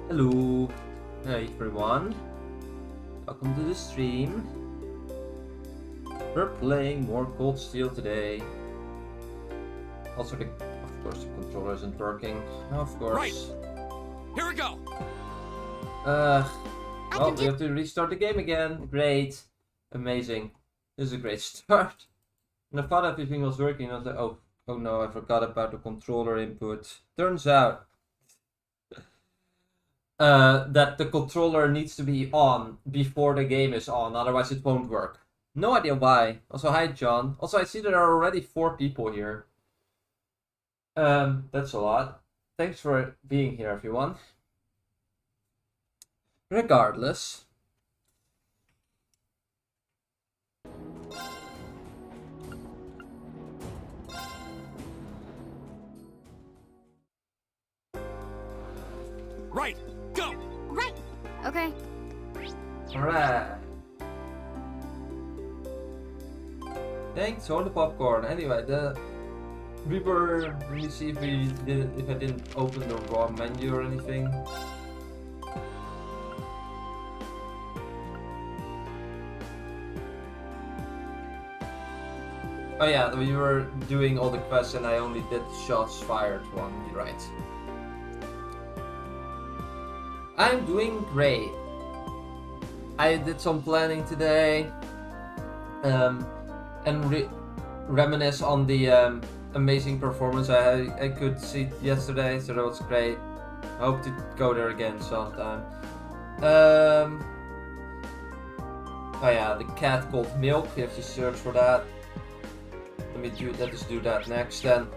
Hello, hey everyone, welcome to the stream. We're playing more coldsteel today. Also, of course, the controller isn't working. Of course. Right. Here we go. Well, we have to restart the game again. Great, amazing. This is a great start. And I thought everything was working. I was like, oh no, I forgot about the controller input. Turns out that the controller needs to be on before the game is on, otherwise it won't work. No idea why. Also, hi John. Also, I see there are already 4 people here. That's a lot. Thanks for being here, everyone. Regardless. Right. Go. Right. Okay. Alright. Thanks for the popcorn. Anyway, we were. Let me see if I didn't open the raw menu or anything. Oh yeah, we were doing all the quests and I only did shots fired one. You're right. I'm doing great. I did some planning today, and reminisce on the amazing performance I could see yesterday, so that was great. I hope to go there again sometime. Oh yeah, the cat called Milk. We have to search for that. Let us do that next then.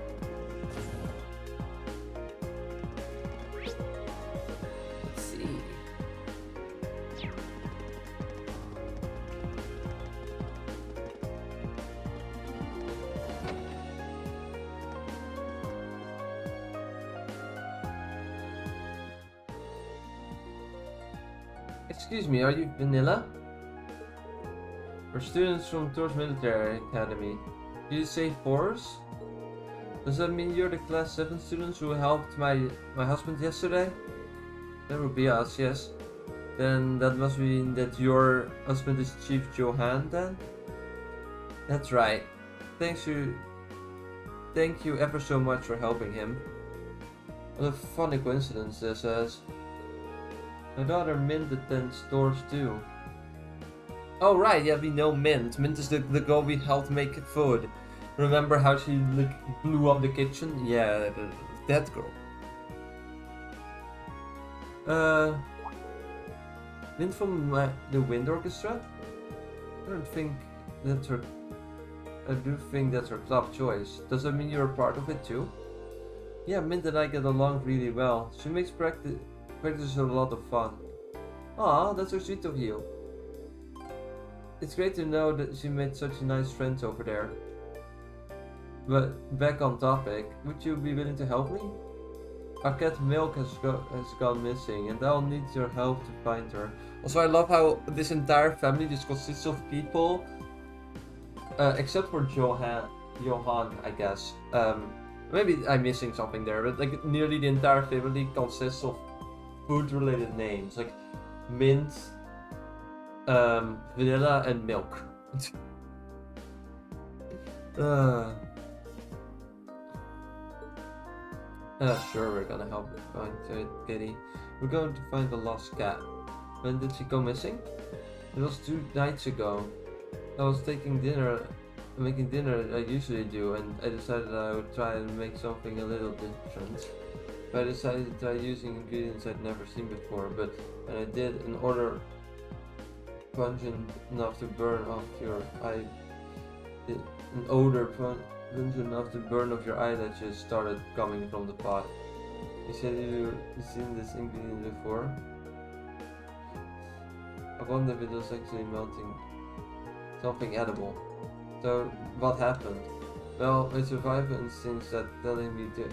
Let's see. Excuse me, are you Vanilla? We're students from Tor's Military Academy. Did you say Force? Does that mean you're the class 7 students who helped my husband yesterday? That would be us, yes. Then that must mean that your husband is Chief Johan then? That's right. Thank you ever so much for helping him. What a funny coincidence this is. My daughter Mint attends stores too. Oh right, yeah, we know Mint. Mint is the girl we helped make food. Remember how she blew up the kitchen? Yeah, that girl. Mint from the Wind Orchestra? I do think that's her club choice. Does that mean you're a part of it too? Yeah, Mint and I get along really well. She makes practice a lot of fun. Aw, that's so sweet of you. It's great to know that she made such nice friends over there. But back on topic, would you be willing to help me? Our cat Milk has gone missing and I'll need your help to find her. Also, I love how this entire family just consists of people, except for Johan, I guess. Maybe I'm missing something there, but like nearly the entire family consists of food-related names, like Mint, Vanilla and Milk. Sure, we're gonna help find Kitty. We're going to find the lost cat. When did she go missing? It was 2 nights ago. I was making dinner I usually do, and I decided I would try and make something a little different. I decided to try using ingredients I'd never seen before, but when I did, an odor pungent enough to burn off your eyelashes started coming from the pot. You said you've seen this ingredient before? I wonder if it was actually melting something edible. So what happened? Well, my survival instincts started telling me to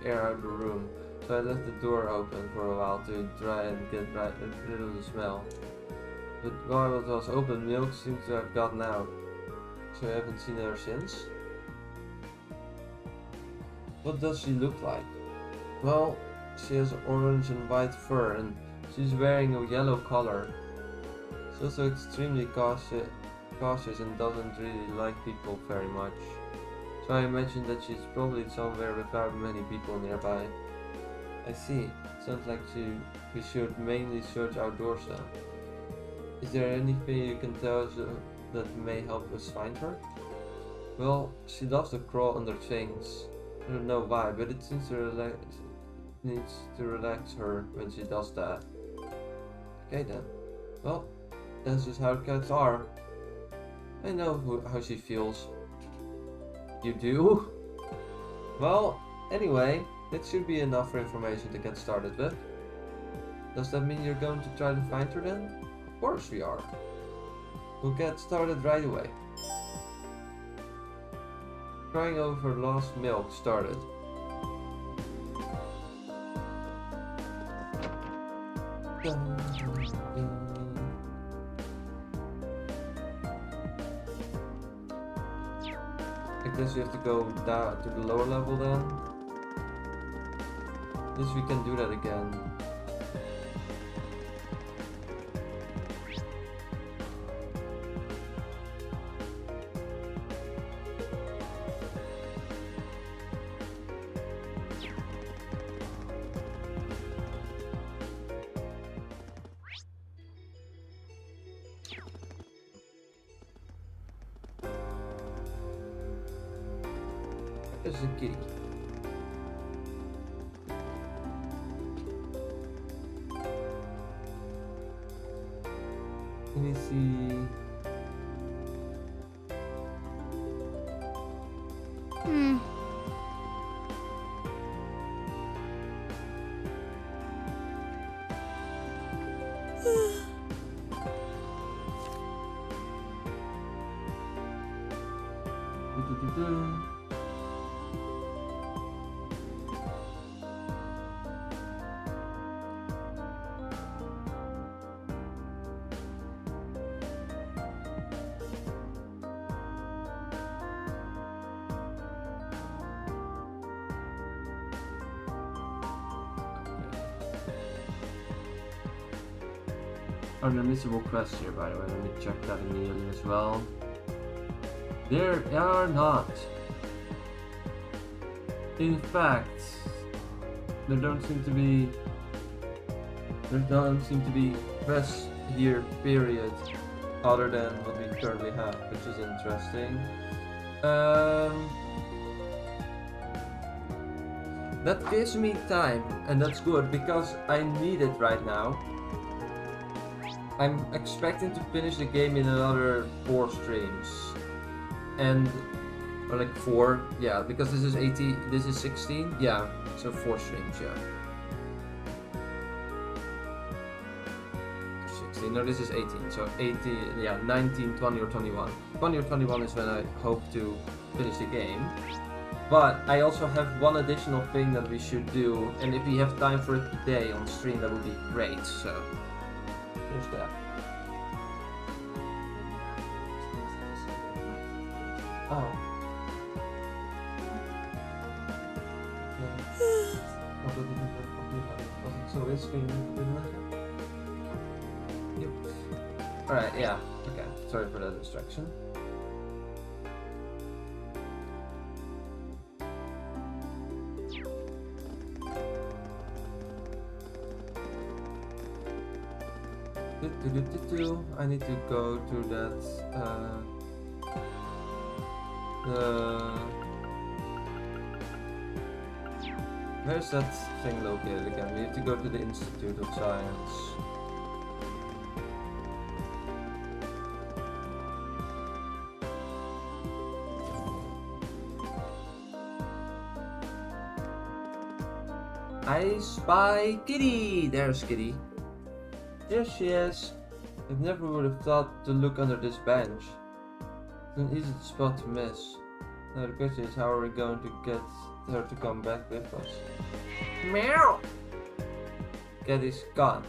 air out the room, so I left the door open for a while to try and get rid of the smell. But while it was open, Milk seems to have gotten out, so I haven't seen her since. What does she look like? Well, she has orange and white fur and she's wearing a yellow collar. She's also extremely cautious and doesn't really like people very much. So I imagine that she's probably somewhere without many people nearby. I see. Sounds like we should mainly search outdoors then. Is there anything you can tell us that may help us find her? Well, she loves to crawl under things. I don't know why, but it seems to needs to relax her when she does that. Okay then. Well, that's just how cats are. I know how she feels. You do? Well, anyway, that should be enough for information to get started with. Does that mean you're going to try to find her then? Of course we are. We'll get started right away. Crying over lost milk started. I guess we have to go down to the lower level then. At least we can do that again. There's a kitty. Let me see. Unmissable quest here, by the way. Let me check that immediately as well. There are not. In fact, there don't seem to be quests here, period, other than what we currently have, which is interesting. That gives me time, and that's good because I need it right now. I'm expecting to finish the game in another 4 streams, or like 4, yeah, because this is 18, this is 16, yeah, so 4 streams, yeah. 16, no, this is 18, so 18, yeah, 19, 20 or 21. 20 or 21 is when I hope to finish the game. But I also have one additional thing that we should do, and if we have time for it today on stream, that would be great, so there's that. Oh. So it's been, yep. Alright, yeah. Okay. Sorry for that distraction. I need to go to that where's that thing located again? We have to go to the Institute of Science. I spy Kitty! There's Kitty. There she is. I never would have thought to look under this bench. It's an easy spot to miss. Now the question is, how are we going to get her to come back with us? Meow! Kitty's gone.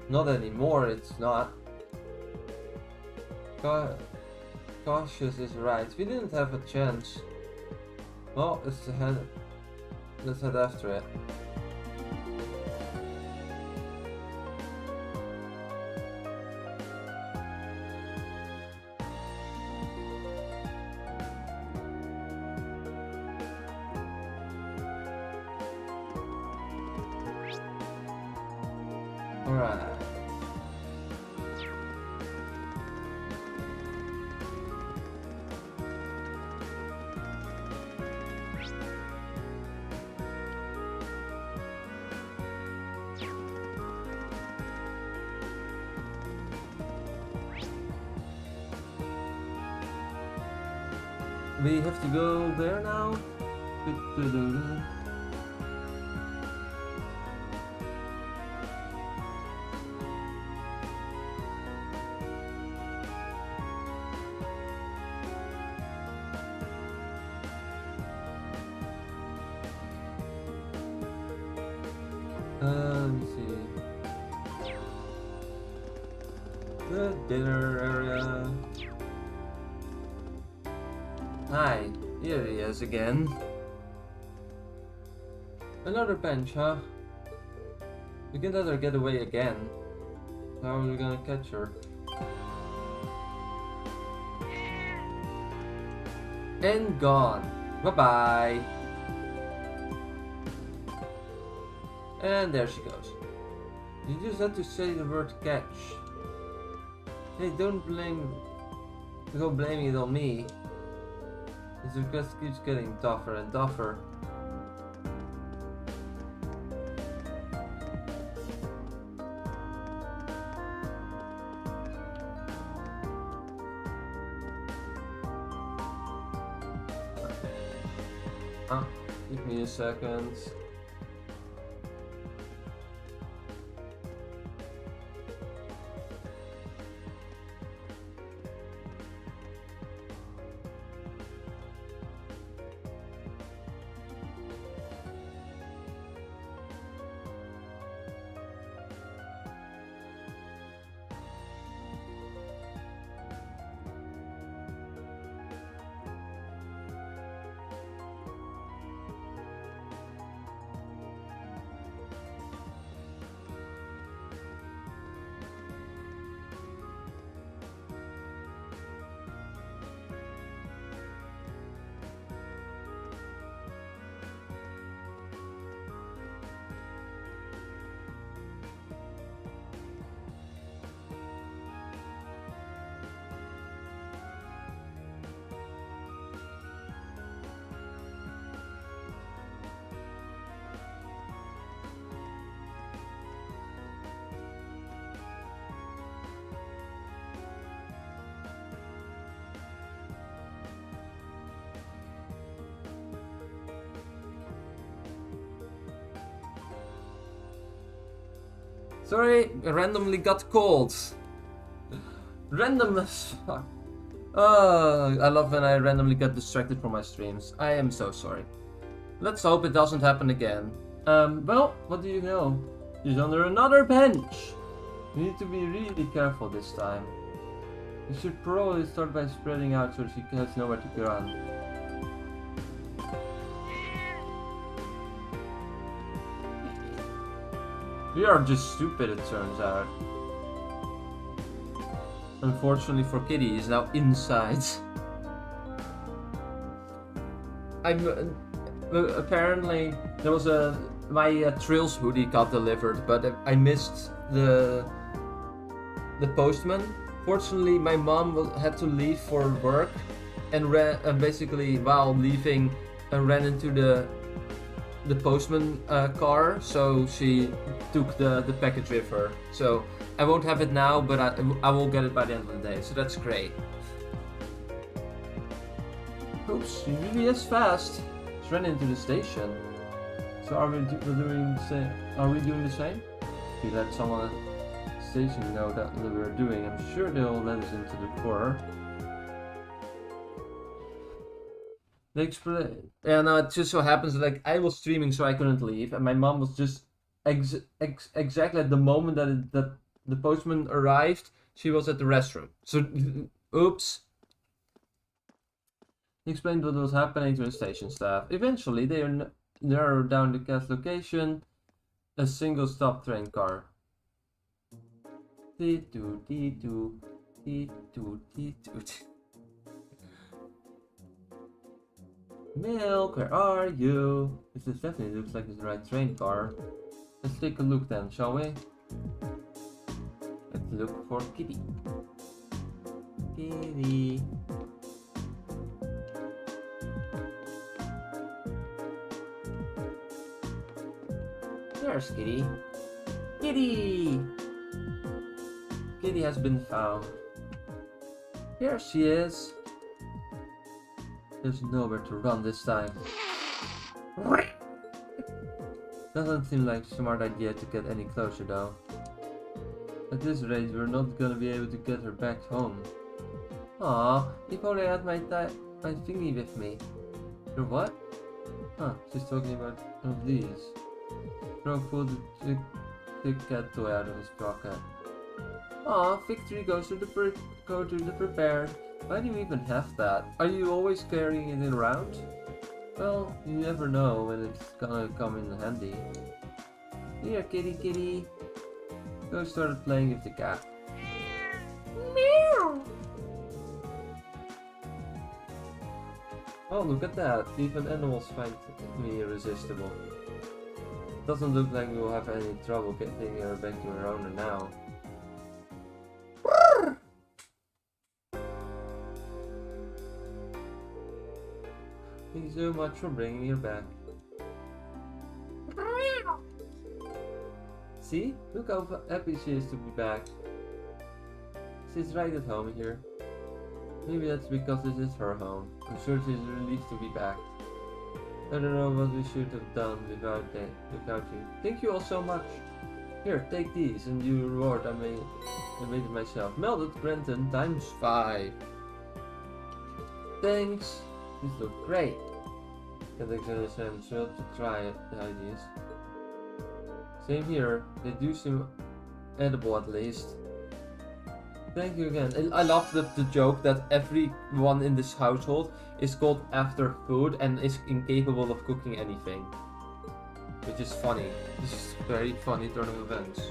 Not anymore, it's not. Cautious is right. We didn't have a chance. Well, let's head after it. Alright. We have to go there now? Let me see. The dinner area. Hi, here he is again. Another bench, huh? We can let her get away again. How are we gonna catch her? And gone. Bye-bye. And there she goes. You just had to say the word catch. Hey, don't go blaming it on me. This request keeps getting tougher and tougher. Give me a second. Sorry, I randomly got cold. Random as fuck. I love when I randomly get distracted from my streams. I am so sorry. Let's hope it doesn't happen again. Well, what do you know? She's under another bench. You need to be really careful this time. You should probably start by spreading out so she has nowhere to run. We are just stupid, it turns out. Unfortunately for Kitty, he's now inside. Apparently there was my Trills hoodie got delivered, but I missed the postman. Fortunately, my mom had to leave for work, and basically while leaving, ran into the postman car, so she took the package with her. So I won't have it now, but I will get it by the end of the day, so that's great. Oops, she really is fast. She ran into the station. So are we doing the same? Are we doing the same? We let someone at the station know that we're doing. I'm sure they'll let us into the core. Yeah, no, it just so happens that, like, I was streaming, so I couldn't leave, and my mom was just exactly at the moment that the postman arrived. She was at the restroom. So, oops. He explained what was happening to the station staff. Eventually, they narrowed down the cat's location. A single-stop train car. Milk, where are you? This definitely looks like the right train car. Let's take a look then, shall we? look for Kitty. Kitty. There's Kitty. Kitty! Kitty has been found. Here she is. There's nowhere to run this time. Doesn't seem like a smart idea to get any closer though. At this rate, we're not gonna be able to get her back home. Aw, if only I had my thingy with me. Your what? Huh, she's talking about one of these. Frog pulled the thick cat toy out of his pocket. Aw, victory goes to the prepared. Why do you even have that? Are you always carrying it around? Well, you never know when it's gonna come in handy. Here, kitty kitty. Go started playing with the cat. Meow. Oh, look at that. Even animals find me irresistible. Doesn't look like we will have any trouble getting her back to her owner now. Thank you so much for bringing her back. See? Look how happy she is to be back. She's right at home here. Maybe that's because this is her home. I'm sure she's relieved to be back. I don't know what we should have done without you. Thank you all so much. Here, take these and you reward I made it myself. Melted Granton times 5. Thanks. These look great. Can't exactly say I'm thrilled to try the ideas. Same here. They do seem edible at least. Thank you again. I love the joke that everyone in this household is called after food and is incapable of cooking anything. Which is funny. This is a very funny turn of events.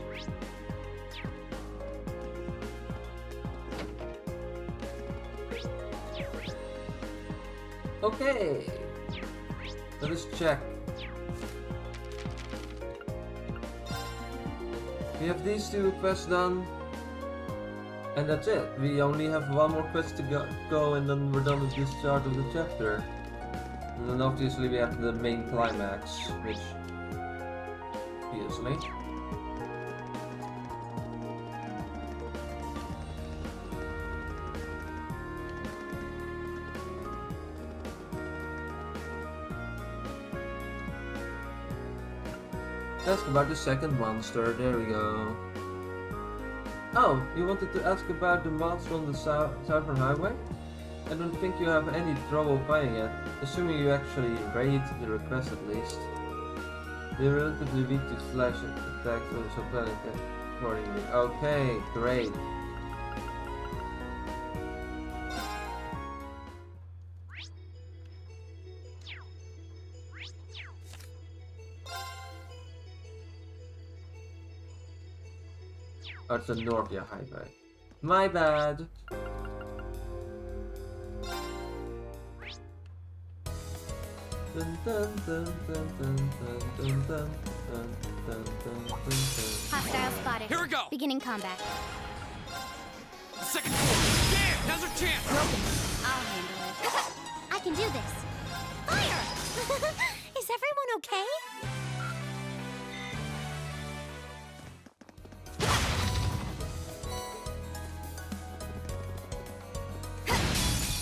Okay. Let us check. We have these 2 quests done. And that's it. We only have one more quest to go and then we're done with this part of the chapter. And then obviously we have the main climax, which obviously. Ask about the second monster, there we go. Oh, you wanted to ask about the monster on the Southern Highway? I don't think you have any trouble finding it, assuming you actually raid the request at least. They're relatively weak to slash attacks, so plan it accordingly. Okay, great. Oh, it's the Norvia Highway. My bad. Hostile spotted. Here we go. Beginning combat. The second floor. Damn, now's our chance. Broken. I'll handle it. I can do this. Fire! Is everyone okay?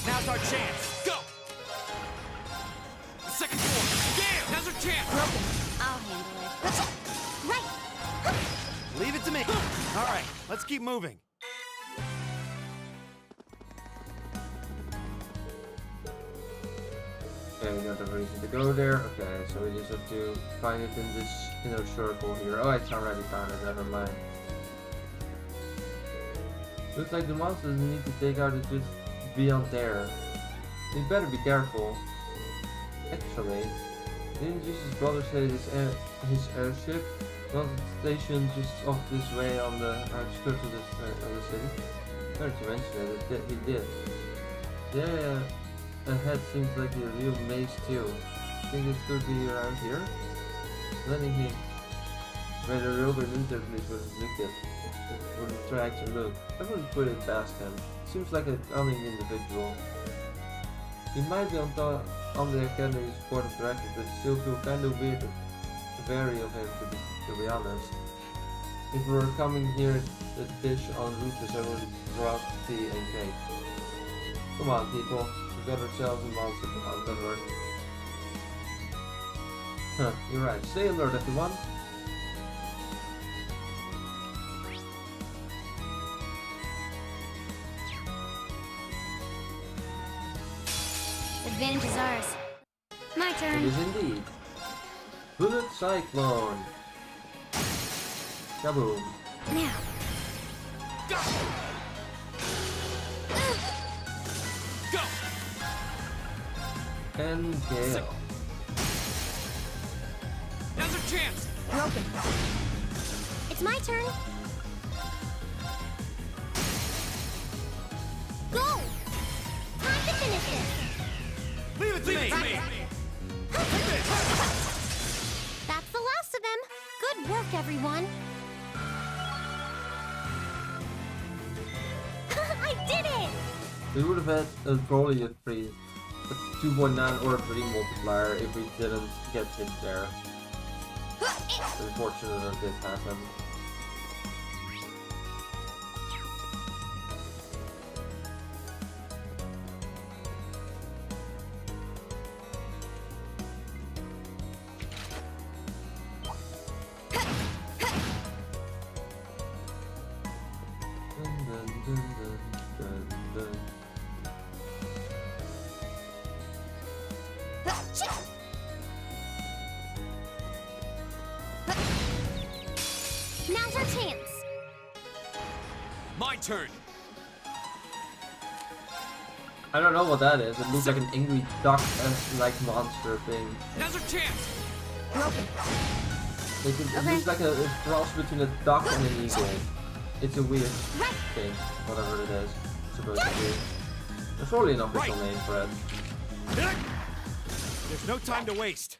Now's our chance. Go. The second floor. Damn, now's our chance. Broken. I'll handle it. Right. Leave it to me. All right, let's keep moving. Okay, we got a reason to go there. Okay, so we just have to find it in this inner circle here. Oh, I already found it, never mind. Looks like the monsters we need to take out is just beyond there. You better be careful. Actually, didn't Jesus' brother say his airship was stationed just off this way on the outskirts of the city? Now that you mention it, he did. Yeah, ahead seems like a real maze too. Think it could be around here? Letting him. Where the Reverie military police wouldn't try to look. I wouldn't put it past him. Seems like a cunning individual. He might be on the Academy's board of directors, but still feel kinda weird to vary of him to be honest. If we were coming here to dish on Rufus, I would have brought tea and cake. Come on people, we got ourselves a monster outnumbered. Huh, you're right. Stay alert everyone. Advantage is ours. My It turn. is indeed. Bullet Cyclone. Kaboom. Now. Go! Go! And Gale. Now's our chance! Broken. It's my turn. Go! Time to finish this. Leave it to me! That's the last of them. Good work, everyone. I did it! We would have had probably a 2.9 or a 3 multiplier if we didn't get hit there. Unfortunately, that did happen. Now's our chance. My turn! I don't know what that is. It looks like an angry duck-like monster thing. Now's our chance! Broken. It looks like a cross between a duck and an eagle. It's a weird Right. thing, whatever it is. Supposed to be. There's probably an official name for it. There's no time to waste.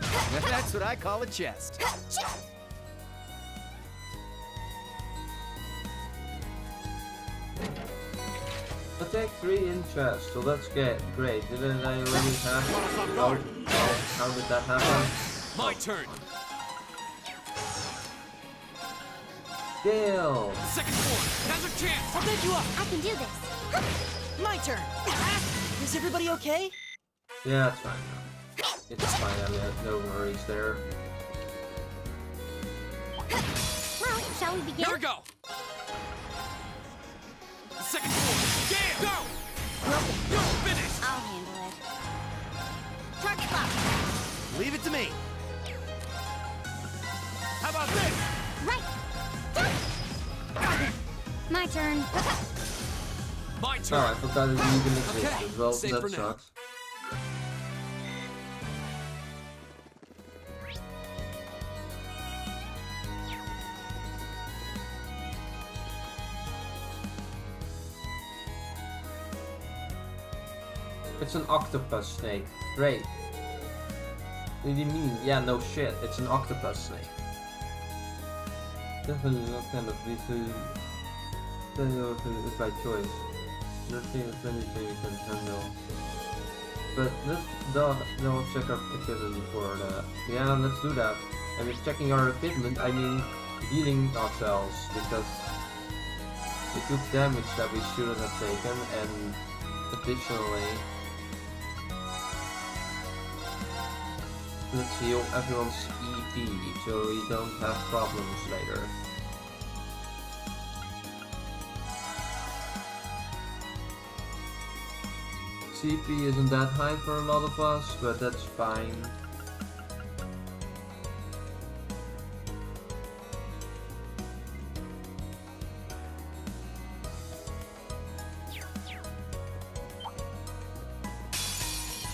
That's what I call a chest. Attack 3 in chest, so that's great. Didn't I already have? Oh, how did that happen? My turn! Gale! Second floor! Now's our chance! I'll take you up. I can do this. My turn. Is everybody okay? Yeah, it's fine now. It's fine, I mean, no worries there. Well, shall we begin? Here we go! Second floor! Yeah! Go! Go! Finish! I'll handle it. Target locked. Leave it to me. How about this? Right. My turn. My Oh, turn! I forgot it even existed. Okay, Well, safe that for now. sucks. It's an octopus snake. Great. What do you mean? Yeah, no shit. It's an octopus snake. Definitely not kind of reason. It's by choice. Nothing is anything you can handle. But they'll check our activity for that. Yeah, let's do that. And with checking our equipment, I mean healing ourselves because we took damage that we shouldn't have taken, and additionally, let's heal everyone's EP so we don't have problems later. CP isn't that high for a lot of us, but that's fine.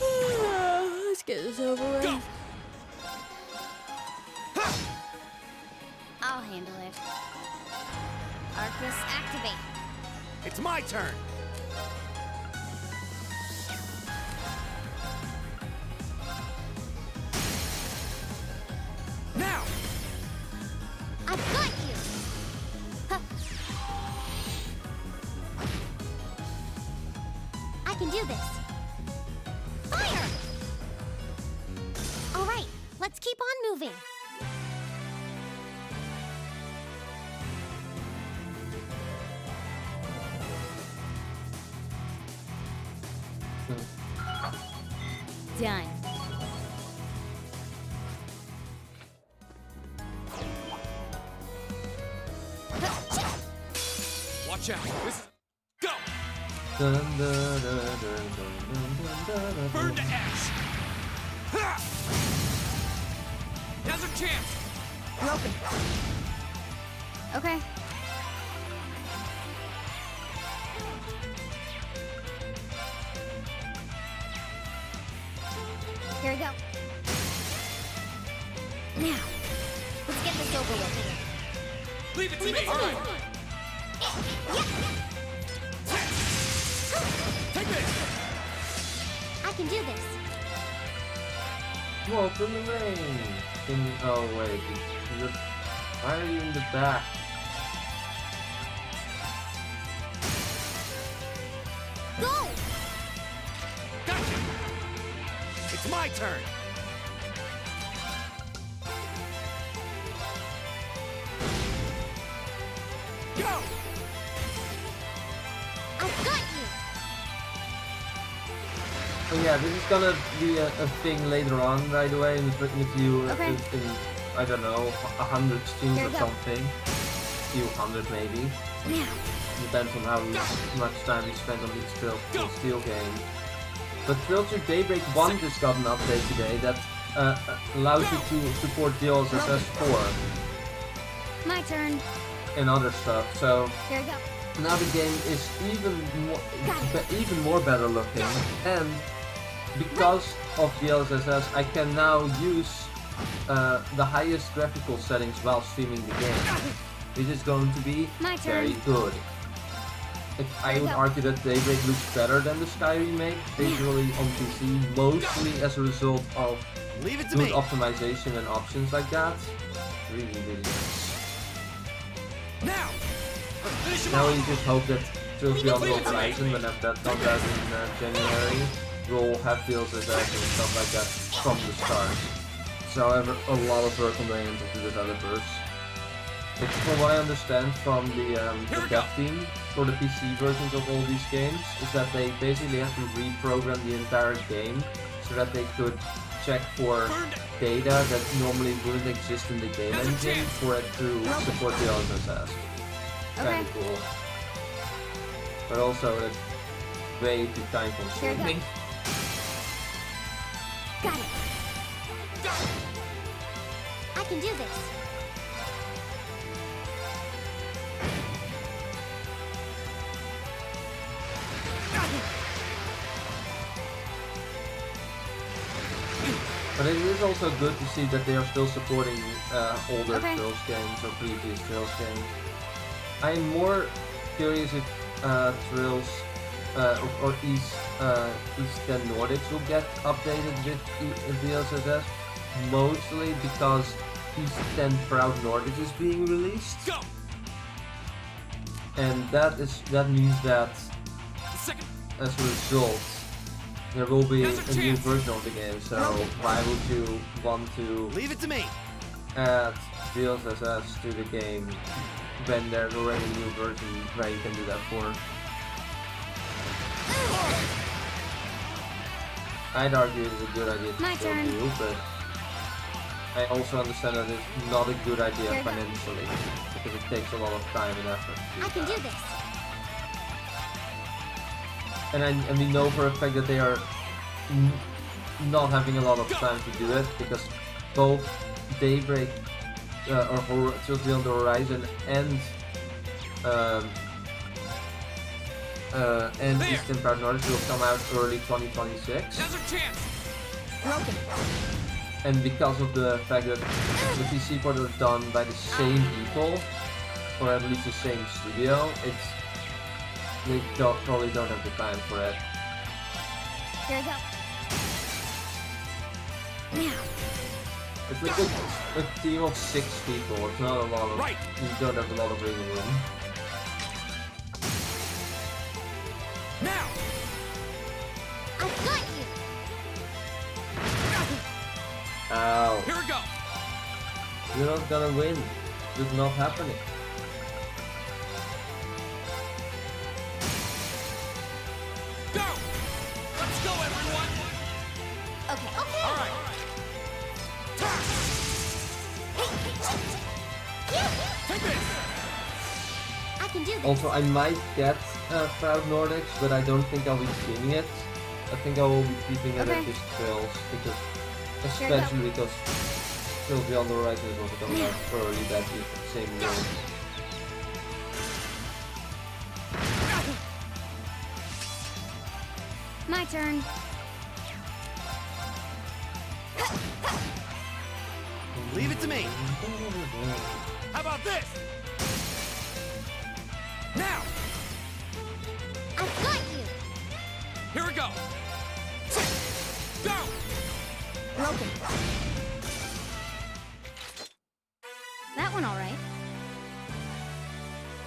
Let's get this over with. Go! I'll handle it. Arcus, activate. It's my turn. Now. I've got you! Huh. I can do this. Fire! All right, let's keep on moving. Done. Watch out. This. Go. Dun, dun, dun, dun, dun, dun, dun, dun, Burn dun. to ash. Ha! Now's our chance. We're open. Okay. Here we go. Now, let's get this over with. Leave it to me. All right. Take this. I can do this. Walk in the rain. Oh wait, why are you in the back? Go! Gotcha. It's my turn. Go. I've got you! Oh yeah, this is gonna be a thing later on, right away, in you Okay. in, I don't know, 100 streams Here or we go. something. Few hundred maybe. Now, Depends on how much time you spend on each Steel game. But Trail to Daybreak 1 just got an update today that allows you to support DLSS 4 my turn. and other stuff. So Here we go. now the game is even more better looking, and because of DLSS, I can now use the highest graphical settings while streaming the game, which is going to be My very turn. good. I would go. argue that Daybreak looks better than the Sky remake, visually on PC, mostly as a result of Leave it to good me. optimization and options like that. Really, really nice. Now. Finish him Now off. we just hope that Trails Beyond the Leave it to me. Horizon, when that comes out in January, will have DLSS and stuff like that from the start. So however, a lot of work on the hands of the developers. But from what I understand from the dev team for the PC versions of all these games, is that they basically have to reprogram the entire game so that they could check for data that normally wouldn't exist in the game engine for it to support the DLSS. Kinda Okay. cool. But also it's way too time Here we consuming. Got it. I can do this. But it is also good to see that they are still supporting older Okay. Trails games or previous Trails games. I am more curious if Trails or East and Nordics will get updated with DLSS, mostly because East 10 Proud Nordics is being released, Go. and that means that Second. as a result there will be a new version of the game. So why would you want to Leave it to me. add DLSS to the game when there's already a new version where you can do that for? I'd argue it's a good idea to My still turn. do, but I also understand that it's not a good idea Here we go. financially, because it takes a lot of time and effort to I can do that. this. And we know for a fact that they are not having a lot of time to do it, because both Daybreak or Trails Beyond the Horizon and Eastern Proud Nordics will come out early 2026. Now's our chance. Broken. And because of the fact that the PC port was done by the same people, or at least the same studio, they probably don't have the time for it. Here we go. Now. It's like a team of 6 people. It's not a lot of. Right. You don't have a lot of wiggle room. Now! I've got you. Ow. Here we go! You're not gonna win. It's not happening. Go! Let's go, everyone! Okay. Okay. All right. Take this! I can do this. Also, I might get Proud Nordics, but I don't think I'll be streaming it. I think I will be keeping it Okay. at just Trails, because, Here we go. especially because Trails Beyond the Horizon is also coming out early that same year. My turn. Leave it to me. How about this? Now! I've got you. Here we go! Go! Broken. That one all right.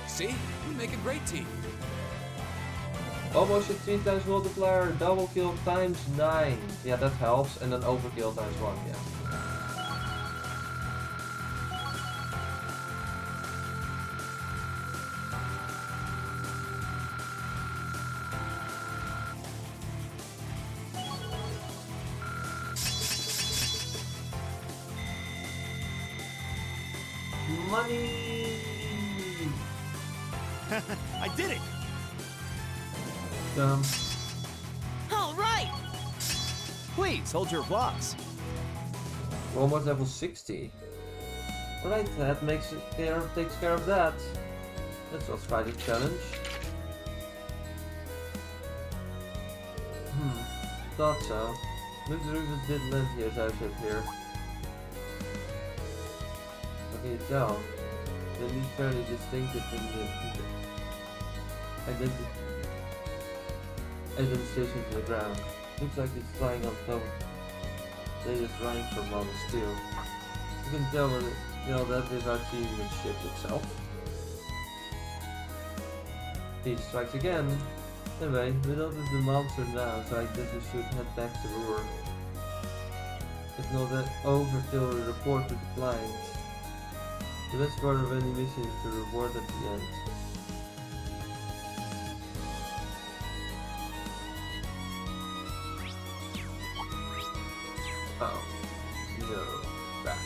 See? We make a great team. Almost a 3 times multiplier, double kill times 9. Yeah, that helps, and then overkill times 1, yeah. Money! I did it! All right. Please, hold your applause. We're almost level 60. Alright, that takes care of that. Let's not try the challenge. Thought so. Looks as if it did land here as I said here. How can you tell? At least fairly distinctive in the indentation to the ground. Looks like it's flying on top. They just running from on the steel. You can tell that, that without seeing the ship itself. He strikes again. Anyway, we don't have the monster now, so I guess we should head back to Roar. If not over till we report to the client. The best part of any mission is the reward at the end. Oh. No. Back.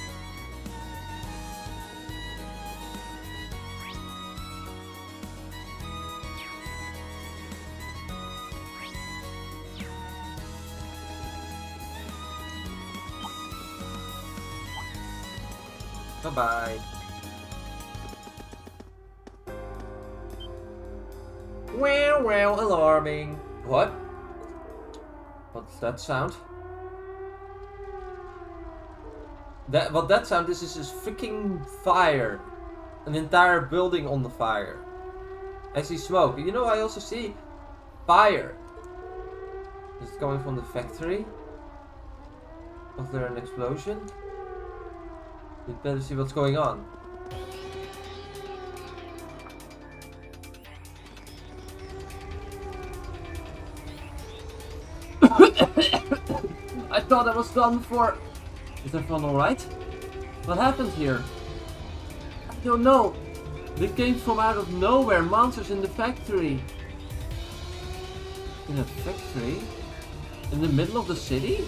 Bye-bye. Well, alarming. What? What's that sound? What that sound is freaking fire. An entire building on the fire. I see smoke. You know, I also see fire. Is it coming from the factory? Was there an explosion? We'd better see what's going on. I thought I was done for. Is everyone alright? What happened here? I don't know. They came from out of nowhere. Monsters in the factory. In a factory? In the middle of the city?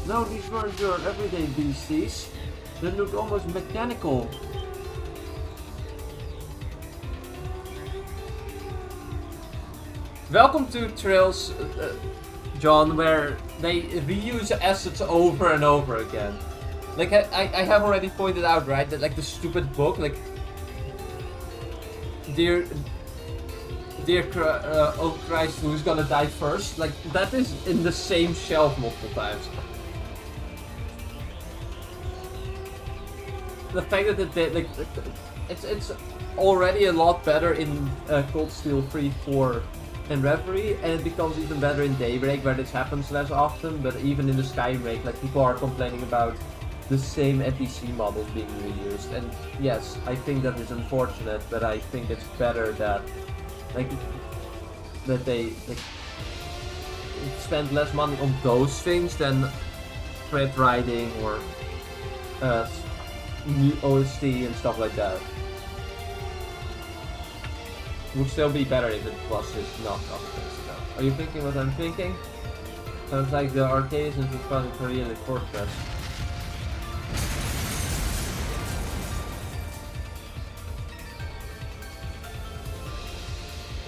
No, these weren't your everyday beasties. They look almost mechanical. Welcome to Trails, John, where they reuse assets over and over again. Like I have already pointed out, right, that like the stupid book, like Dear oh Christ, who's gonna die first? Like that is in the same shelf multiple times. The fact that they like it's already a lot better in Coldsteel 3.4 and Reverie, and it becomes even better in Daybreak, where this happens less often. But even in the Skybreak, like, people are complaining about the same NPC models being reused, and yes, I think that is unfortunate, but I think it's better that they spend less money on those things than thread writing or new OST and stuff like that. Would still be better if it was just not copy-paste though. Are you thinking what I'm thinking? Sounds like the arcades and responding to really Fortress.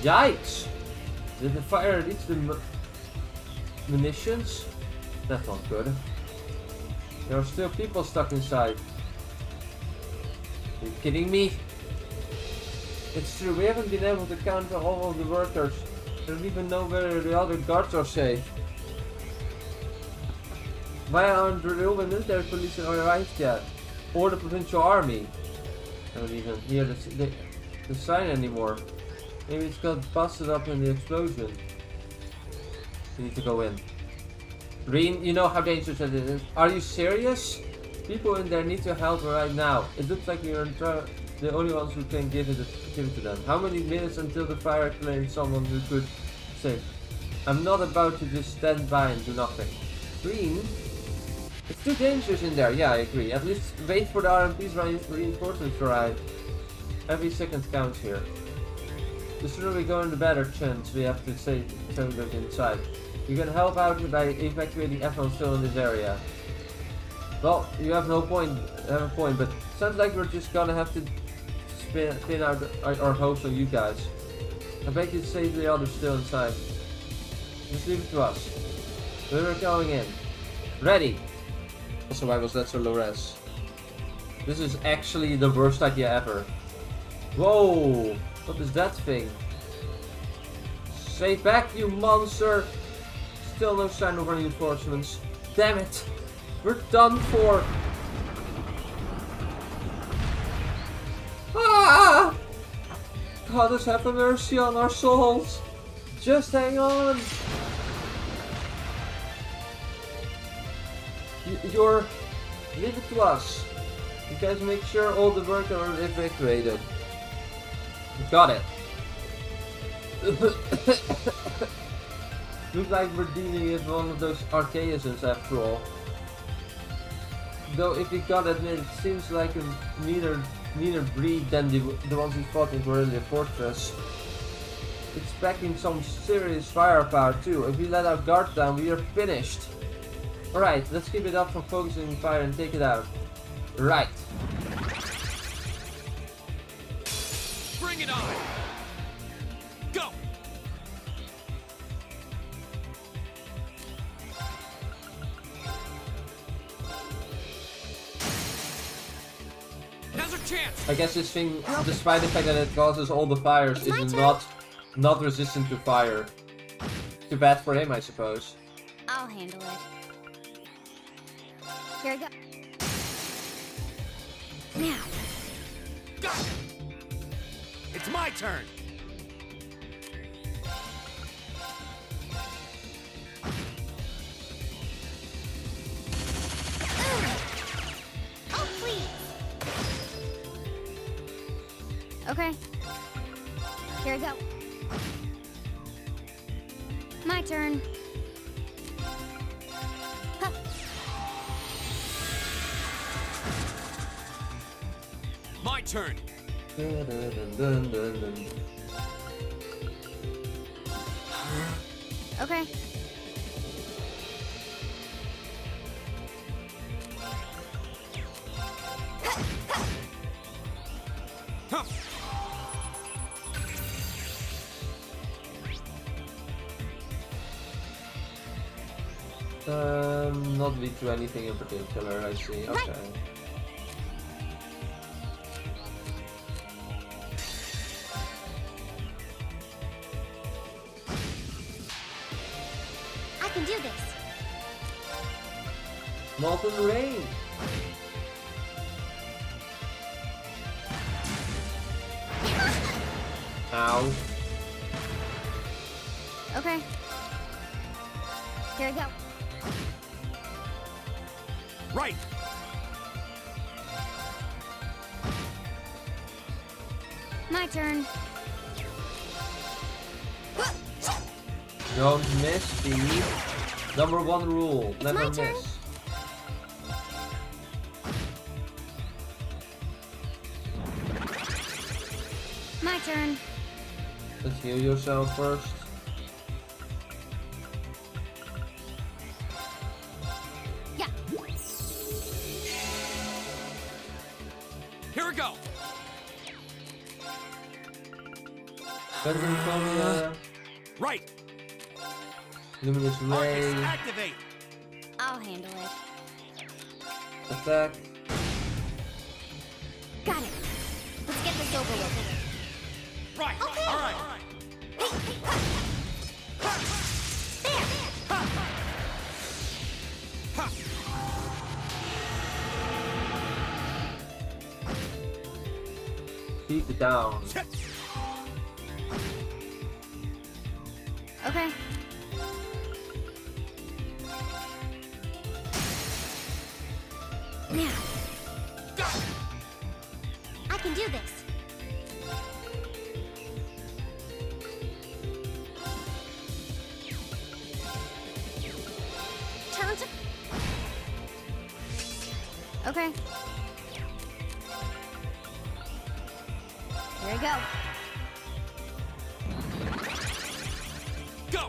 Yikes! Did the fire reach the munitions? That's not good. There are still people stuck inside. Are you kidding me? It's true, we haven't been able to counter all of the workers. I don't even know where the other guards are safe. Why aren't the railway military police arrived yet? Or the provincial army? I don't even hear the sign anymore. Maybe it's got busted up in the explosion. We need to go in. Reen, you know how dangerous that is. Are you serious? People in there need your help right now. It looks like we are the only ones who can give it to them. How many minutes until the fire claims someone who could save? I'm not about to just stand by and do nothing. Reen? It's too dangerous in there. Yeah, I agree. At least wait for the RMP's reinforcements to arrive. Every second counts here. The sooner we go in, the better chance we have to save them inside. You can help out by evacuating everyone still in this area. Well, you have a point, but sounds like we're just gonna have to spin out our hopes on you guys. I bet you'd save the others still inside. Just leave it to us. We're going in. Ready! Also, why was that so low res? This is actually the worst idea ever. Whoa! What is that thing? Stay back, you monster! Still no sign of reinforcements. Damn it! We're done for! Ah! God has have mercy on our souls! Just hang on! Leave it to us. You guys make sure all the workers are evacuated. Got it. Looks like we're dealing with one of those archaisms after all. Though if we gotta admit, it seems like a meaner breed than the ones we fought in Reverie Fortress. It's packing some serious firepower too. If we let our guard down, we are finished. Alright, let's keep it up from focusing fire and take it out. Right. Bring it on! Go! Now's our chance! I guess this thing, despite the fact that it causes all the fires, is not resistant to fire. Too bad for him, I suppose. I'll handle it. Here I go. Now. Got it! It's my turn! Oh, please. Okay. Here I go. My turn. Huh. My turn! Dun, dun, dun, dun, dun. Okay. Huh. Not lead to anything in particular, I see. Okay. I can do this. Molten rain! Ow. Okay. Here we go. Right. My turn. Don't miss the #1 rule. It's Never my miss. turn. My turn. Let's heal yourself first. Yeah. Here we go. Erebonia. Right. Luminous Ray. Arcus, activate. I'll handle it. Attack. Got it. Let's get this over with. Right. Okay. All right. Hey, hey, ha. There. Ha. Keep it down. Okay. Now. I can do this. Turn to... Okay. Here we go. Go.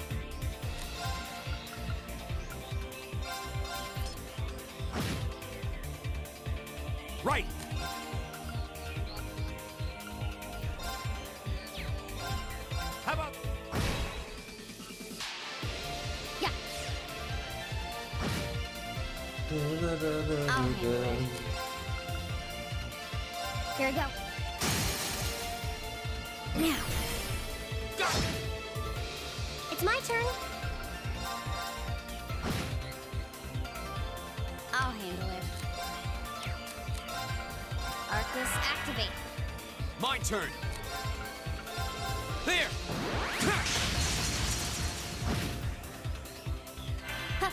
Right. How about Yeah. I'll handle it. Here we go. Now. go? It's my turn. I'll handle it. Arcus, activate. My turn. There. Huh.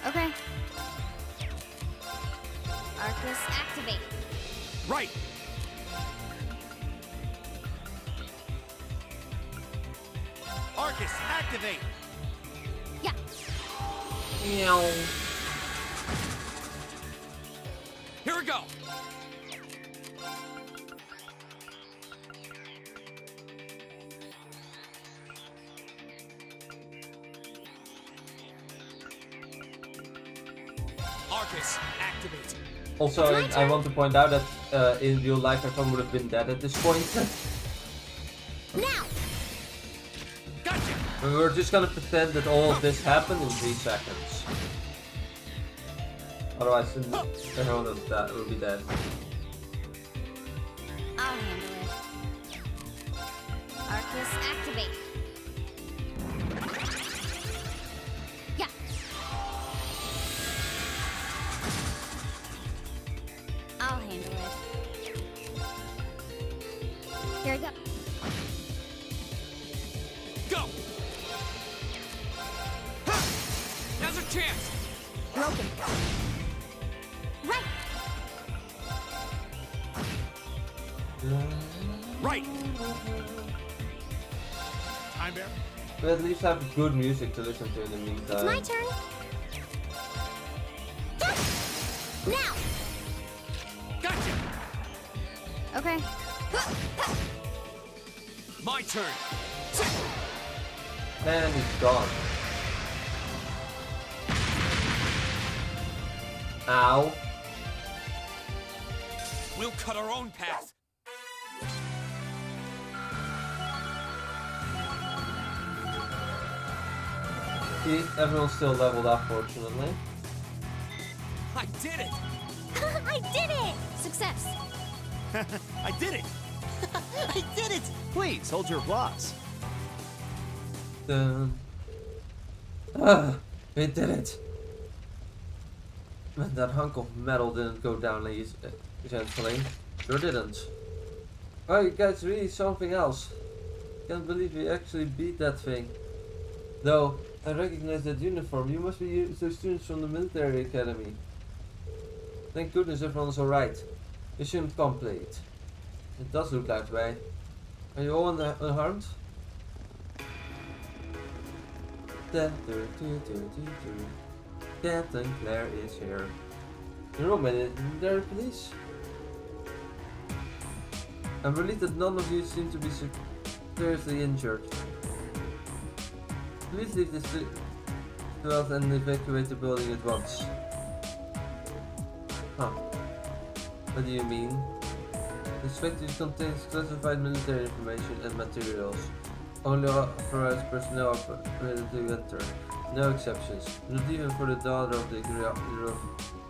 Okay. Arcus, activate. Right. Arcus, activate. Yeah. Meow. Here we go. Arcus, activate. Also, It's my I turn. want to point out that in real life, everyone would have been dead at this point. Now. Gotcha. And we're just gonna pretend that all of this happened in 3 seconds. Otherwise, everyone will be dead. I'll handle it. Arcus, activate. Yeah. I'll handle it. Here we go. Go. Ha! Now's our chance. Broken. Right. Right. Time bear. But at least have good music to listen to in the It's my meantime. turn. Yeah. Now. Gotcha. Okay. My turn. And he's gone. Ow. We'll cut our own path. See, everyone's still leveled up, fortunately. I did it. I did it! Success. I did it! I did it! Please, hold your applause. Dun. Ah, we did it. That hunk of metal didn't go down gently. Sure didn't. Oh, you guys really something else. Can't believe we actually beat that thing. Though, I recognize that uniform. You must be the students from the military academy. Thank goodness everyone's alright. Mission complete. It does look that way. Are you all unharmed? Captain Claire is here. You're all military police? I'm relieved that none of you seem to be seriously injured. Please leave this field and evacuate the building at once. Huh. What do you mean? This factory contains classified military information and materials. Only authorized personnel are permitted to enter. No exceptions. Not even for the daughter of the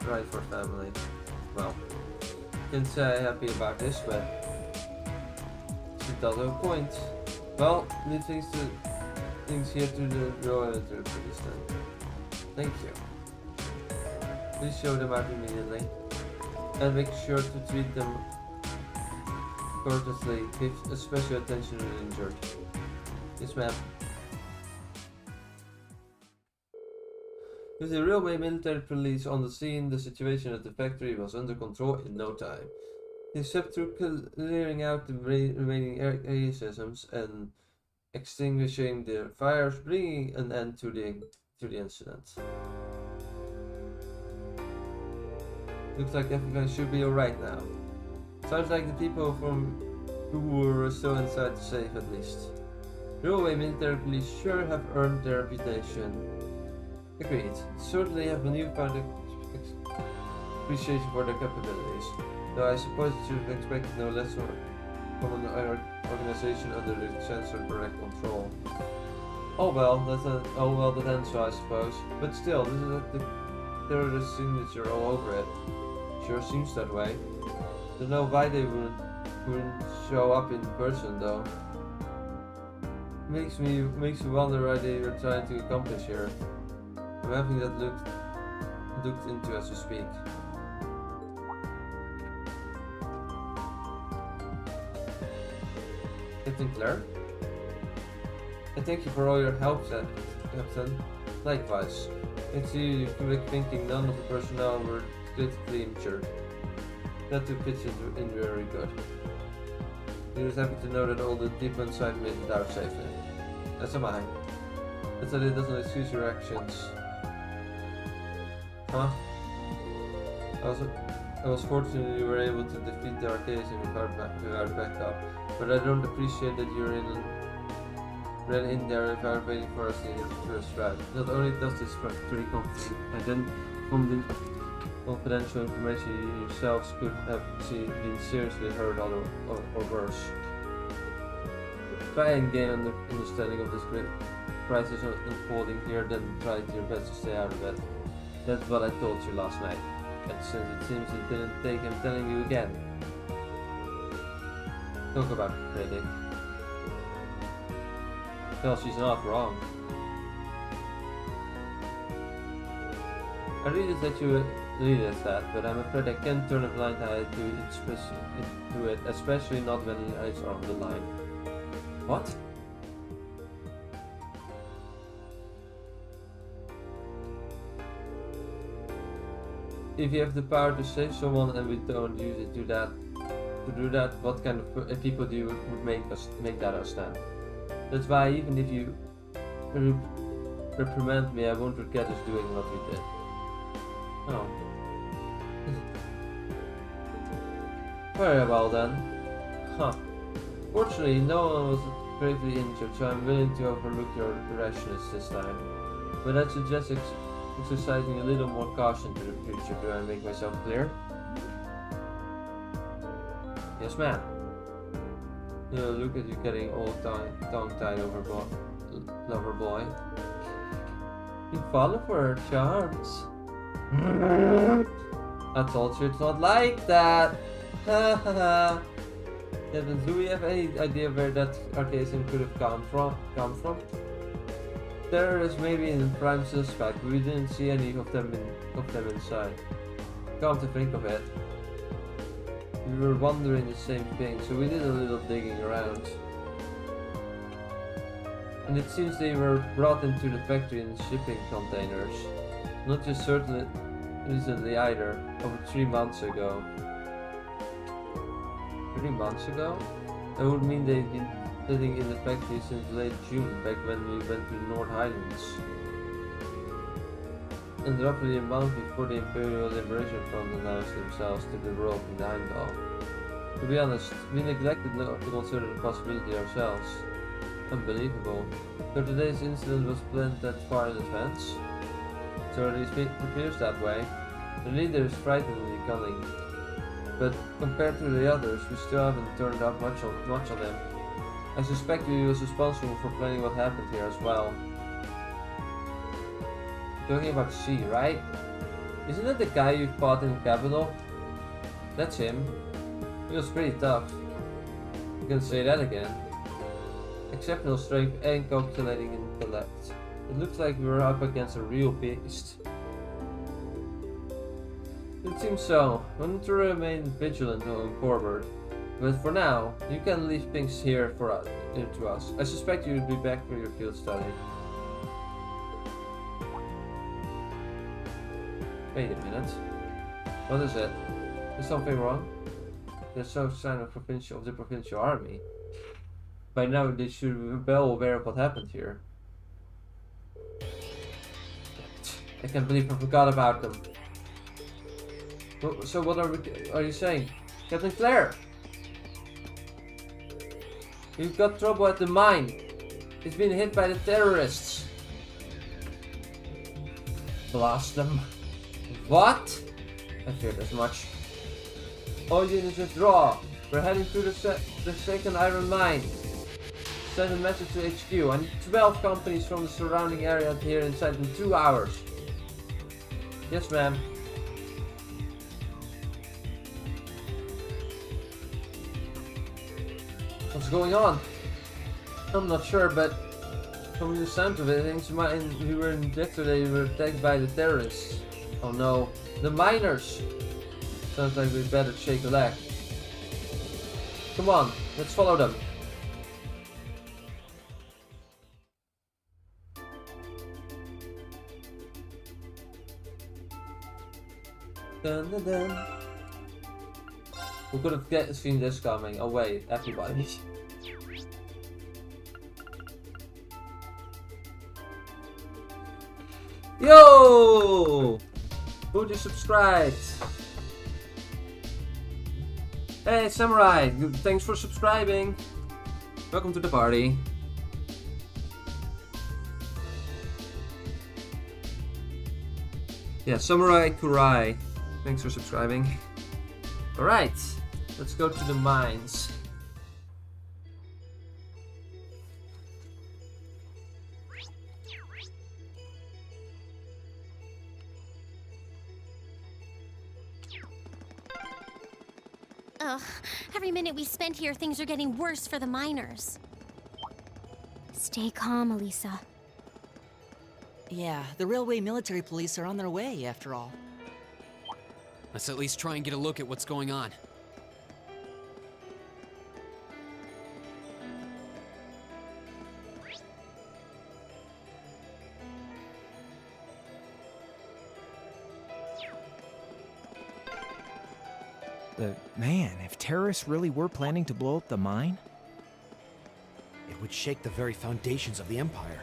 Reverie family. Well, can't say I'm happy about this, but it does have a point. Well, leave things here to the Royal Military Police then. Thank you. Please show them out immediately. And make sure to treat them courteously. Give special attention to the injured. Yes, ma'am. With the railway military police on the scene, the situation at the factory was under control in no time. Except through clearing out the remaining air systems and extinguishing the fires, bringing an end to the incident. Looks like everything should be alright now. Sounds like the people who were still inside are safe at least. Railway military police sure have earned their reputation. Agreed. Certainly have a newfound appreciation for their capabilities. Though I suppose you should have expected no less from an organization under the censor correct control. Oh well, that ends so I suppose. But still, this is like the terrorist signature all over it. Sure seems that way. Don't know why they wouldn't show up in person though. Makes me wonder what they were trying to accomplish here. I'm having that looked into as we speak. Captain Claire? I thank you for all your help, Captain. Likewise. I see you quick thinking none of the personnel were critically injured. That took pitch in very good. He was happy to know that all the people inside made it out safely. As am I. But that it doesn't excuse your actions. Huh? I was fortunate you were able to defeat the Arcadian without backup, but I don't appreciate that you ran in there without waiting for us in the first round. Not only does this factory and then from the confidential information you yourselves could have been seriously hurt or worse. Try and gain an understanding of this great crisis unfolding here, then try your best to stay out of it. That's what I told you last night. And since it seems it didn't take, I'm telling you again. Talk about critic. Well, she's not wrong. I read it that you read it that, but I'm afraid I can't turn a blind eye to it, especially not when the eyes are on the line. What? If you have the power to save someone and we don't use it to do that, what kind of people do you would make that us then? That's why even if you reprimand me, I won't regret us doing what we did. Oh. Very well then. Huh. Fortunately, no one was gravely injured, so I'm willing to overlook your rashness this time. But that suggests exercising a little more caution to the future. Do I make myself clear? Yes, ma'am. You know, look at you getting all tongue-tied over lover boy. You fallen for her charms. I told you it's not like that. Ha ha ha. Do we have any idea where that Arcadian could have come from? Terrorists may be in prime suspect, but we didn't see any of them inside. come to think of it, we were wondering the same thing, so we did a little digging around. And it seems they were brought into the factory in shipping containers. Not just certainly recently either, over 3 months ago. 3 months ago? That would mean they've been sitting in the factory since late June, back when we went to the North Highlands. And roughly a month before the Imperial Liberation Front announced themselves to the world in Nihon. To be honest, we neglected to consider the possibility ourselves. Unbelievable. So today's incident was planned that far in advance? So at least it appears that way. The leader is frighteningly cunning. But compared to the others, we still haven't turned up much on him. I suspect he was responsible for planning what happened here as well. You're talking about C, right? Isn't it the guy you fought in the capital? That's him. He was pretty tough. You can say that again. Exceptional strength and calculating intellect. It looks like we were up against a real beast. It seems so. We need to remain vigilant going forward. But for now, you can leave things here for us, to us. I suspect you'll be back for your field study. Wait a minute. What is it? Is something wrong? There's no sign of the provincial army. By now they should be well aware of what happened here. I can't believe I forgot about them. So what are you saying? Captain Claire! We've got trouble at the mine. It's been hit by the terrorists. Blast them. What? I feared as much. All units withdraw. We're heading to the second iron mine. Send a message to HQ. I need 12 companies from the surrounding area here inside in 2 hours. Yes, ma'am. What's going on? I'm not sure, but from the sound of it, things we were in yesterday were attacked by the terrorists. Oh no, the miners! Sounds like we better shake a leg. Come on, let's follow them. Dun, dun, dun. We could have seen this coming. Oh wait, everybody. Yo! Who just subscribed? Hey Samurai, thanks for subscribing. Welcome to the party. Yeah, Samurai Kurai, thanks for subscribing. Alright, let's go to the mines. Ugh, every minute we spend here, things are getting worse for the miners. Stay calm, Elisa. Yeah, the railway military police are on their way, after all. Let's at least try and get a look at what's going on. Man, if terrorists really were planning to blow up the mine, It would shake the very foundations of the Empire.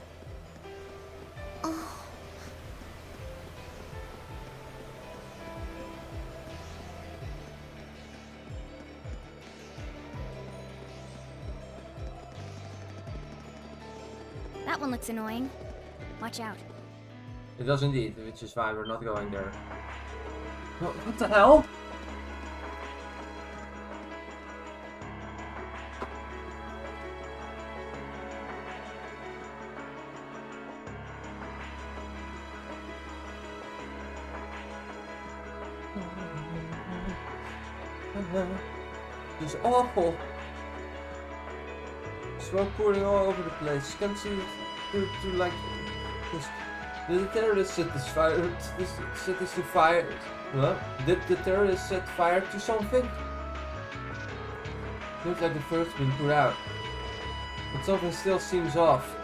That one looks annoying. Watch out. It does indeed, which is why we're not going there. What the hell? This is awful. Smoke pouring all over the place. Can't see it through like this Did the terrorists set this to fire? Huh? Did the terrorists set fire to something? Looks like the first been put out. But something still seems off.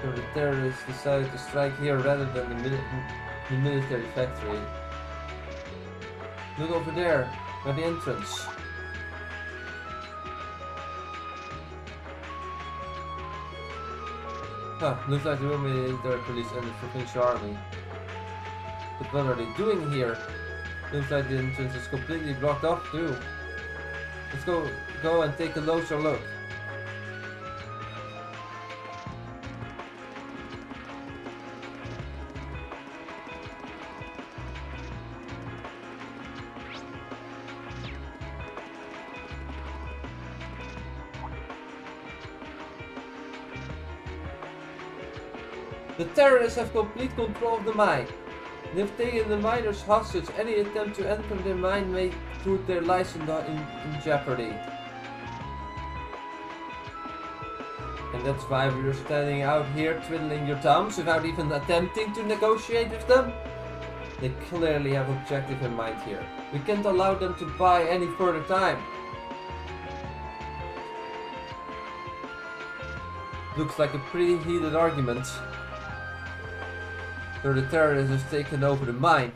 So the terrorists decided to strike here rather than the military factory. Look over there, by the entrance. Huh, looks like the military police and the provincial army. But what are they doing here? Looks like the entrance is completely blocked off too. Let's go and take a closer look. The terrorists have complete control of the mine. They've taken the miners hostage. Any attempt to enter the mine may put their lives in jeopardy. And that's why we're standing out here twiddling your thumbs without even attempting to negotiate with them? They clearly have objective in mind here. We can't allow them to buy any further time. Looks like a pretty heated argument. So the terrorists have taken over the mine.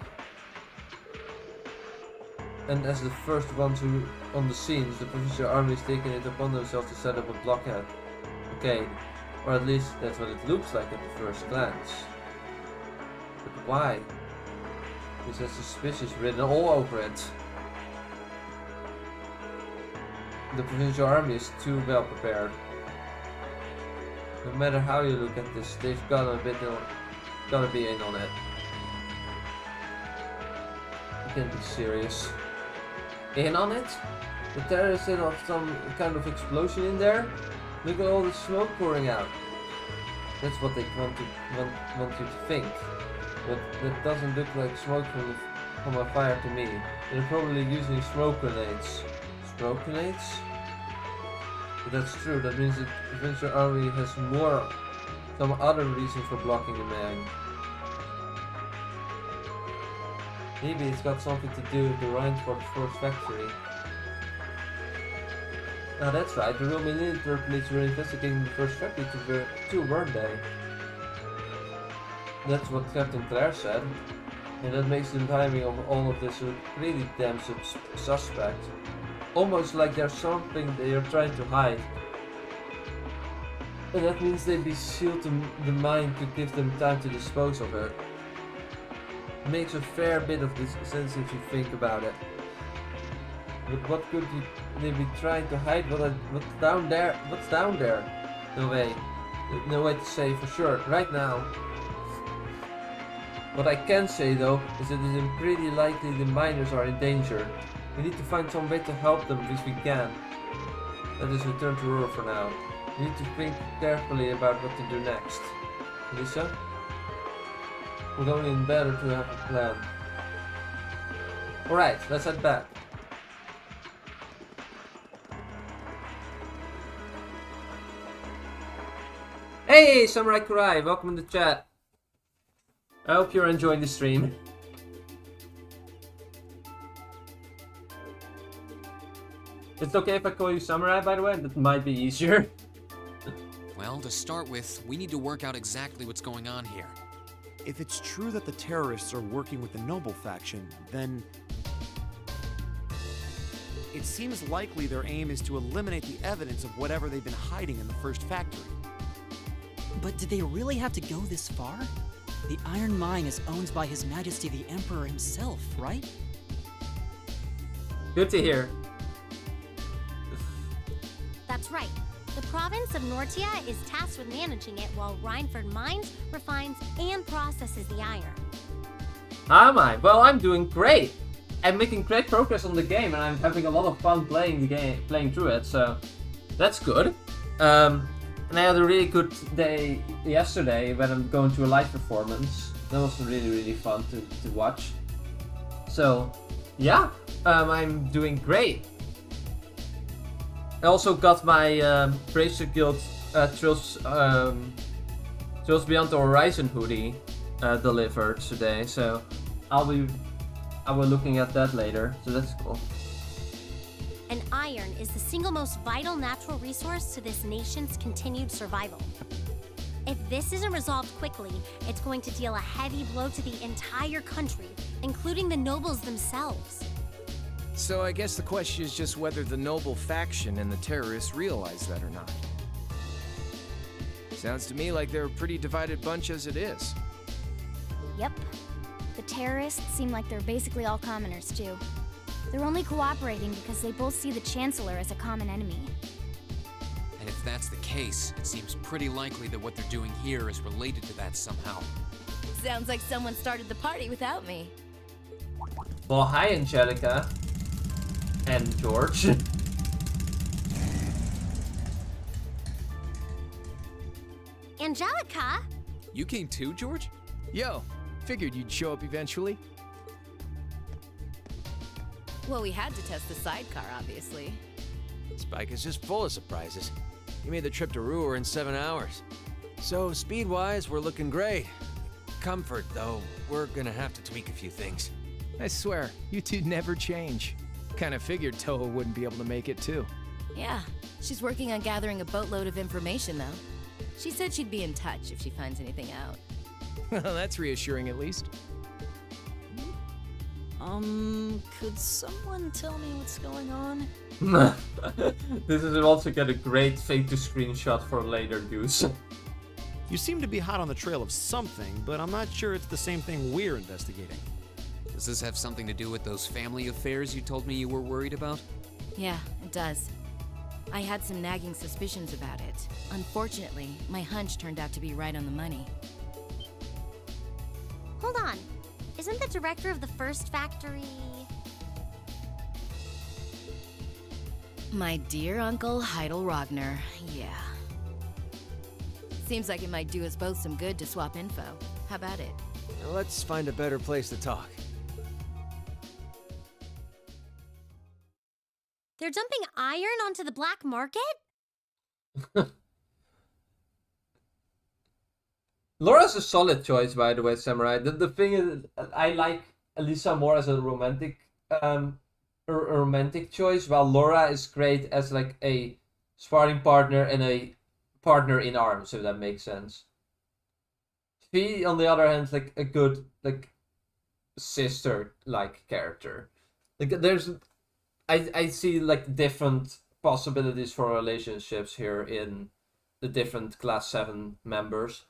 And as the first ones who on the scenes, the provincial army is taking it upon themselves to set up a blockade. Okay, or at least that's what it looks like at the first glance. But why? This has suspicious written all over it. The provincial army is too well prepared. No matter how you look at this, they've gotta be in on it. You can't be serious. In on it? The terrorists set off some kind of explosion in there? Look at all the smoke pouring out. That's what they want you to think. But that doesn't look like smoke from a fire to me. They're probably using smoke grenades. Smoke grenades? If that's true, that means that the provincial army has some other reason for blocking the mine. Maybe it's got something to do with the Rheinford Force factory. Ah, that's right, the real military police were investigating the first factory too, weren't they? That's what Captain Claire said. And that makes the timing of all of this really damn suspect. Almost like there's something they are trying to hide. And that means they'd be sealed to the mine to give them time to dispose of it. Makes a fair bit of sense if you think about it. But what could they be trying to hide? What's down there? What's down there? No way to say for sure right now. What I can say though is that it is pretty likely the miners are in danger. We need to find some way to help them if we can. Let us return to Ruhr for now. We need to think carefully about what to do next. Lisa? Would only be better to have a plan. Alright, let's head back. Hey, Samurai Kurai, welcome to the chat. I hope you're enjoying the stream. It's okay if I call you Samurai, by the way? That might be easier. Well, to start with, we need to work out exactly what's going on here. If it's true that the terrorists are working with the noble faction, then it seems likely their aim is to eliminate the evidence of whatever they've been hiding in the first factory. But did they really have to go this far? The iron mine is owned by His Majesty the Emperor himself, right? Good to hear. That's right. The province of Nortia is tasked with managing it while Rheinford mines, refines, and processes the iron. How am I? Well, I'm doing great. I'm making great progress on the game, and I'm having a lot of fun playing the game, playing through it. So that's good. And I had a really good day yesterday when I'm going to a live performance. That was really fun to watch. So yeah, I'm doing great. I also got my Bracer Guild Trails Beyond the Horizon hoodie. delivered today, so I will looking at that later. So that's cool. And iron is the single most vital natural resource to this nation's continued survival. If this isn't resolved quickly, it's going to deal a heavy blow to the entire country, including the nobles themselves. So I guess the question is just whether the noble faction and the terrorists realize that or not. Sounds to me like they're a pretty divided bunch as it is. Yep. The terrorists seem like they're basically all commoners, too. They're only cooperating because they both see the Chancellor as a common enemy. And if that's the case, it seems pretty likely that what they're doing here is related to that somehow. Sounds like someone started the party without me. Well, hi, Angelica. And George. Angelica? You came too, George? Yo, figured you'd show up eventually. Well, we had to test the sidecar, obviously. Spike is just full of surprises. He made the trip to Ruhr in 7 hours. So, speed-wise, we're looking great. Comfort, though, we're gonna have to tweak a few things. I swear, you two never change. Kinda figured Toho wouldn't be able to make it too. Yeah, she's working on gathering a boatload of information, though. She said she'd be in touch if she finds anything out. Well, that's reassuring at least. Could someone tell me what's going on? This is also get a great fake to screenshot for later use. You seem to be hot on the trail of something, but I'm not sure it's the same thing we're investigating. Does this have something to do with those family affairs you told me you were worried about? Yeah, it does. I had some nagging suspicions about it. Unfortunately, my hunch turned out to be right on the money. Hold on. Isn't the director of the first factory... My dear Uncle Heidel Rogner, yeah. Seems like it might do us both some good to swap info. How about it? Now let's find a better place to talk. They're dumping iron onto the black market? Laura's a solid choice, by the way, Samurai. The thing is, I like Elisa more as a romantic choice, while Laura is great as like a sparring partner and a partner in arms, if that makes sense. She, on the other hand, is like a good like sister-like character. Like there's, I see like different possibilities for relationships here in the different Class 7 members.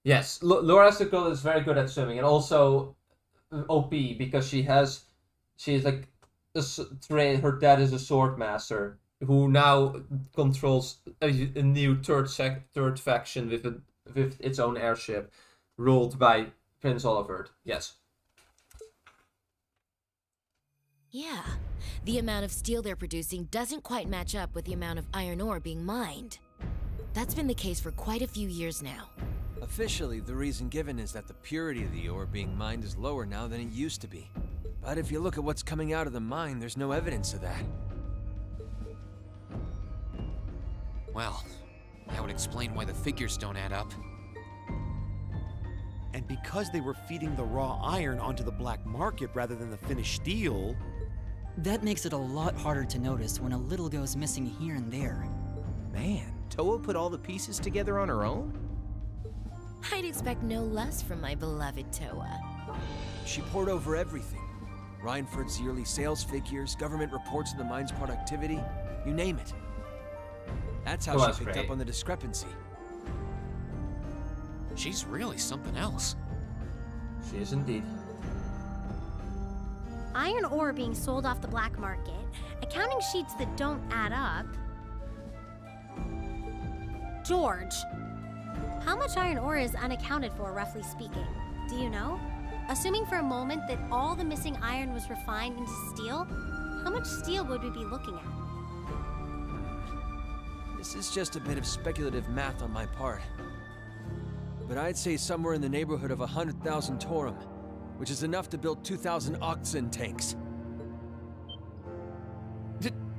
Yes, Laura Sokol is very good at swimming, and also OP because she's like her dad is a sword master who now controls a new third faction with its own airship, ruled by Prince Olivert. Yes. Yeah, the amount of steel they're producing doesn't quite match up with the amount of iron ore being mined. That's been the case for quite a few years now. Officially, the reason given is that the purity of the ore being mined is lower now than it used to be. But if you look at what's coming out of the mine, there's no evidence of that. Well, that would explain why the figures don't add up. And because they were feeding the raw iron onto the black market rather than the finished steel... That makes it a lot harder to notice when a little goes missing here and there. Man, Toho put all the pieces together on her own? I'd expect no less from my beloved Toa. She poured over everything. Reinford's yearly sales figures, government reports of the mine's productivity, you name it. That's how she picked up on the discrepancy. She's really something else. She is indeed. Iron ore being sold off the black market, accounting sheets that don't add up. George, how much iron ore is unaccounted for, roughly speaking? Do you know? Assuming for a moment that all the missing iron was refined into steel, how much steel would we be looking at? This is just a bit of speculative math on my part. But I'd say somewhere in the neighborhood of 100,000 Torum, which is enough to build 2,000 oxen tanks.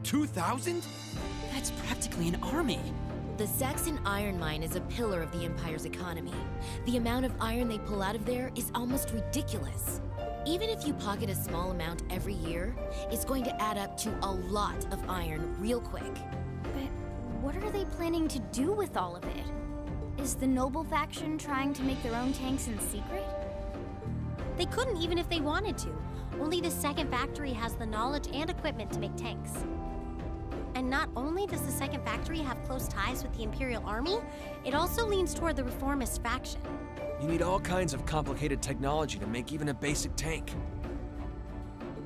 2,000? That's practically an army. The Saxon iron mine is a pillar of the Empire's economy. The amount of iron they pull out of there is almost ridiculous. Even if you pocket a small amount every year, it's going to add up to a lot of iron real quick. But what are they planning to do with all of it? Is the noble faction trying to make their own tanks in secret? They couldn't even if they wanted to. Only the second factory has the knowledge and equipment to make tanks. And not only does the second factory have close ties with the Imperial Army, it also leans toward the reformist faction. You need all kinds of complicated technology to make even a basic tank.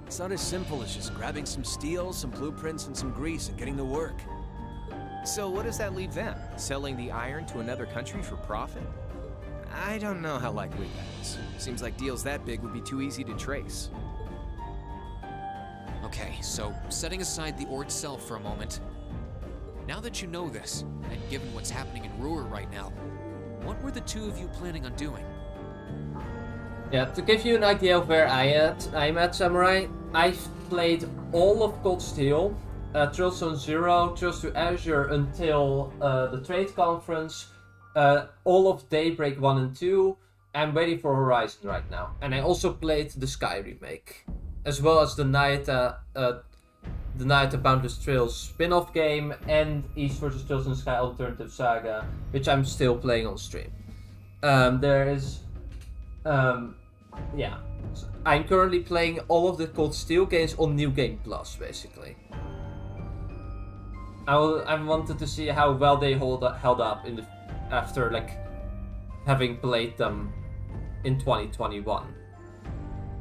It's not as simple as just grabbing some steel, some blueprints, and some grease and getting to work. So what does that leave them? Selling the iron to another country for profit? I don't know how likely that is. Seems like deals that big would be too easy to trace. Okay, so setting aside the ore itself for a moment. Now that you know this, and given what's happening in Ruhr right now, what were the two of you planning on doing? Yeah, to give you an idea of where I'm at, Samurai, I've played all of Cold Steel, Trails on Zero, Trails to Azure until the trade conference, all of Daybreak 1 and 2. I'm waiting for Horizon right now. And I also played the Sky remake, as well as the Night Boundless Trails spin-off game and East vs. Trails in the Sky Alternative Saga, which I'm still playing on stream. Yeah. So I'm currently playing all of the Cold Steel games on New Game Plus, basically. I wanted to see how well they held up after like having played them in 2021,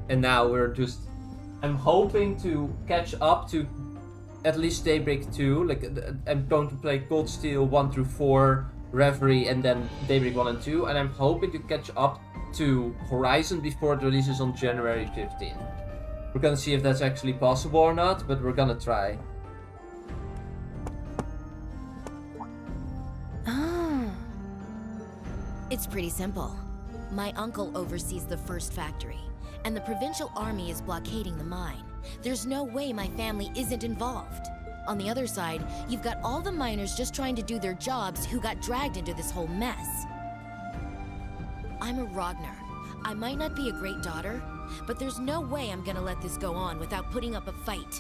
and now I'm hoping to catch up to at least Daybreak 2. Like I'm going to play Cold Steel 1 through 4, Reverie, and then Daybreak 1 and 2, and I'm hoping to catch up to Horizon before it releases on January 15th. We're gonna see if that's actually possible or not, but we're gonna try. It's pretty simple. My uncle oversees the first factory, and the provincial army is blockading the mine. There's no way my family isn't involved. On the other side, you've got all the miners just trying to do their jobs who got dragged into this whole mess. I'm a Ragnar. I might not be a great daughter, but there's no way I'm gonna let this go on without putting up a fight.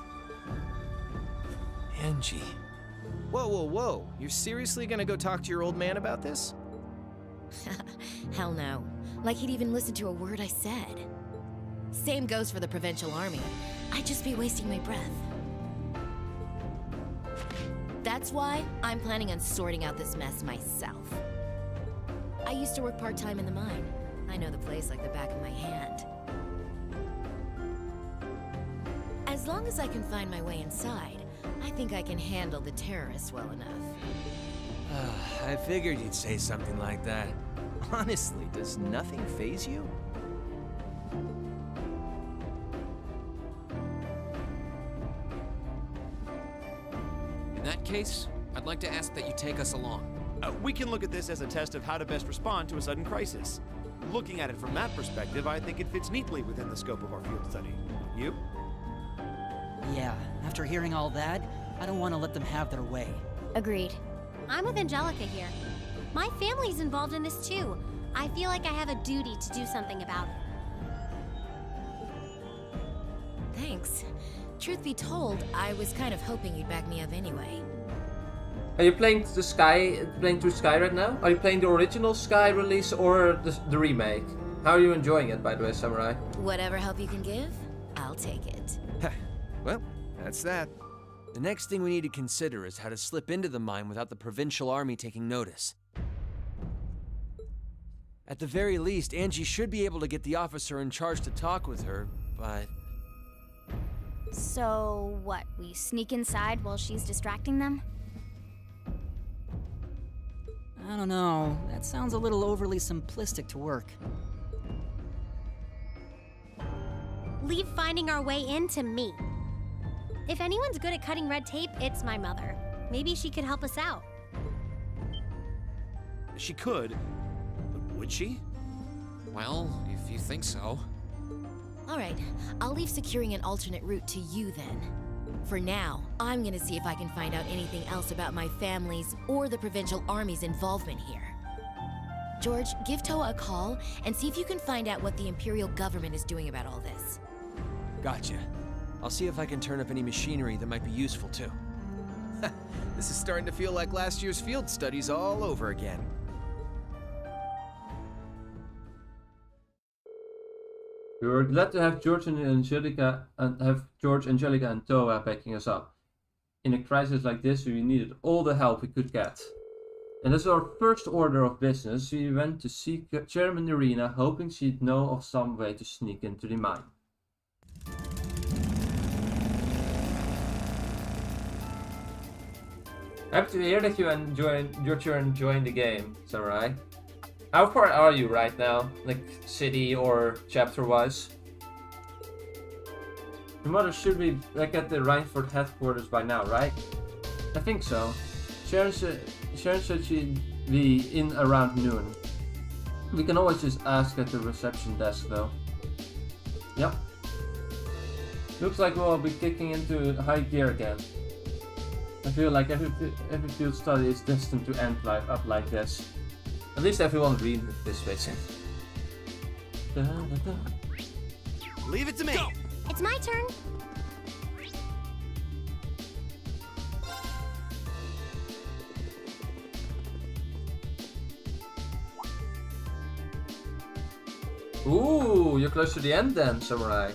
Angie. Whoa, whoa, whoa. You're seriously gonna go talk to your old man about this? Hell no. Like he'd even listen to a word I said. Same goes for the provincial army. I'd just be wasting my breath. That's why I'm planning on sorting out this mess myself. I used to work part-time in the mine. I know the place like the back of my hand. As long as I can find my way inside, I think I can handle the terrorists well enough. I figured you'd say something like that. Honestly, does nothing faze you? In that case, I'd like to ask that you take us along. We can look at this as a test of how to best respond to a sudden crisis. Looking at it from that perspective, I think it fits neatly within the scope of our field study. You? Yeah, after hearing all that, I don't want to let them have their way. Agreed. I'm with Angelica here. My family's involved in this too. I feel like I have a duty to do something about it. Thanks. Truth be told, I was kind of hoping you'd back me up anyway. Are you playing through Sky right now? Are you playing the original Sky release or the remake? How are you enjoying it, by the way, Samurai? Whatever help you can give, I'll take it. Well, that's that. The next thing we need to consider is how to slip into the mine without the provincial army taking notice. At the very least, Angie should be able to get the officer in charge to talk with her, but... So, what, we sneak inside while she's distracting them? I don't know. That sounds a little overly simplistic to work. Leave finding our way in to me. If anyone's good at cutting red tape, it's my mother. Maybe she could help us out. She could, but would she? Well, if you think so. All right, I'll leave securing an alternate route to you then. For now, I'm gonna see if I can find out anything else about my family's or the provincial army's involvement here. George, give Toa a call and see if you can find out what the Imperial government is doing about all this. Gotcha. I'll see if I can turn up any machinery that might be useful too. This is starting to feel like last year's field studies all over again. We were glad to have George and Angelica and Toa backing us up. In a crisis like this, we needed all the help we could get. And as our first order of business, we went to seek Chairman Irina, hoping she'd know of some way to sneak into the mine. Happy to hear that you're enjoying the game, Samurai. How far are you right now? Like city or chapter wise? Your mother should be back at the Rhineford headquarters by now, right? I think so. Sharon said she'd be in around noon. We can always just ask at the reception desk though. Yep. Looks like we'll be kicking into high gear again. I feel like every field study is destined to end up like this. At least everyone read this basic. Leave it to me! It's my turn. Ooh, you're close to the end then, Samurai.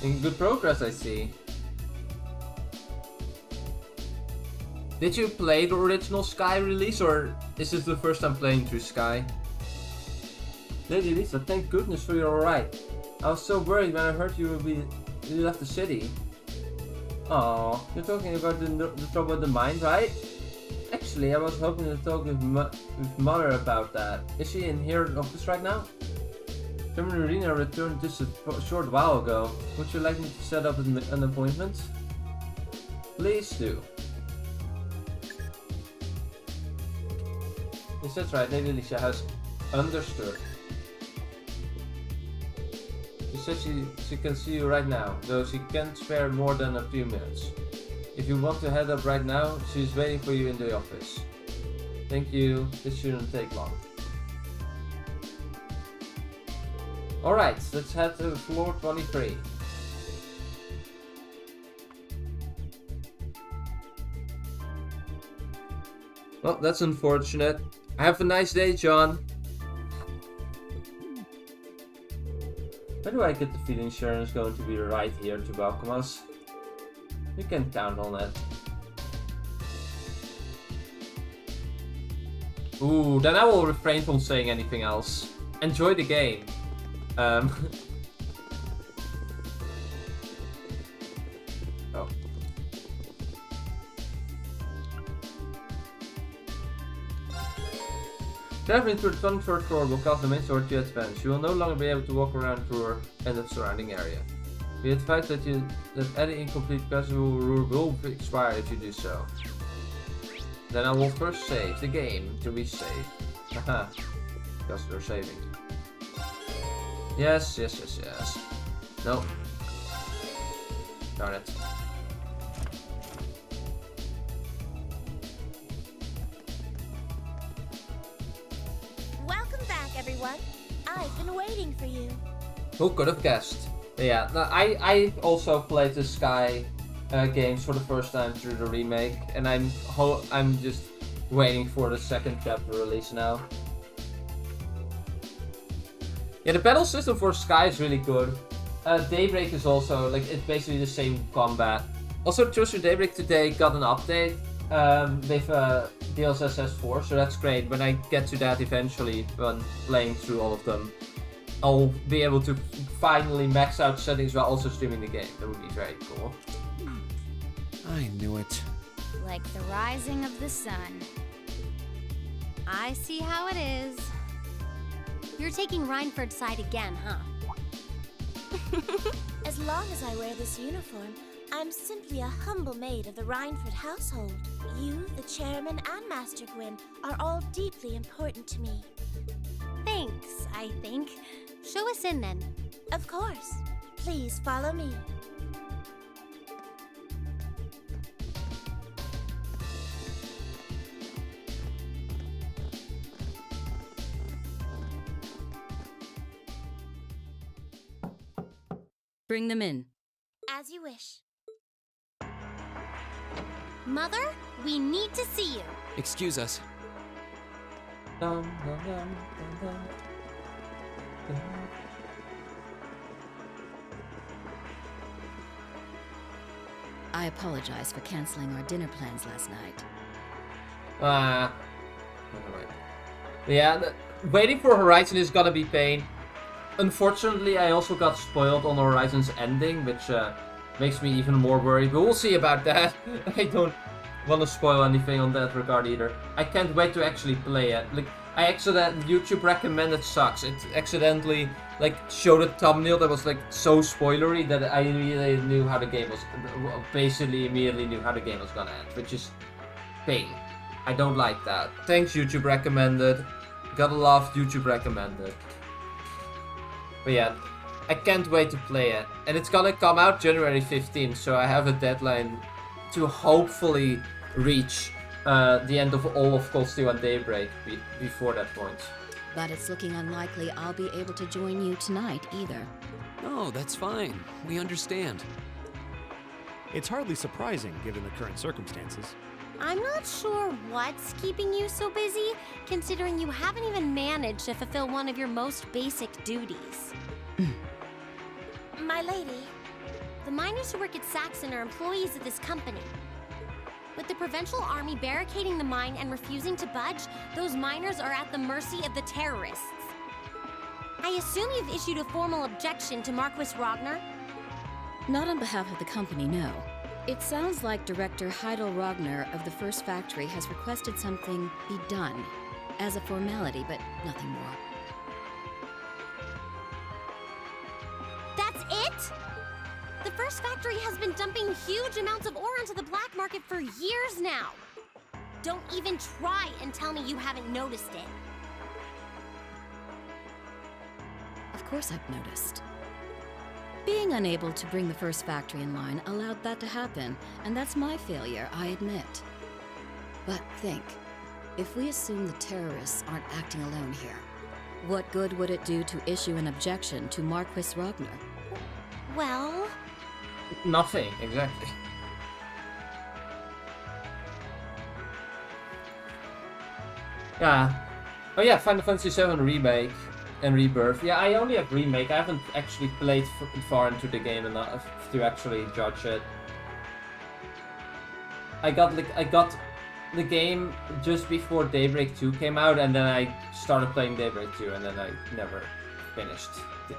In good progress, I see. Did you play the original Sky release, or is this the first time playing through Sky? Lady Lisa, thank goodness for you're alright. I was so worried when I heard you left the city. Aww, you're talking about the trouble with the mine, right? Actually, I was hoping to talk with Mother about that. Is she in her office right now? Chairman Irina returned just a short while ago. Would you like me to set up an appointment? Please do. Yes, that's right, Lady Alicia has understood. She said she can see you right now, though she can't spare more than a few minutes. If you want to head up right now, she's waiting for you in the office. Thank you, this shouldn't take long. Alright, let's head to floor 23. Well, that's unfortunate. Have a nice day, John. Why do I get the feeling Sharon's going to be right here to welcome us? You can count on it. Ooh, then I will refrain from saying anything else. Enjoy the game. Oh. Traveling through the 23rd floor will cause the main sword to advance. You will no longer be able to walk around Ruhr and the surrounding area. We advise that any incomplete casual Ruhr will expire if you do so. Then I will first save the game to be saved. Haha. Because we're saving. Yes. No. Darn it. Welcome back, everyone. I've been waiting for you. Who could have guessed? Yeah, no, I also played the Sky games for the first time through the remake, and I'm just waiting for the second chapter release now. Yeah, the battle system for Sky is really good. Daybreak is also, like, it's basically the same combat. Also, Choose Your Daybreak today got an update with DLSS 4, so that's great. When I get to that eventually, when playing through all of them, I'll be able to finally max out settings while also streaming the game. That would be very cool. I knew it. Like the rising of the sun. I see how it is. You're taking Rhineford's side again, huh? As long as I wear this uniform, I'm simply a humble maid of the Rhineford household. You, the chairman, and Master Gwyn are all deeply important to me. Thanks, I think. Show us in then. Of course. Please follow me. Bring them in. As you wish. Mother, we need to see you. Excuse us. Dum, dum, dum, dum, dum. I apologize for canceling our dinner plans last night. Alright. Yeah, waiting for Horizon is gonna be pain. Unfortunately, I also got spoiled on Horizon's ending, which makes me even more worried. But we'll see about that. I don't want to spoil anything on that regard either. I can't wait to actually play it. Like, YouTube recommended sucks. It accidentally showed a thumbnail that was so spoilery that I immediately knew how the game was. Basically, immediately knew how the game was gonna end, which is pain. I don't like that. Thanks, YouTube recommended. Gotta love YouTube recommended. But yeah, I can't wait to play it. And it's gonna come out January 15th, so I have a deadline to hopefully reach the end of all of Coldsteel and Daybreak before that point. But it's looking unlikely I'll be able to join you tonight either. No, that's fine. We understand. It's hardly surprising given the current circumstances. I'm not sure what's keeping you so busy, considering you haven't even managed to fulfill one of your most basic duties. My lady. The miners who work at Saxon are employees of this company. With the Provincial Army barricading the mine and refusing to budge, those miners are at the mercy of the terrorists. I assume you've issued a formal objection to Marquis Ragnar? Not on behalf of the company, no. It sounds like Director Heidel Ragnar of the First Factory has requested something be done as a formality, but nothing more. That's it? The First Factory has been dumping huge amounts of ore onto the black market for years now. Don't even try and tell me you haven't noticed it. Of course I've noticed. Being unable to bring the First Factory in line allowed that to happen, and that's my failure, I admit. But think, if we assume the terrorists aren't acting alone here, what good would it do to issue an objection to Marquis Ragnar? Well... Nothing, exactly. Yeah. Oh yeah, Final Fantasy VII Remake and Rebirth. Yeah, I only have Remake. I haven't actually played far into the game enough to actually judge it. I got the game just before Daybreak 2 came out, and then I started playing Daybreak 2, and then I never finished the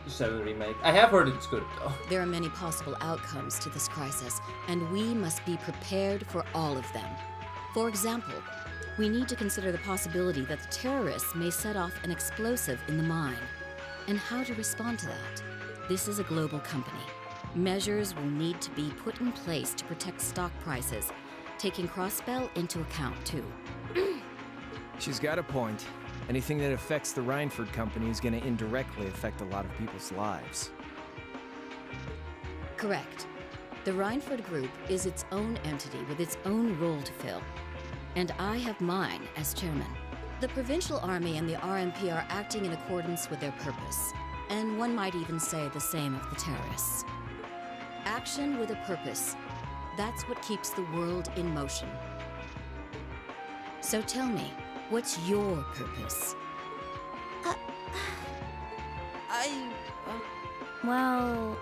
7 Remake. I have heard it's good though. There are many possible outcomes to this crisis, and we must be prepared for all of them. For example, we need to consider the possibility that the terrorists may set off an explosive in the mine, and how to respond to that. This is a global company. Measures will need to be put in place to protect stock prices, taking Crossbell into account too. She's got a point. Anything that affects the Rhineford Company is going to indirectly affect a lot of people's lives. Correct. The Rhineford Group is its own entity with its own role to fill. And I have mine as chairman. The Provincial Army and the RMP are acting in accordance with their purpose. And one might even say the same of the terrorists. Action with a purpose. That's what keeps the world in motion. So tell me, what's your purpose? Well...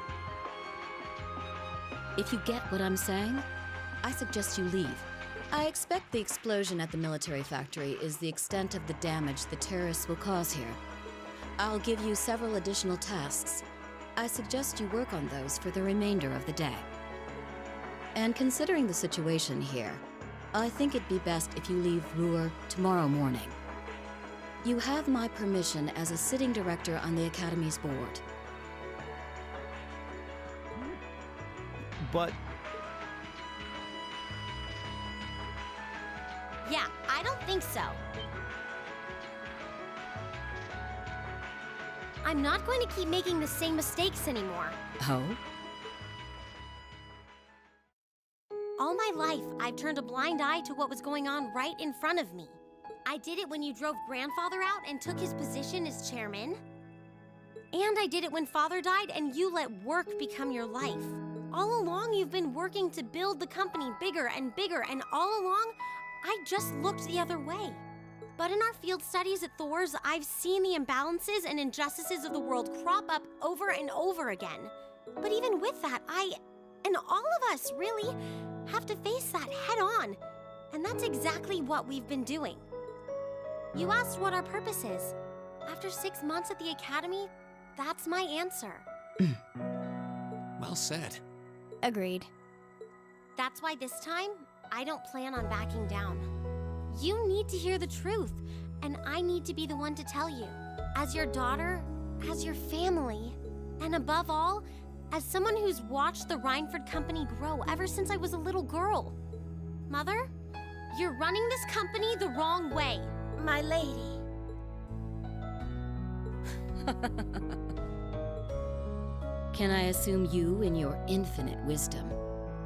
If you get what I'm saying, I suggest you leave. I expect the explosion at the military factory is the extent of the damage the terrorists will cause here. I'll give you several additional tasks. I suggest you work on those for the remainder of the day. And considering the situation here, I think it'd be best if you leave Ruhr tomorrow morning. You have my permission as a sitting director on the Academy's board. But... Yeah, I don't think so. I'm not going to keep making the same mistakes anymore. Oh? All my life, I've turned a blind eye to what was going on right in front of me. I did it when you drove Grandfather out and took his position as chairman. And I did it when Father died, and you let work become your life. All along, you've been working to build the company bigger, and all along, I just looked the other way. But in our field studies at Thor's, I've seen the imbalances and injustices of the world crop up over and over again. But even with that, I, and all of us, really, have to face that head on. And that's exactly what we've been doing. You asked what our purpose is. After 6 months at the academy, that's my answer. Well said. Agreed. That's why this time, I don't plan on backing down. You need to hear the truth, and I need to be the one to tell you. As your daughter, as your family, and above all, as someone who's watched the Rhineford Company grow ever since I was a little girl. Mother, you're running this company the wrong way. My lady. Can I assume you, in your infinite wisdom,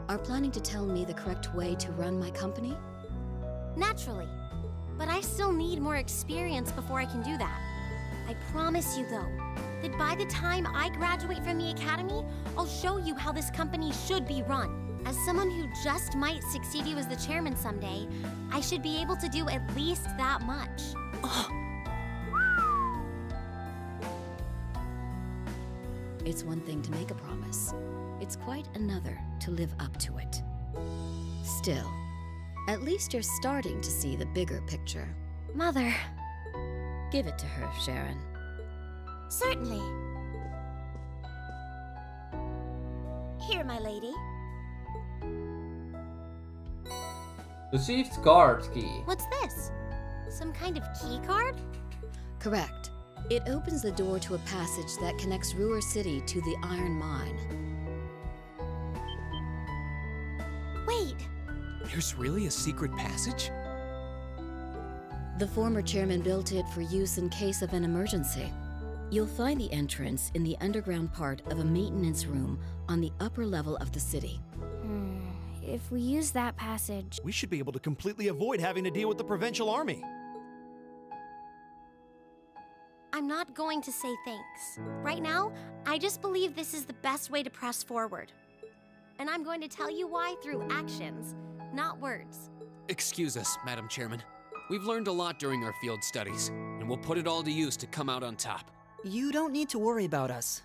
are planning to tell me the correct way to run my company? Naturally. But I still need more experience before I can do that. I promise you, though, that by the time I graduate from the academy, I'll show you how this company should be run. As someone who just might succeed you as the chairman someday, I should be able to do at least that much. It's one thing to make a promise. It's quite another to live up to it. Still, at least you're starting to see the bigger picture. Mother. Give it to her, Sharon. Certainly. Here, my lady. Received card key. What's this? Some kind of key card? Correct. It opens the door to a passage that connects Ruhr City to the iron mine. Wait! There's really a secret passage? The former chairman built it for use in case of an emergency. You'll find the entrance in the underground part of a maintenance room on the upper level of the city. If we use that passage... We should be able to completely avoid having to deal with the provincial army. I'm not going to say thanks. Right now, I just believe this is the best way to press forward. And I'm going to tell you why through actions, not words. Excuse us, Madam Chairman. We've learned a lot during our field studies, and we'll put it all to use to come out on top. You don't need to worry about us.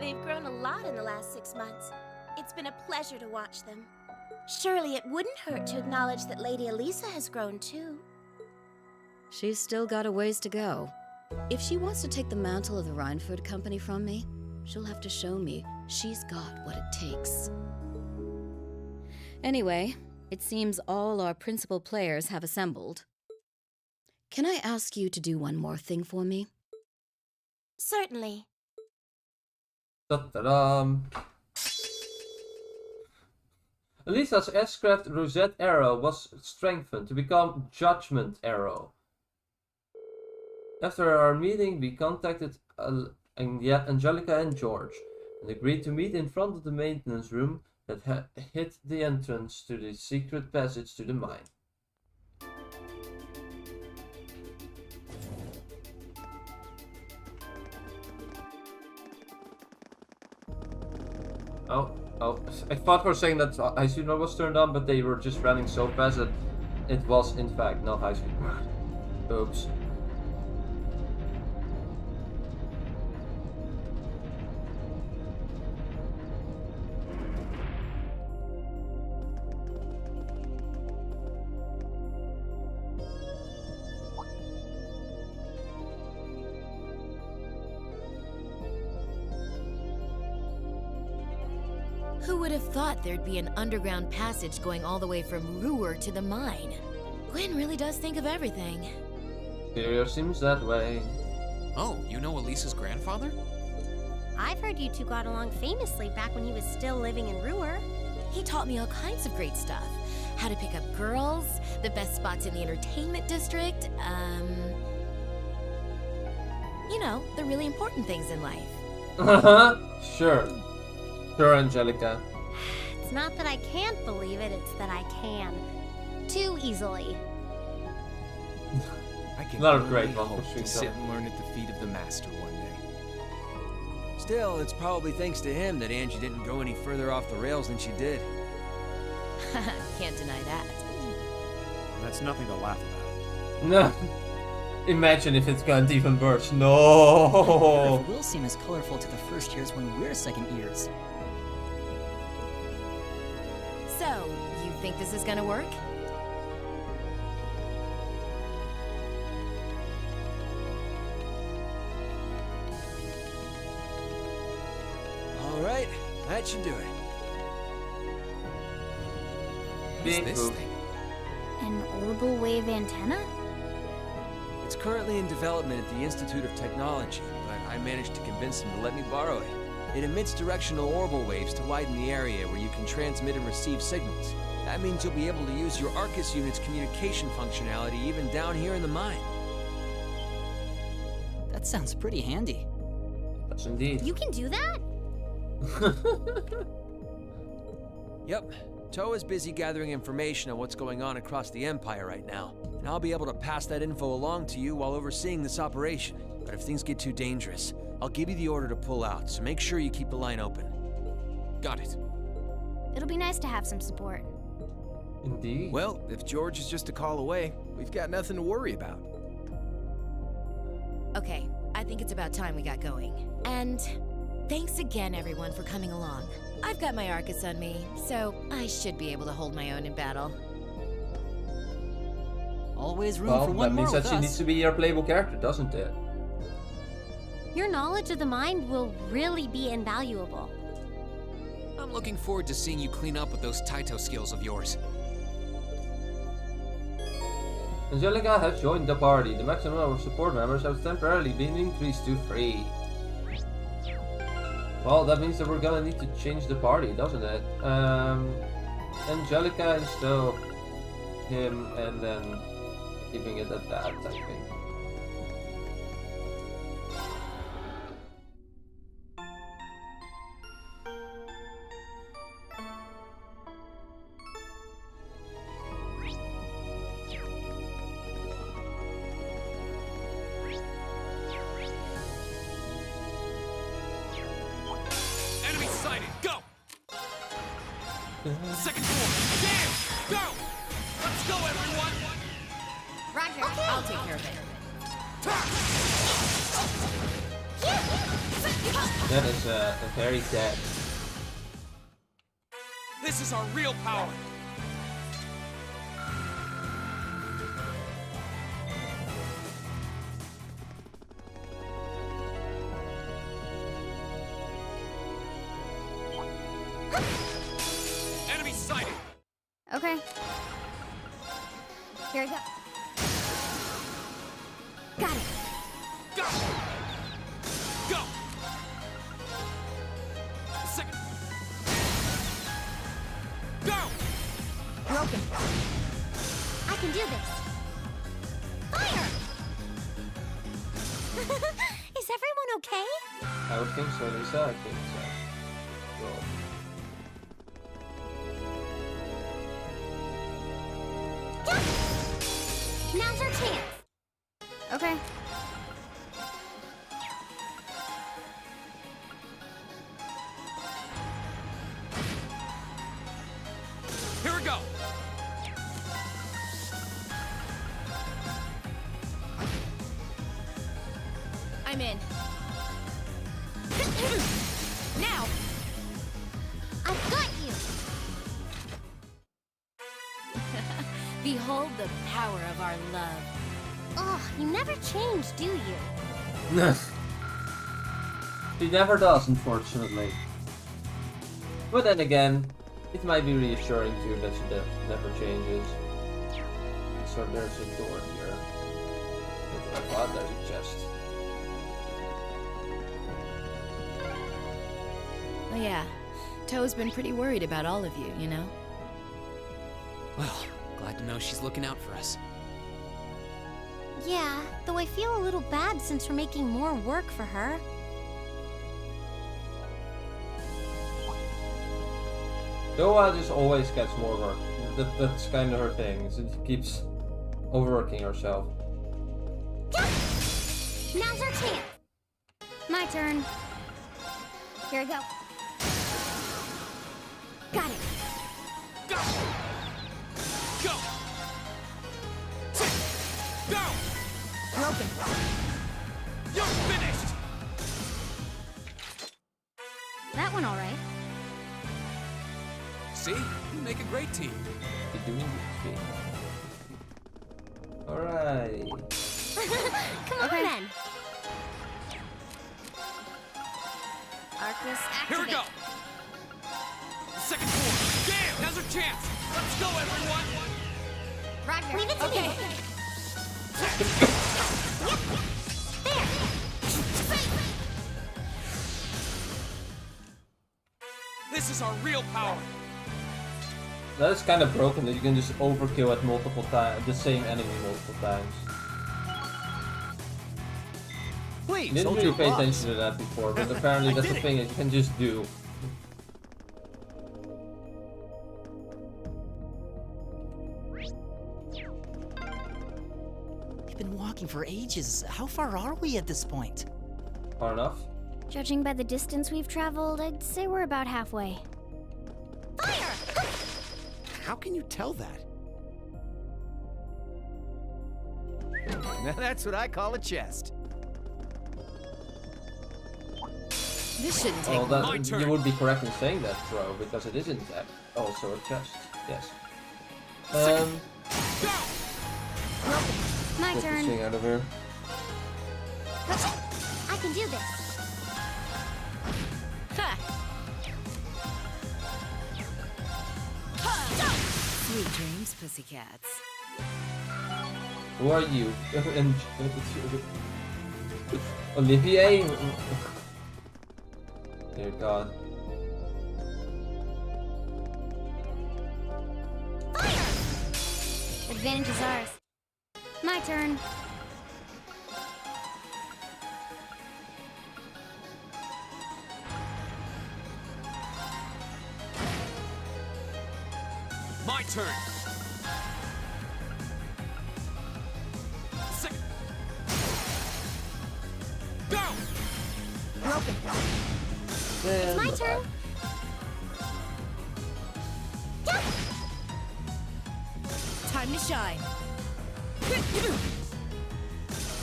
They've grown a lot in the last 6 months. It's been a pleasure to watch them. Surely it wouldn't hurt to acknowledge that Lady Elisa has grown too. She's still got a ways to go. If she wants to take the mantle of the Rhineford Company from me, she'll have to show me she's got what it takes. Anyway, it seems all our principal players have assembled. Can I ask you to do one more thing for me? Certainly. Da-da-dum. Elisa's S-craft Rosette arrow was strengthened to become Judgment arrow. After our meeting, we contacted Angelica and George and agreed to meet in front of the maintenance room that hid the entrance to the secret passage to the mine. Oh, I thought for a second that high speed mode was turned on, but they were just running so fast that it was in fact not high speed mode. Oops. Who would have thought there'd be an underground passage going all the way from Ruhr to the mine? Gwen really does think of everything. It seems that way. Oh, you know Elisa's grandfather? I've heard you two got along famously back when he was still living in Ruhr. He taught me all kinds of great stuff. How to pick up girls, the best spots in the entertainment district, you know, the really important things in life. Sure. Sure, Angelica. It's not that I can't believe it, it's that I can. Too easily. I can Not a only great one hope for to Xseed. sit and learn at the feet of the master one day. Still, it's probably thanks to him that Angie didn't go any further off the rails than she did. Can't deny that. That's nothing to laugh about. No. Imagine if it's gone even worse. No. It will seem as colorful to the first years when we're second years. So, you think this is gonna work? All right, that should do it. What is Big this poop. thing? An orbital wave antenna? It's currently in development at the Institute of Technology, but I managed to convince them to let me borrow it. It emits directional orbital waves to widen the area where you can transmit and receive signals. That means you'll be able to use your Arcus unit's communication functionality even down here in the mine. That sounds pretty handy. Yes, indeed. You can do that? Yep. Toe is busy gathering information on what's going on across the Empire right now, and I'll be able to pass that info along to you while overseeing this operation. But if things get too dangerous, I'll give you the order to pull out, so make sure you keep the line open. Got it. It'll be nice to have some support. Indeed. Well, if George is just a call away, we've got nothing to worry about. Okay, I think it's about time we got going. And thanks again, everyone, for coming along. I've got my Arcus on me, so I should be able to hold my own in battle. Always room Well, for that one more means with that she us. needs to be your playable character, doesn't it? Your knowledge of the mind will really be invaluable. I'm looking forward to seeing you clean up with those Taito skills of yours. Angelica has joined the party. The maximum number of support members has temporarily been increased to 3. Well, that means that we're gonna need to change the party, doesn't it? Angelica instead of him, and then keeping it at that, I think. Enemy sighted! Go! Second floor! Damn! Go! Let's go, everyone! Roger, I'll take care of it. That is a very dead. This is our real power! Enemy sighted! Okay. Here I go. Got it. Go! Go! Second. Go! Broken. I can do this. Fire! Is everyone okay? I would think so, Lisa. I think so. Well, Now's our chance. Okay. Here we go! I'm in. Now! I've got you. Behold the power of our love. Oh, you never change, do you? she never does, unfortunately. But then again, it might be reassuring to you that she never changes. So there's a door here. I thought there's a chest. Oh yeah, Toe's been pretty worried about all of you, you know? Well, glad to know she's looking out for us. Yeah, though I feel a little bad since we're making more work for her. Doa just always gets more work. That's kind of her thing. She keeps overworking herself. Now's our chance. My turn. Here we go. Got it. Go! Go! Go! Broken. You're finished! That went all right. See? You make a great team. You're doing this thing. Alright. Come on then. Arcus, activate. Here we go! Second floor! Damn! Now's our chance! Let's go, everyone! Roger. Leave it to me. This is our real power! That is kind of broken that you can just overkill at multiple times, the same enemy multiple times. Please, Didn't hold really your pay applause. attention to that before, but apparently that's the thing that you can just do. We've been walking for ages. How far are we at this point? Far enough? Judging by the distance we've traveled, I'd say we're about halfway. How can you tell that? Now that's what I call a chest. This shouldn't take Oh, my that, turn. you would be correct in saying that, Bro, because it isn't also a chest. Yes. Go! My Get this turn. thing out of here. I can do this. Sweet dreams, pussycats. Who are you? Olivier? Dear God. Advantage is ours. My turn. My turn! Second... Go! Broken. It's My turn. Time to shine.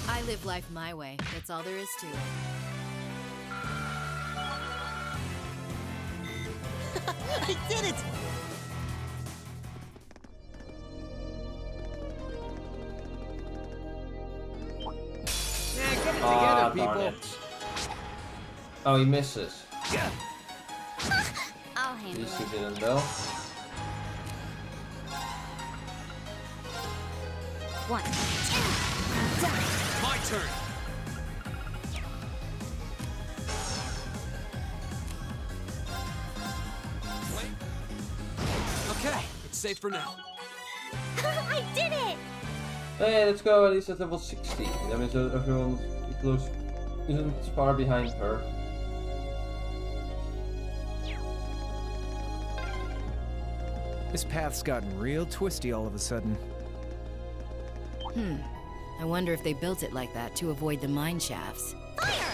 I live life my way. That's all there is to it. I did it! Yeah, get it Ah, together, darn people. it. Oh, he misses. I'll handle These two it. didn't though. One. My turn! Wait. Okay, it's safe for now. I did it! Hey, let's go at least at level 60. That means that everyone close isn't far behind her. This path's gotten real twisty all of a sudden. I wonder if they built it like that to avoid the mine shafts. Fire!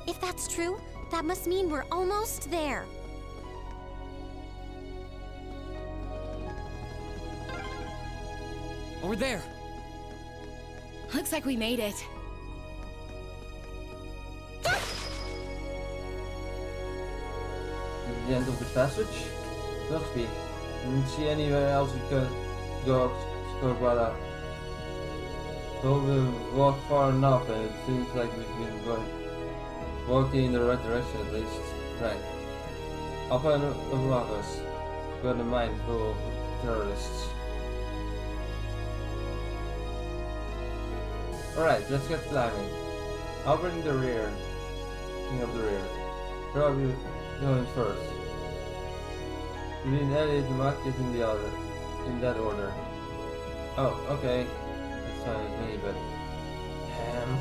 If that's true, that must mean we're almost there. Over there! Looks like we made it. The end of the passage? Must be. Didn't see anywhere else we could go but up. So we've walked far enough and it seems like we've been walking in the right direction at least. Right. Up and above us, got a mine full of terrorists. Alright, let's get climbing. I'll bring the rear. King of the rear. Probably going first. Between Elliot and Mac is in the other. In that order. Oh, okay. That's fine with me, but... Damn.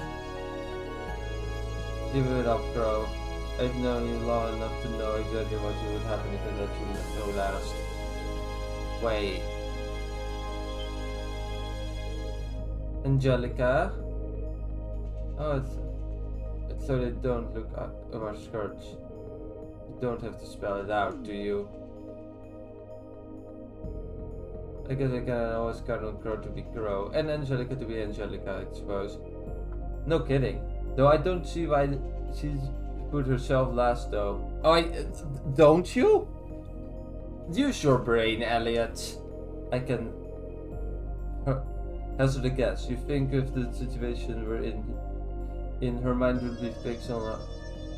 Give it up, bro. I've known you long enough to know exactly what would happen if I let you go last. Wait. Angelica? Oh, it's so they don't look up our skirts. You don't have to spell it out, do you? I guess I can always count on Crow to be Crow and Angelica to be Angelica, I suppose. No kidding. Though I don't see why she's put herself last though. Oh, don't you? Use your brain, Elliot. I can hazard a guess. You think if the situation we're in her mind would be fixed on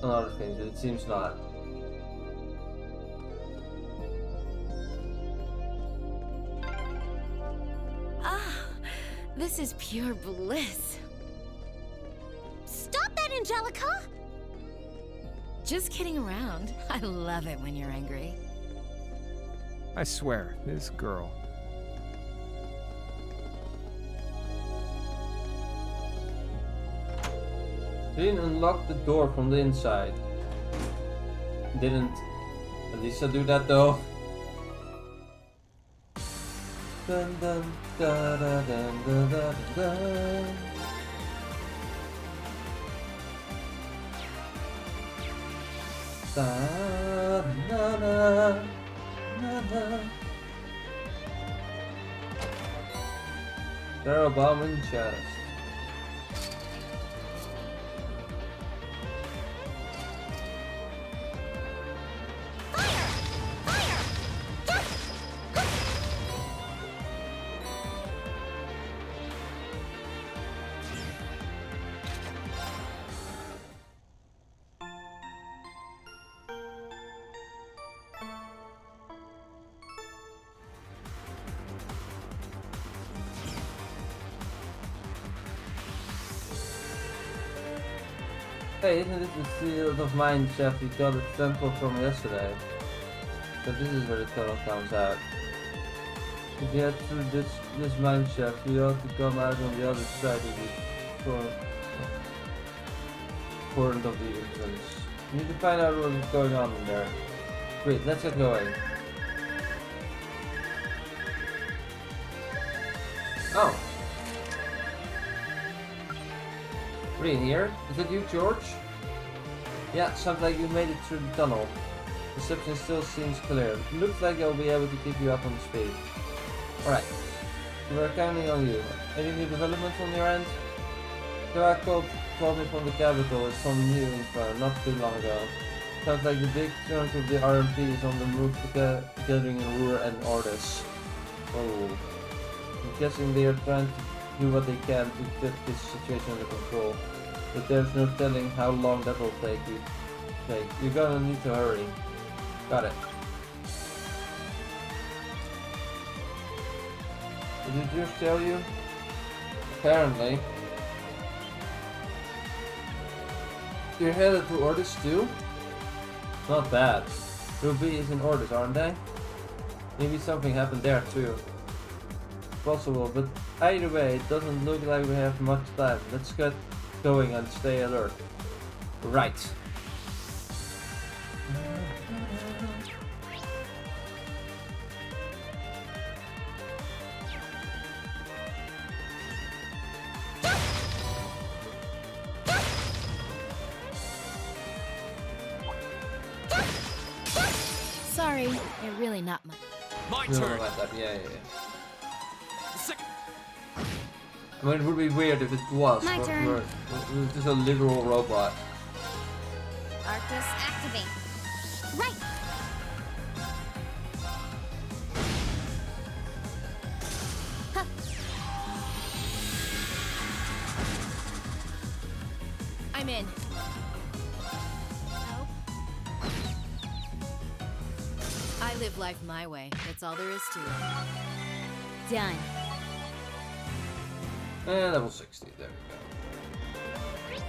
other things, but it seems not. This is pure bliss. Stop that, Angelica! Just kidding around. I love it when you're angry. I swear, this girl. Didn't unlock the door from the inside. Didn't Elisa do that though? Dun dun da da dun da da da dun. Da da da da da. Erebonia chest. Hey, isn't this the Sealed of Mine chef we got a temple from yesterday? But this is where the tunnel comes out. If you head through this mine shaft, you ought to come out on the other side of the corner of the entrance. You need to find out what is going on in there. Wait, let's get going. Oh. Are you here? Is that you, George? Yeah, sounds like you made it through the tunnel. Reception still seems clear. Looks like I'll be able to keep you up on speed. Alright. We're counting on you. Any new developments on your end? Kara called me from the capital with some new info not too long ago. Sounds like the big chunk of the RMP is on the move to gathering in Ruhr and Ordis. Oh. I'm guessing they are trying to do what they can to get this situation under control. But there's no telling how long that will take you. You're gonna need to hurry. Got it. Did it just tell you? Apparently. You're headed to Ordis too? Not bad. Ruby is in Ordis, aren't they? Maybe something happened there too. Possible, but either way, it doesn't look like we have much time. Let's get going and stay alert. Right. Sorry, you're really not much. My No, turn. like that. Yeah. I mean, it would be weird if it was. My turn. It was just a literal robot. Arcus, activate. Right! I'm in. No. I live life my way. That's all there is to it. Done. And level 60, there we go.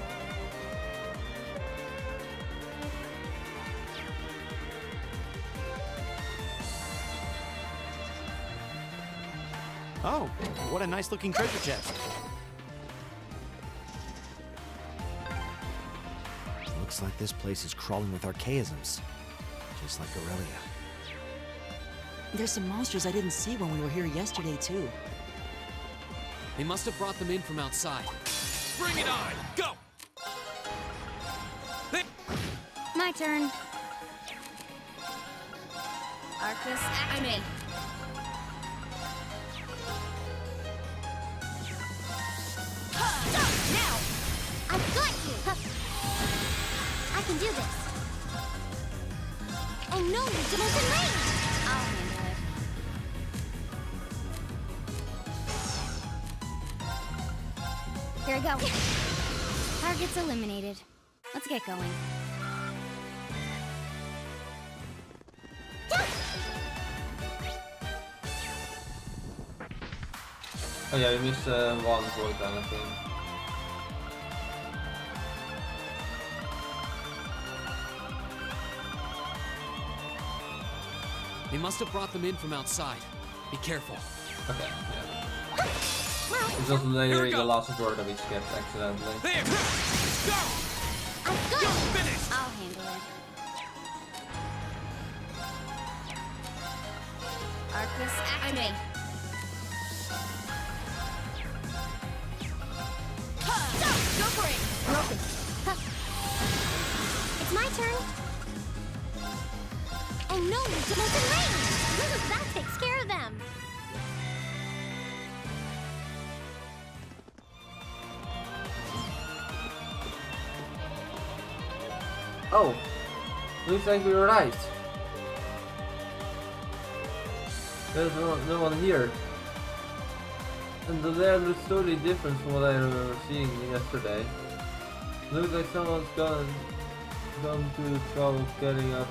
Oh, what a nice looking treasure chest. Looks like this place is crawling with archaisms, just like Aurelia. There's some monsters I didn't see when we were here yesterday, too. They must have brought them in from outside. Bring it on! Go! My turn. Arcus, activate. Now! I've got you! I can do this. I know you're the most in range! I'll handle it. Here I go. Target's eliminated. Let's get going. Oh yeah, we missed one void then, I think. They must have brought them in from outside. Be careful. Okay, yeah. It's just literally the last word that we skipped accidentally. There! Go! I've got You're you! finished! I'll handle it. Arcus, activate. Go for it! Broken. It's my turn. I know you're the most in range! That takes care of them! Oh! Looks like we were right. There's no one here. And the lair looks totally different from what I remember seeing yesterday. Looks like someone's gone through the trouble of getting up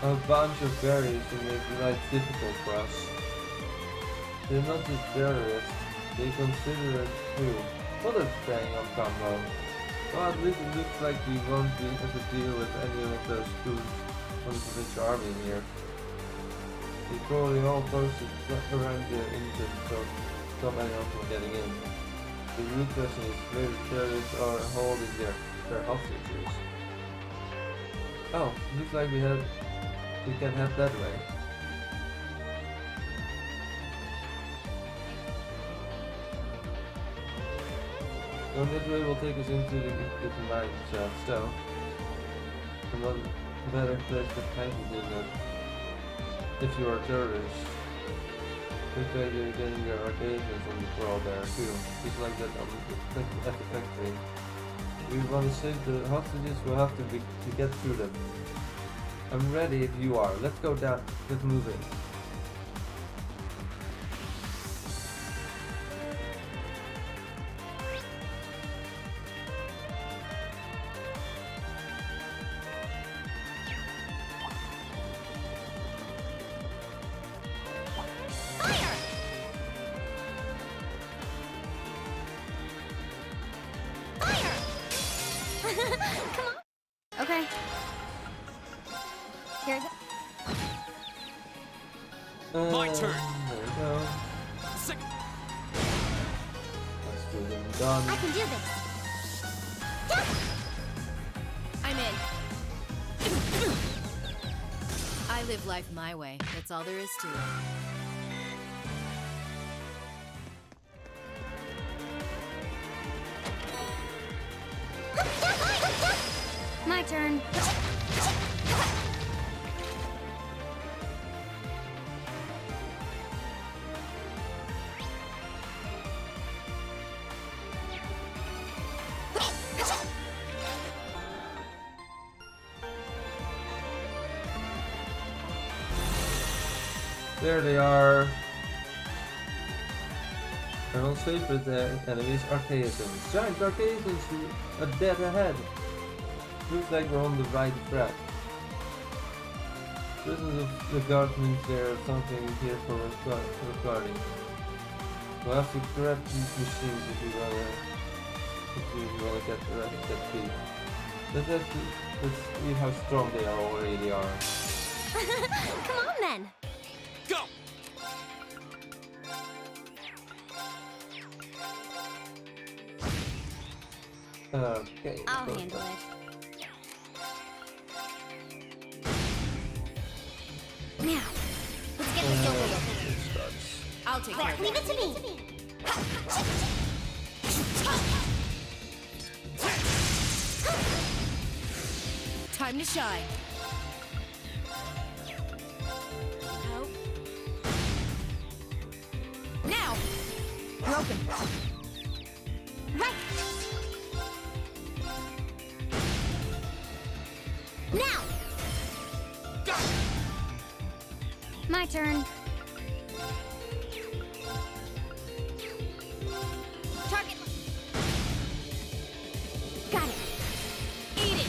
a bunch of berries to make life difficult for us. They're not just terrorists, they consider it too. What a thing on combo. Well, at least it looks like we won't be able to deal with any of those crews from the British army in here. They probably all posted around the engine so stop anyone from getting in. The real question is where the terrorists are holding their hostages. Oh, looks like we can head that way. Going that way will take us into the mine shaft, so and what better place to hide than that if you are terrorists. Looks like you're getting your arcades on the floor there too, just like that at the factory. We want to save the hostages, we'll have to get through them. I'm ready if you are. Let's go down. Let's move in. Okay. Here I go. My turn. There we go. Second. Let's do them done. I can do this. I'm in. I live life my way. That's all there is to it. My turn. There they are. Everyone's favorite enemies, archaisms. Giant archaisms are dead ahead. Looks like we're on the right track. Prisons of the guard means there's something here for recording. We'll have to grab these machines if we wanna get that key. Let's see how strong they already are. Come on then! Go! Okay. I'll perfect. handle it. Now, let's get this I'll take care of Leave it. it to me. Time to shine. Nope. Now! Broken. Right. Now. My turn. Target. Got it. Eat it.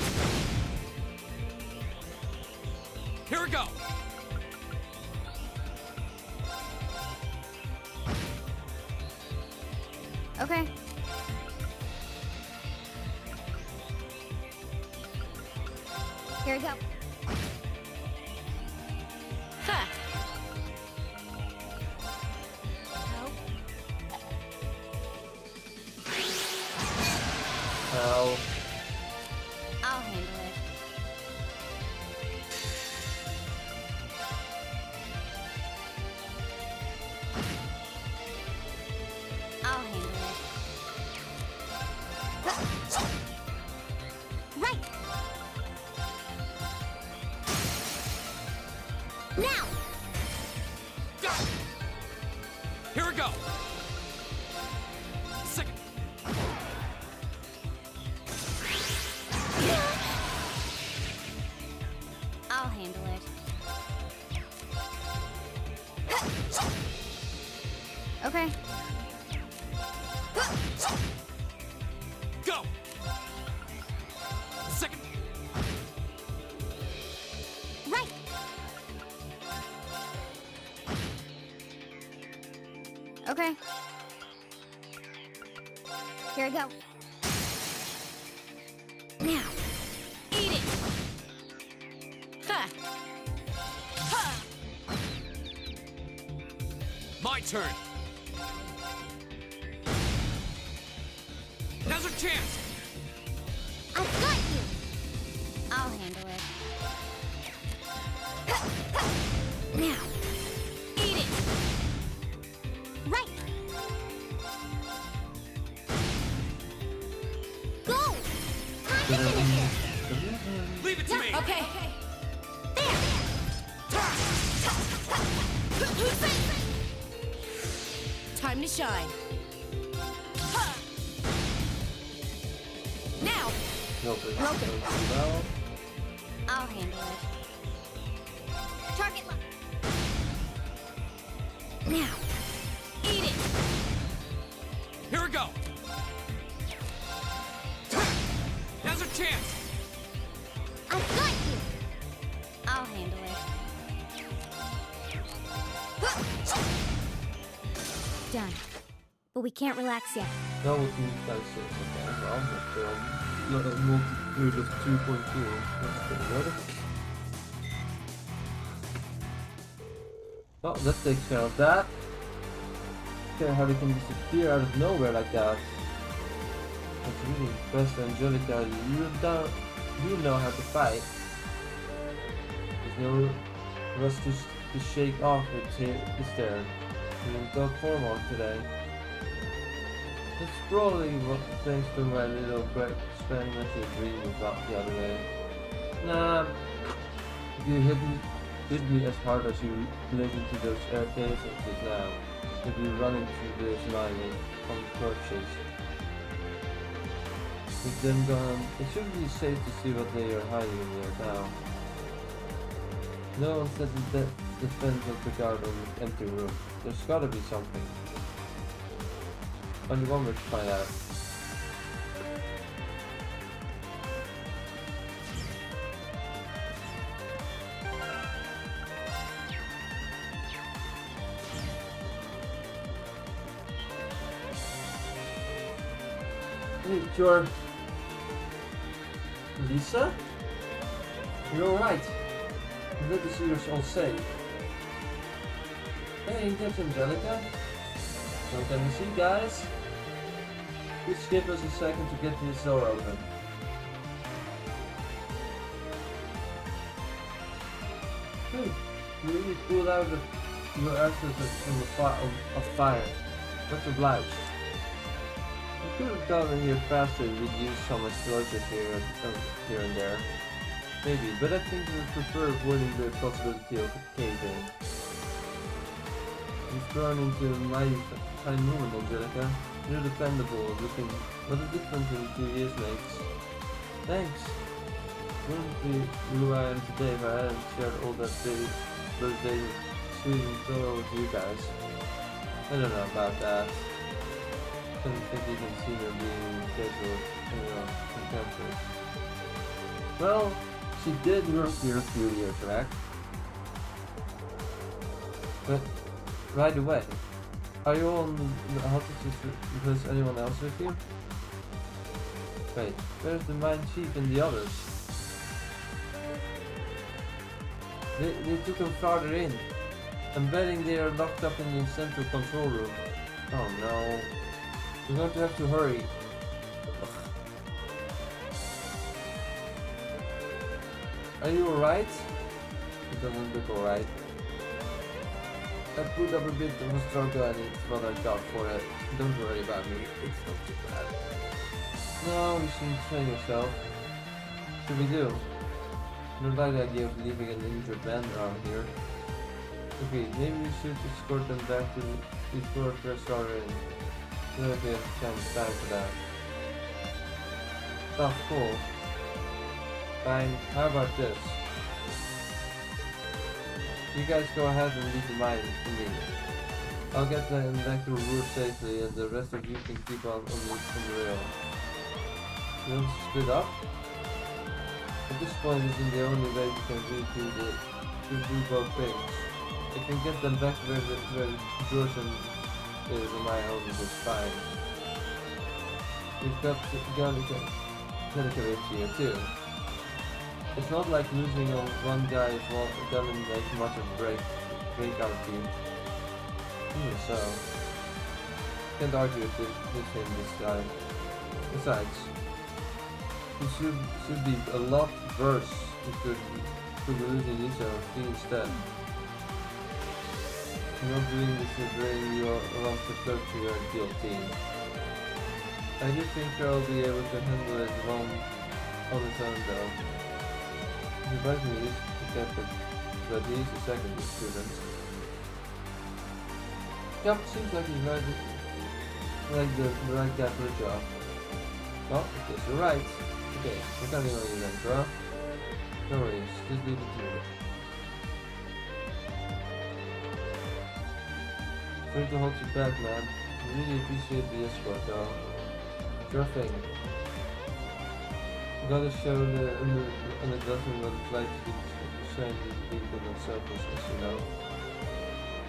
Here we go. Okay. Here we go. Ha! Ow. I'll handle it. I'll handle it. Right. Now. Here we go. Second. I'll handle it. Okay. Go. Second. Right. Okay. Here we go. Now! Eat it! Ha! Ha! My turn. Now's our chance. I've got you. I'll handle it. Now! Eat it! Right. Go. Time to finish it. Leave it to me. Okay. Time to shine. Ha! Now! Broken. Broken. Well, I'll handle it. Target lock. Now! Eat it! Here we go. Now's our chance. I've got you. I'll handle it. Done. But we can't relax yet. dat wordt niet thuis zitten. Oké, multitude of 2.2. Dat is tegenwoordig. Oh, that takes care of that. Okay, how they can disappear out of nowhere like that. That's really impressive, Angelica. You know how to fight. There's no rust to shake off it here, is there? You're in top form on today. It's probably thanks to my little experimental dream about the other day. Nah, if you hit me as hard as you blade into those air cases just now, you'll be running through this line on corpses. With them gone, it should be safe to see what they are hiding in there now. No one set the defense of the guard on the empty room. There's gotta be something. Only one way to find out. Hey, Jor. Lisa? You're alright. I'm glad to see you're all safe. Hey, that's Angelica. So can you see, guys? Just give us a second to get this door open. Hey, you really pulled out your access of fire. Much obliged. You could have gotten here faster and reduced some explosives here and there. Maybe, but I think we prefer avoiding the possibility of a cave-in. You've grown into a mighty fine woman, Angelica. You're dependable, looking what a difference in 2 years makes. Thanks. Wouldn't be who I am today if I hadn't shared all those days sweet and thorough with you guys. I don't know about that. I don't think you can see her being casual, encounters. Well, she did work here a few years back. But, right away. Are you on the hostages because anyone else with you? Wait, where's the mine chief and the others? They took them farther in. I'm betting they are locked up in the central control room. Oh no. We're going to have to hurry. Ugh. Are you alright? It doesn't look alright. I put up a bit of a struggle and it's what I got for it. Don't worry about me, it's not too bad. No, you shouldn't train yourself. What should we do? I don't like the idea of leaving an injured man around here. Okay, maybe we should escort them back to before first order in. I don't know if we have time for that. Oh, cool. Fine, how about this? You guys go ahead and leave the mine to me. I'll get them back to Ruhr safely and the rest of you can keep on the rail. You want to split up? At this point isn't the only way we can really do both things. I can get them back where George is and my home is fine. We've got Telecaves here too. It's not like losing on one guy doesn't make much of a break our team. Even so, can't argue with this time. Besides, it should be a lot worse if we're losing each other instead. I'm not doing this to bring you around to clerk to your ideal team. I do think I'll be able to handle it on its own though. Surprisingly, but he is a secondary student. Yep, seems like he's the right guy for the job. Well, I guess you're right. Okay, we're counting on you then, bro. No worries, just leave it to me. Sorry to hold you back, man. I really appreciate the escort, though. Sure thing. Gotta show an adjustment what it's like to be shiny beacon on selflessness, you know.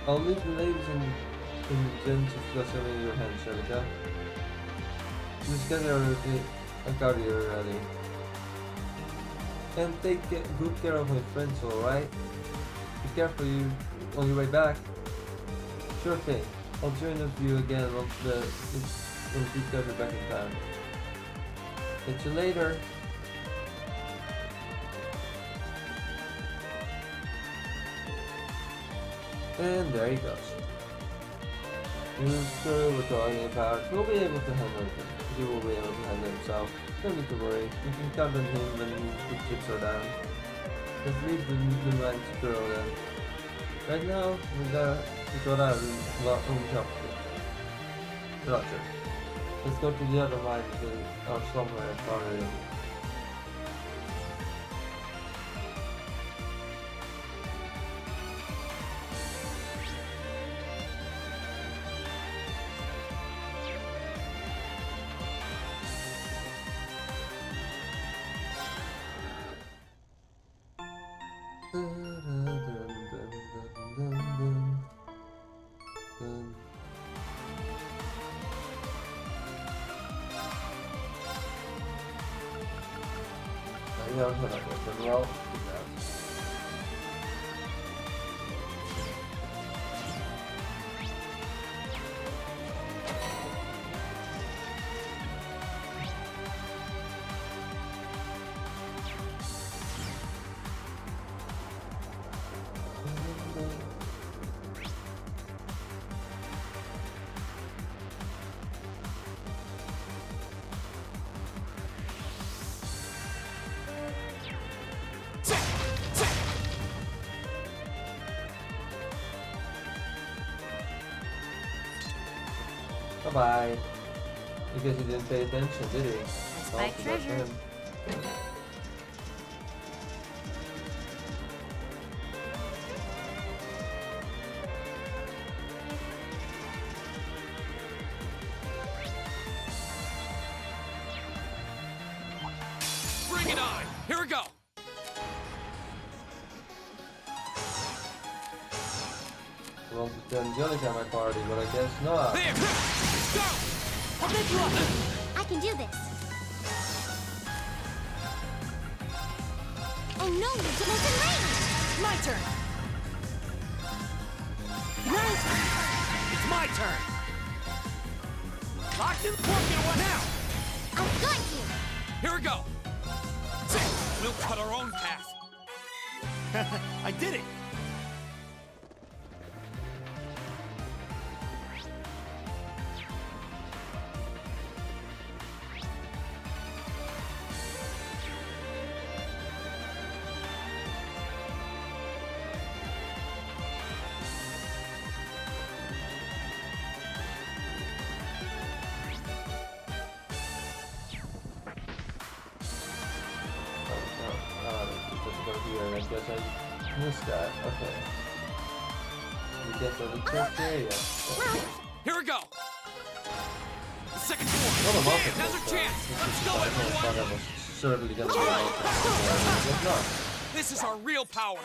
I'll leave the ladies and gents of class in your hands, Shalika. Just get a carrier ready. And take good care of my friends, alright? Be careful on your way back. Sure thing. I'll join up with you again once you guys are back in town. Catch you later. And there he goes. The story we're talking about will be able to handle it. He will be able to handle himself. Don't need to worry. You can count on him when the chips are down. Let's leave the man to girl then. Right now, we got our own job to do. Roger. Let's go to the other mine that are somewhere farther in. Yeah, I'm gonna go well. Bye-bye. Because he didn't pay attention, did he? Let's Oh, find too bad for treasure. him. Bring it on! Here we go! I want to turn the other guy my party, but I guess not. There! Go! I'll pick you up. I can do this. Oh no, you're within range! My turn. Right. It's my turn. Locked in, working what now? I've got you. Here we go! We'll cut our own path. I did it. I guess I missed that. Okay. We get to the chest area. Here we go! The second floor! Not a multiple. Now's our chance! Let's go, I thought I everyone! was certainly gonna be a multiple. But not. This is our real power!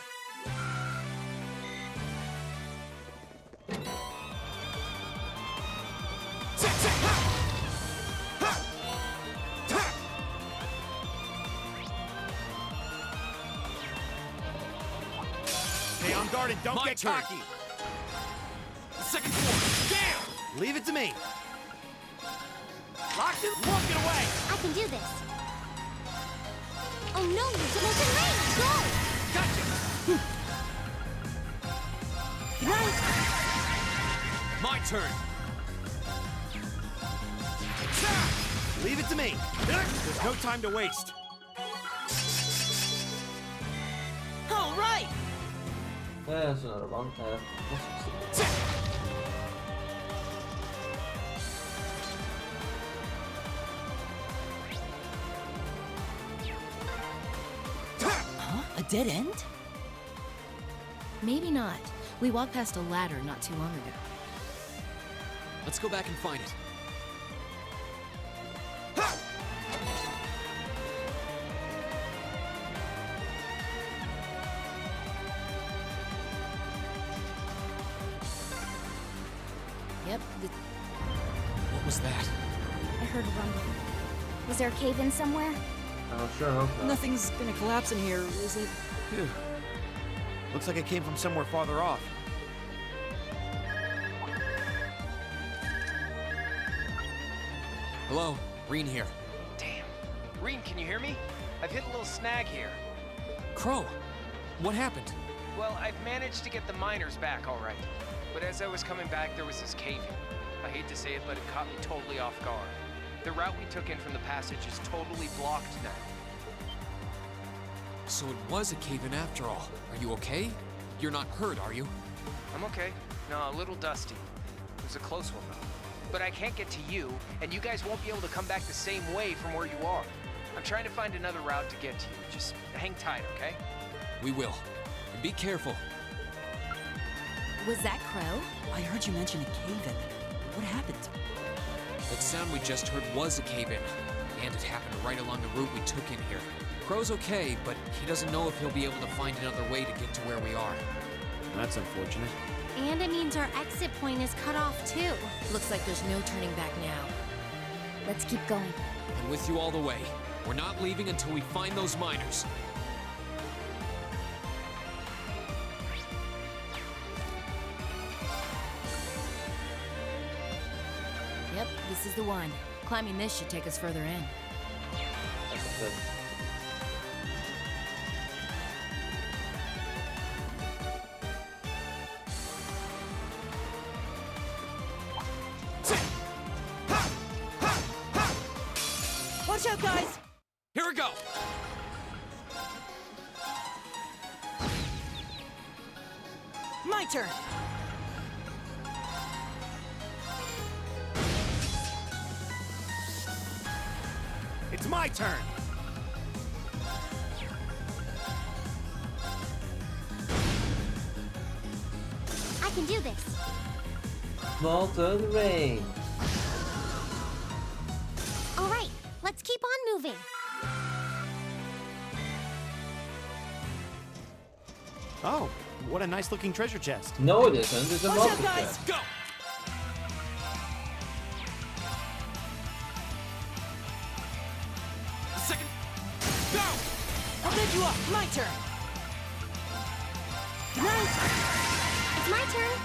Stay on guard and don't My get turn. cocky. The second floor! Damn! Leave it to me. Locked in, walking away. I can do this. Oh no, you're within range! Go! Gotcha! Right. My turn! Leave it to me. There's no time to waste. All right! There's another one. Huh? A dead end? Maybe not. We walked past a ladder not too long ago. Let's go back and find it. Yep, What was that? I heard a rumbling. Was there a cave-in somewhere? I'm sure hope not. Nothing's gonna collapse in here, is it? Phew. Looks like it came from somewhere farther off. Hello? Reen here. Damn. Reen, can you hear me? I've hit a little snag here. Crow! What happened? Well, I've managed to get the miners back all right. But as I was coming back, there was this cave-in. I hate to say it, but it caught me totally off guard. The route we took in from the passage is totally blocked now. So it was a cave-in after all. Are you okay? You're not hurt, are you? I'm okay. No, a little dusty. It was a close one, though. But I can't get to you, and you guys won't be able to come back the same way from where you are. I'm trying to find another route to get to you. Just hang tight, okay? We will. And be careful. was that Crow? I heard you mention a cave-in. What happened? That sound we just heard was a cave-in. And it happened right along the route we took in here. Crow's okay, but he doesn't know if he'll be able to find another way to get to where we are. That's unfortunate. And it means our exit point is cut off too. Looks like there's no turning back now. Let's keep going. I'm with you all the way. We're not leaving until we find those miners. Yep, this is the one. Climbing this should take us further in. Good. Watch out, guys! Here we go! My turn! my turn! I can do this. Small turn range. All right, let's keep on moving. Oh, what a nice looking treasure chest. No, it isn't. It's a Watch out, monster guys! chest. Go! Second. Go! I'll bid you up. My turn. Nice. It's my turn.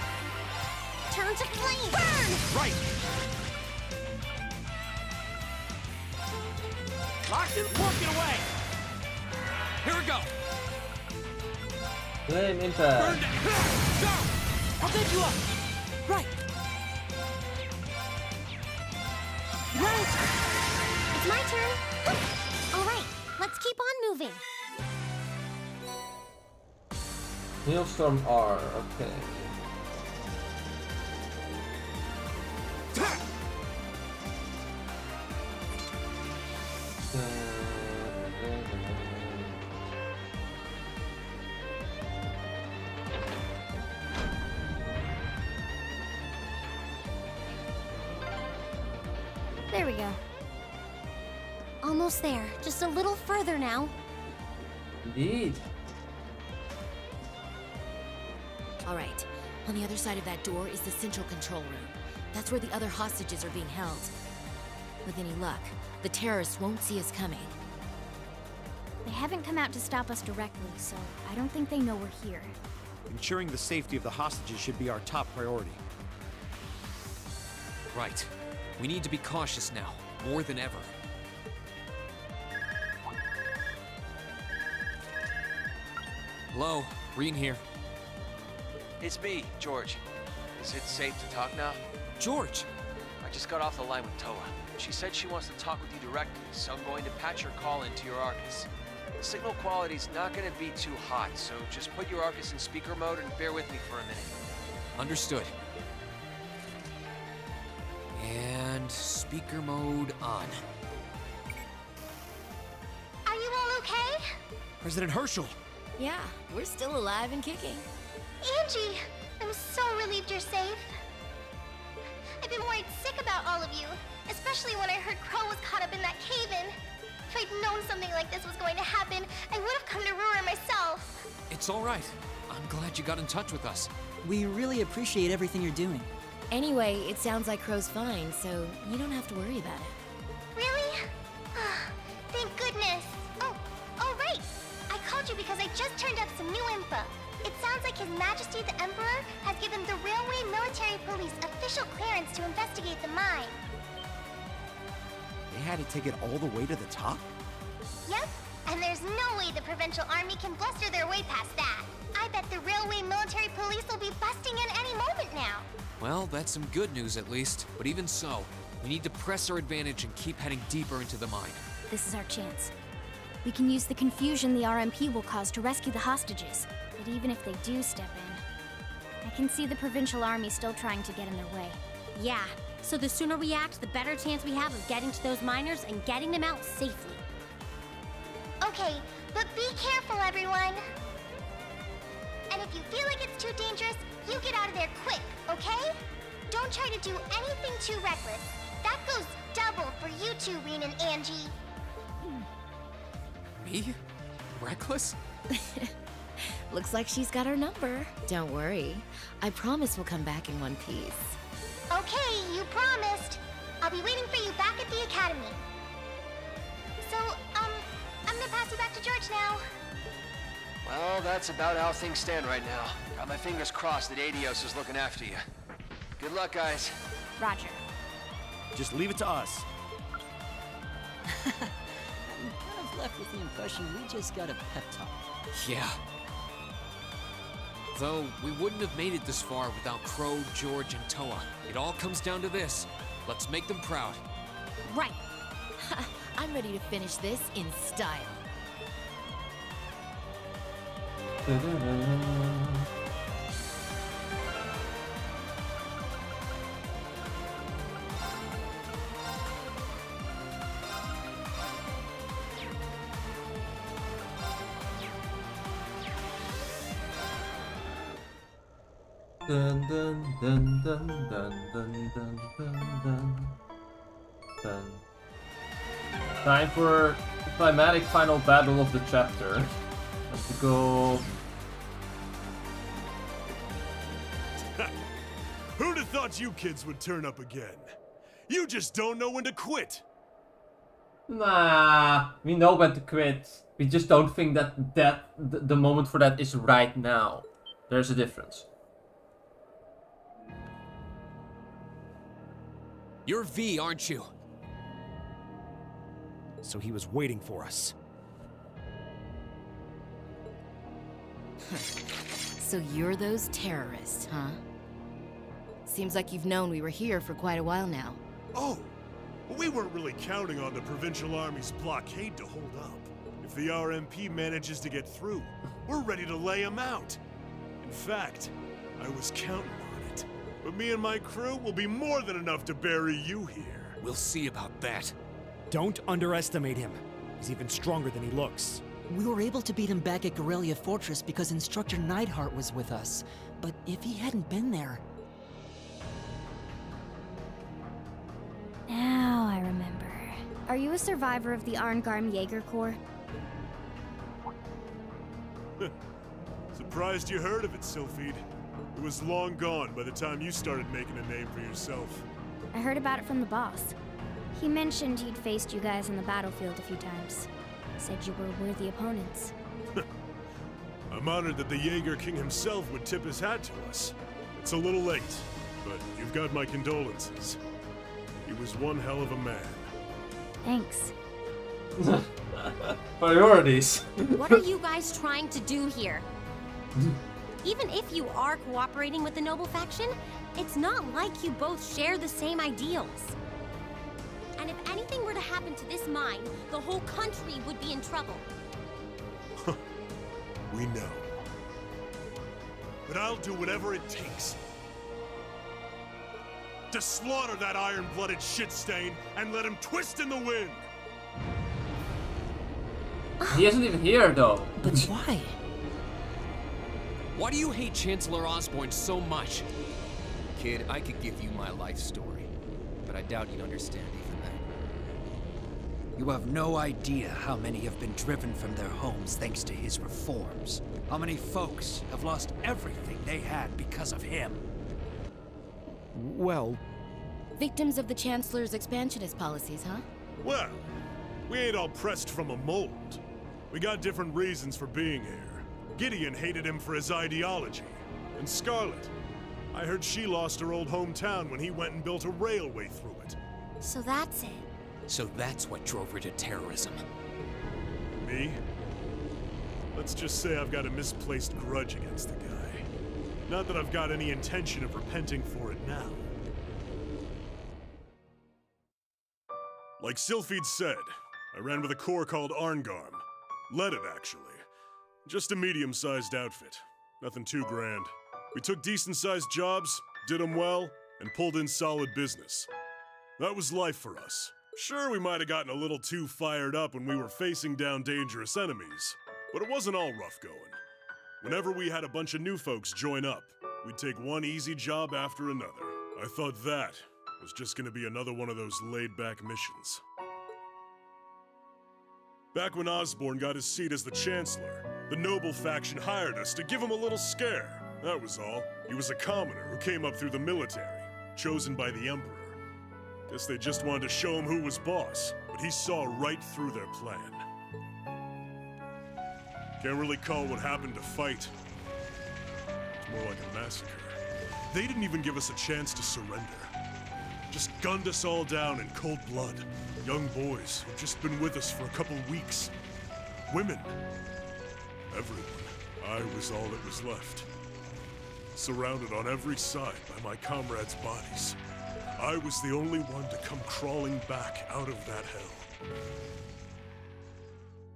Turn to flame. Burn! Right! Locked in, working away! Here we go! Flame impact. Burn down! Go! I'll bid you up. Right. Nice. It's my turn. All right, let's keep on moving. Hailstorm R. Okay. There we go. Almost there. Just a little further now. Indeed. All right. On the other side of that door is the central control room. That's where the other hostages are being held. With any luck, the terrorists won't see us coming. They haven't come out to stop us directly, so I don't think they know we're here. Ensuring the safety of the hostages should be our top priority. Right. We need to be cautious now, more than ever. Hello, Reen here. It's me, George. Is it safe to talk now? George! I just got off the line with Toa. She said she wants to talk with you directly, so I'm going to patch your call into your Arcus. The signal quality's not going to be too hot, so just put your Arcus in speaker mode and bear with me for a minute. Understood. And speaker mode on. Are you all okay? President Herschel! Yeah, we're still alive and kicking. Angie, I'm so relieved you're safe. I've been worried sick about all of you, especially when I heard Crow was caught up in that cave-in. If I'd known something like this was going to happen, I would have come to Ruhr myself. It's all right. I'm glad you got in touch with us. We really appreciate everything you're doing. Anyway, it sounds like Crow's fine, so you don't have to worry about it. Really? Thank goodness. Oh, right. I called you because I just turned up some new info. It sounds like His Majesty the Emperor has given the Railway Military Police official clearance to investigate the mine. They had to take it all the way to the top? Yep, and there's no way the Provincial Army can bluster their way past that. I bet the Railway Military Police will be busting in any moment now. Well, that's some good news at least. But even so, we need to press our advantage and keep heading deeper into the mine. This is our chance. We can use the confusion the RMP will cause to rescue the hostages. But even if they do step in, I can see the Provincial Army still trying to get in their way. Yeah, so the sooner we act, the better chance we have of getting to those miners and getting them out safely. Okay, but be careful, everyone. And if you feel like it's too dangerous, you get out of there quick, okay? Don't try to do anything too reckless. That goes double for you two, Reen and Angie. Me? Reckless? Looks like she's got our number. Don't worry. I promise we'll come back in one piece. Okay, you promised. I'll be waiting for you back at the academy. So, I'm gonna pass you back to George now. Well, that's about how things stand right now. Got my fingers crossed that Adios is looking after you. Good luck, guys. Roger. Just leave it to us. I'm kind of left with the impression we just got a pep talk. Yeah. Though, we wouldn't have made it this far without Crow, George, and Toa. It all comes down to this. Let's make them proud. Right. I'm ready to finish this in style. Dun dun dun dun dun dun dun dun dun dun. Time for the climatic final battle of the chapter. Let's go. Who'd have thought you kids would turn up again? You just don't know when to quit. Nah, we know when to quit. We just don't think that the moment for that is right now. There's a difference. You're V, aren't you? So he was waiting for us. So you're those terrorists, huh? Seems like you've known we were here for quite a while now. Oh, we weren't really counting on the Provincial Army's blockade to hold up. If the RMP manages to get through, we're ready to lay them out. In fact, I was counting on it. But me and my crew will be more than enough to bury you here. We'll see about that. Don't underestimate him. He's even stronger than he looks. We were able to beat him back at Guerrilla Fortress because Instructor Neidhart was with us. But if he hadn't been there... Now I remember. Are you a survivor of the Arngarm Jaeger Corps? Surprised you heard of it, Sylphid. It was long gone by the time you started making a name for yourself. I heard about it from the boss. He mentioned he'd faced you guys on the battlefield a few times. Said you were worthy opponents. I'm honored that the Jaeger King himself would tip his hat to us. It's a little late, but you've got my condolences. He was one hell of a man. Thanks. Priorities. What are you guys trying to do here? Even if you are cooperating with the noble faction, it's not like you both share the same ideals. And if anything were to happen to this mine, the whole country would be in trouble. We know. But I'll do whatever it takes to slaughter that iron-blooded shit stain and let him twist in the wind. He isn't even here, though. But why? Why do you hate Chancellor Osborne so much? Kid, I could give you my life story, but I doubt you'd understand even that. You have no idea how many have been driven from their homes thanks to his reforms. How many folks have lost everything they had because of him. Well... Victims of the Chancellor's expansionist policies, huh? Well, we ain't all pressed from a mold. We got different reasons for being here. Gideon hated him for his ideology. And Scarlet, I heard she lost her old hometown when he went and built a railway through it. So that's it. So that's what drove her to terrorism. Me? Let's just say I've got a misplaced grudge against the guy. Not that I've got any intention of repenting for it now. Like Sylphid said, I ran with a corps called Arngarm. Led it, actually. Just a medium-sized outfit. Nothing too grand. We took decent-sized jobs, did them well, and pulled in solid business. That was life for us. Sure, we might have gotten a little too fired up when we were facing down dangerous enemies, but it wasn't all rough going. Whenever we had a bunch of new folks join up, we'd take one easy job after another. I thought that was just gonna be another one of those laid-back missions. Back when Osborne got his seat as the Chancellor, the noble faction hired us to give him a little scare. That was all. He was a commoner who came up through the military, chosen by the Emperor. Guess they just wanted to show him who was boss, but he saw right through their plan. Can't really call what happened a fight. It's more like a massacre. They didn't even give us a chance to surrender. Just gunned us all down in cold blood. Young boys who'd just been with us for a couple weeks. Women. Everyone. I was all that was left. Surrounded on every side by my comrades' bodies. I was the only one to come crawling back out of that hell.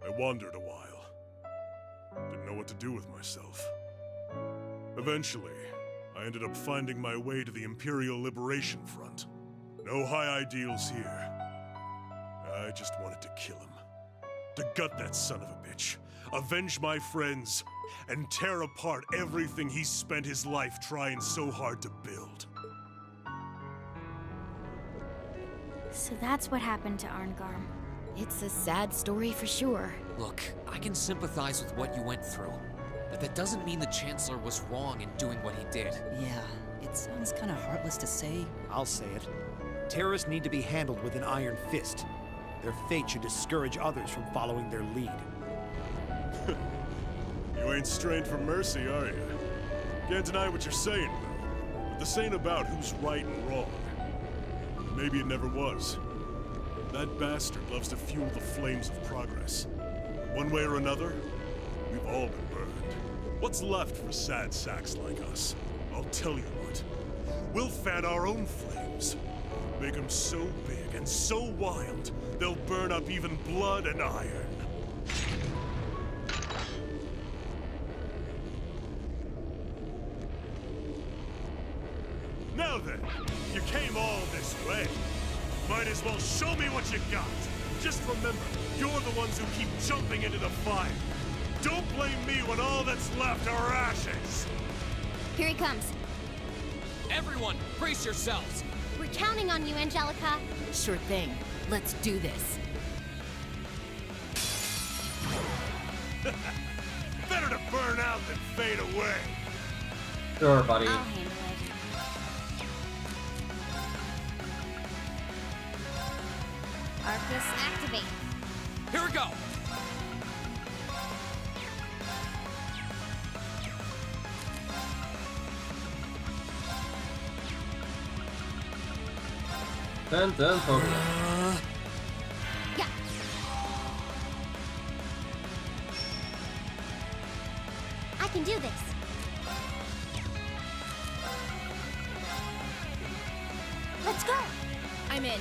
I wandered a while. Didn't know what to do with myself. Eventually, I ended up finding my way to the Imperial Liberation Front. No high ideals here. I just wanted to kill him. To gut that son of a bitch. Avenge my friends and tear apart everything he spent his life trying so hard to build. So that's what happened to Arngarm. It's a sad story for sure. Look, I can sympathize with what you went through, but that doesn't mean the Chancellor was wrong in doing what he did. Yeah, it sounds kind of heartless to say. I'll say it. Terrorists need to be handled with an iron fist. Their fate should discourage others from following their lead. You ain't strained for mercy, are you? Can't deny what you're saying, though. But this ain't about who's right and wrong. Maybe it never was. That bastard loves to fuel the flames of progress. One way or another, we've all been burned. What's left for sad sacks like us? I'll tell you what. We'll fan our own flames. Make them so big and so wild, they'll burn up even blood and iron. Now then, you came all this way. Might as well show me what you got. Just remember, you're the ones who keep jumping into the fire. Don't blame me when all that's left are ashes. Here he comes. Everyone, brace yourselves! We're counting on you, Angelica. Sure thing. Let's do this. Better to burn out than fade away. Sure, buddy. I'll handle it. Arcus, activate. Here we go! Dun Pokemon. Yeah. I can do this. Let's go. I'm in.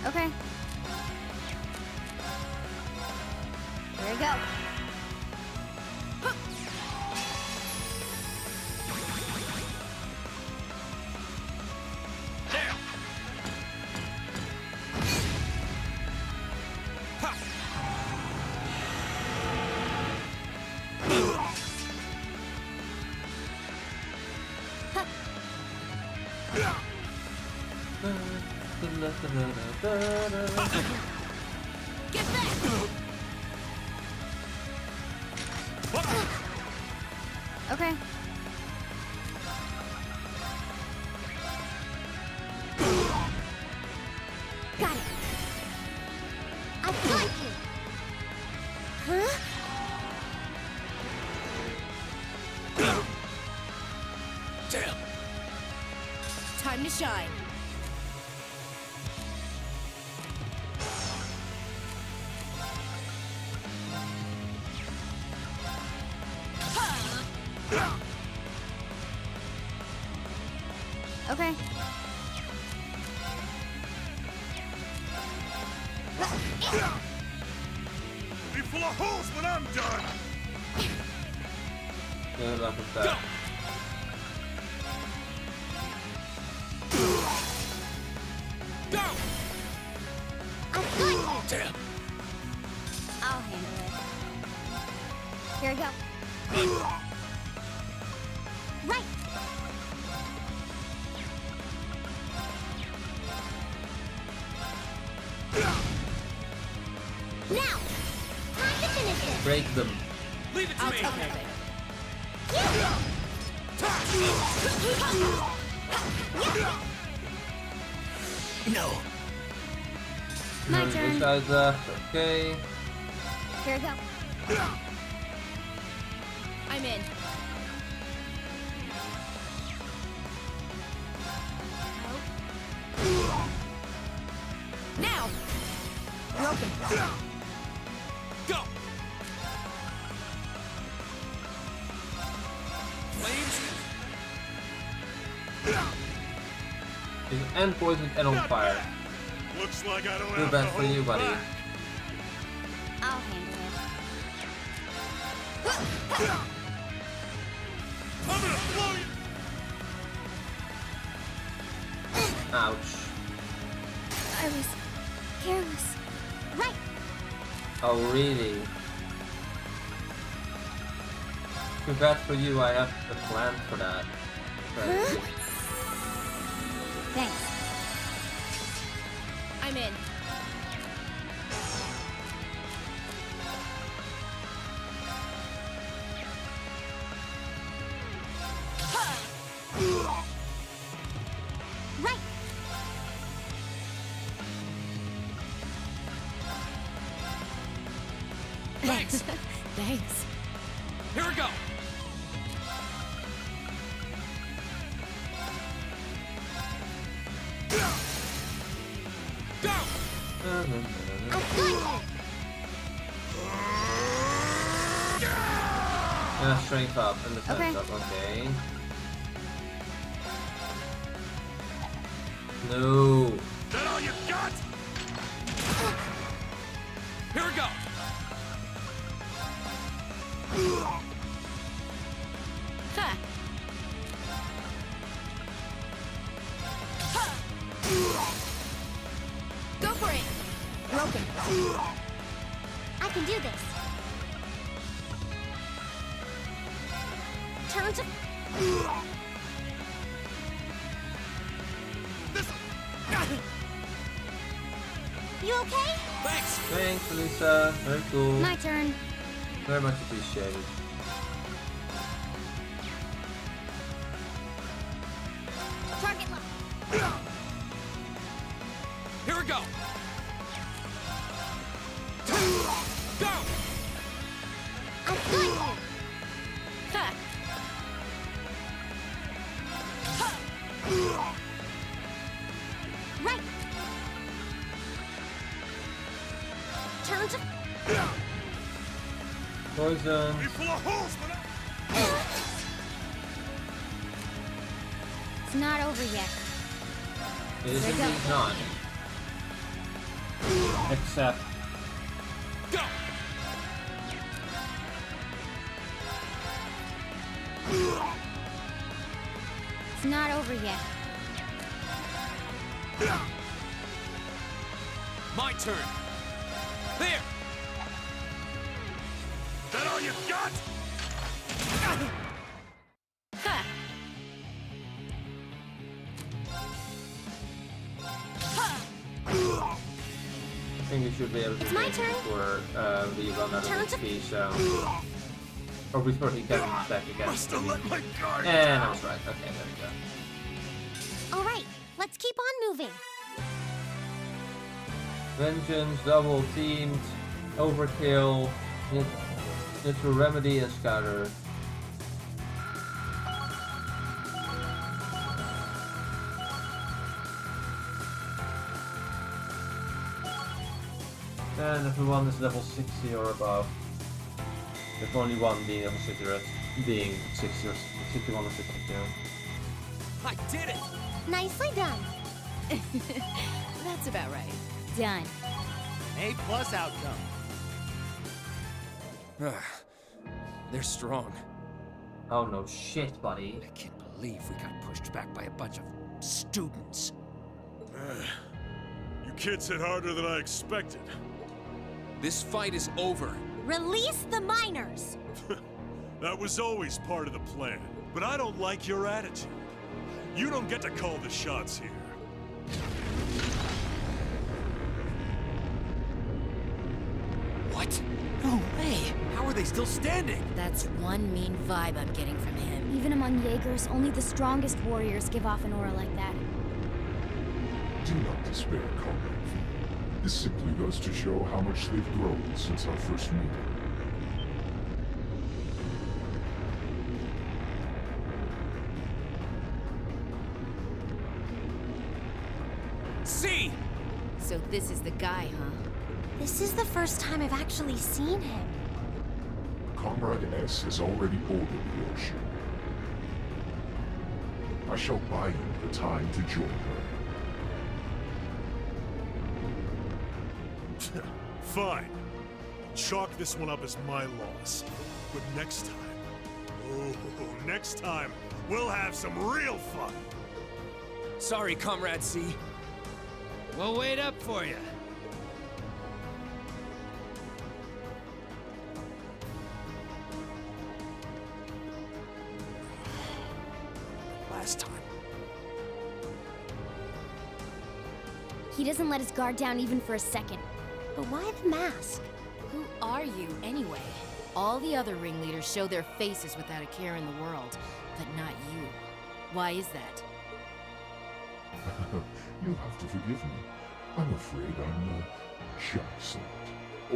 Okay. Here we go. Get back. Okay. Got it. I've got you. Huh? Damn! Time to shine. Okay. Be full of holes when I'm done. Good luck with that. Go! I've got you. Damn! I'll handle it. Here we go. Right. Now, time to finish this. Break them. Leave it to I'll me! take care of it. No. My Which turn. side's left? Okay. Here we go. I'm in. Now! You're open. Go! Flames? He's and poisoned and on fire. Looks like I don't Too have bad to for you, hold buddy. back. I'll handle it. I'm gonna blow you. Ouch. I was careless. Right. Oh, really? Too bad for you, I have a plan for that. But Thanks. I'm in. Right. Thanks. Thanks. Here we go. Go. strength up and defense up, okay. No. That all you got? Here we go. Ha! Go for it! Broken. I can do this. Turn to... You okay? Thanks. Thanks, Lisa. Very cool. My turn. Very much appreciated. Target lock. Here we go. Go. I've got you. Ha! Right. Turn to... Poison. Be full of holes, It's not over yet. It is indeed not. Except... Go. It's not over yet. My turn. There. That all you got? Ha! I think we should be able to It's my make it turn. before we run out of Turn to- HP, so... Or before he comes back again. Must have let my guard And I was right. Okay, there we go. All right, let's keep on moving. Vengeance, double teamed, overkill, into remedy and scatter. And everyone is level 60 or above. If only one being level 60 or being 60 or 61 or 62. I did it. Nicely done. That's about right. Done. A+ outcome. They're strong. Oh no shit, buddy. I can't believe we got pushed back by a bunch of students. You kids hit harder than I expected. This fight is over. Release the miners. That was always part of the plan. But I don't like your attitude. You don't get to call the shots here. What? No way! How are they still standing? That's one mean vibe I'm getting from him. Even among Jaegers, only the strongest warriors give off an aura like that. Do not despair, comrade. This simply goes to show how much they've grown since our first meeting. See. So this is the guy, huh? This is the first time I've actually seen him. Comrade S has already boarded your ship. I shall buy you the time to join her. Fine. Chalk this one up as my loss. But next time, next time, we'll have some real fun. Sorry, Comrade C. We'll wait up for you. Last time. He doesn't let his guard down even for a second. But why the mask? Who are you, anyway? All the other ringleaders show their faces without a care in the world, but not you. Why is that? You'll have to forgive me. I'm afraid I'm a shy sort.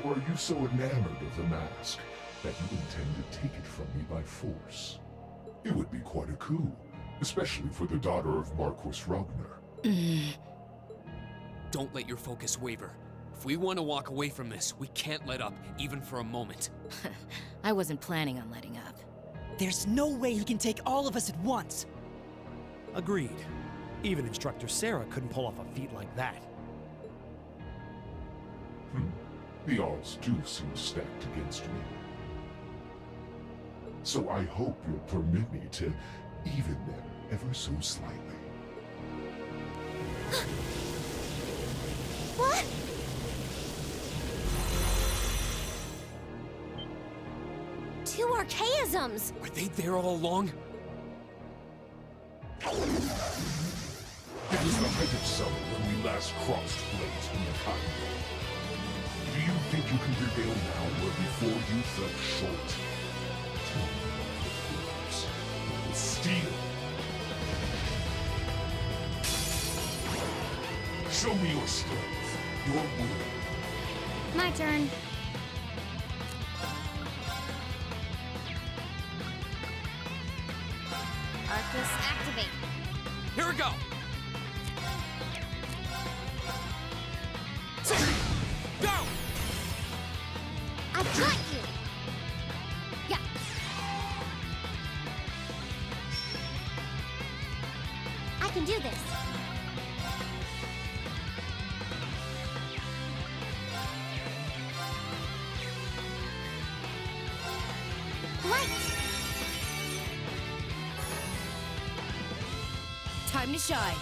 Or are you so enamored of the mask that you intend to take it from me by force? It would be quite a coup, especially for the daughter of Marquis Ragnar. Don't let your focus waver. If we want to walk away from this, we can't let up, even for a moment. I wasn't planning on letting up. There's no way he can take all of us at once. Agreed. Even Instructor Sarah couldn't pull off a feat like that. The odds do seem stacked against me. So I hope you'll permit me to even them ever so slightly. What? Two archaisms! Were they there all along? It was the height of summer when we last crossed blades in the cotton. Do you think you can prevail now where before you fell short? Tell me about the words. With steel. Show me your strength, your will. My turn. Arcus, activate. Here we go! Go! I've got you! Yeah. I can do this. Right! Time to shine.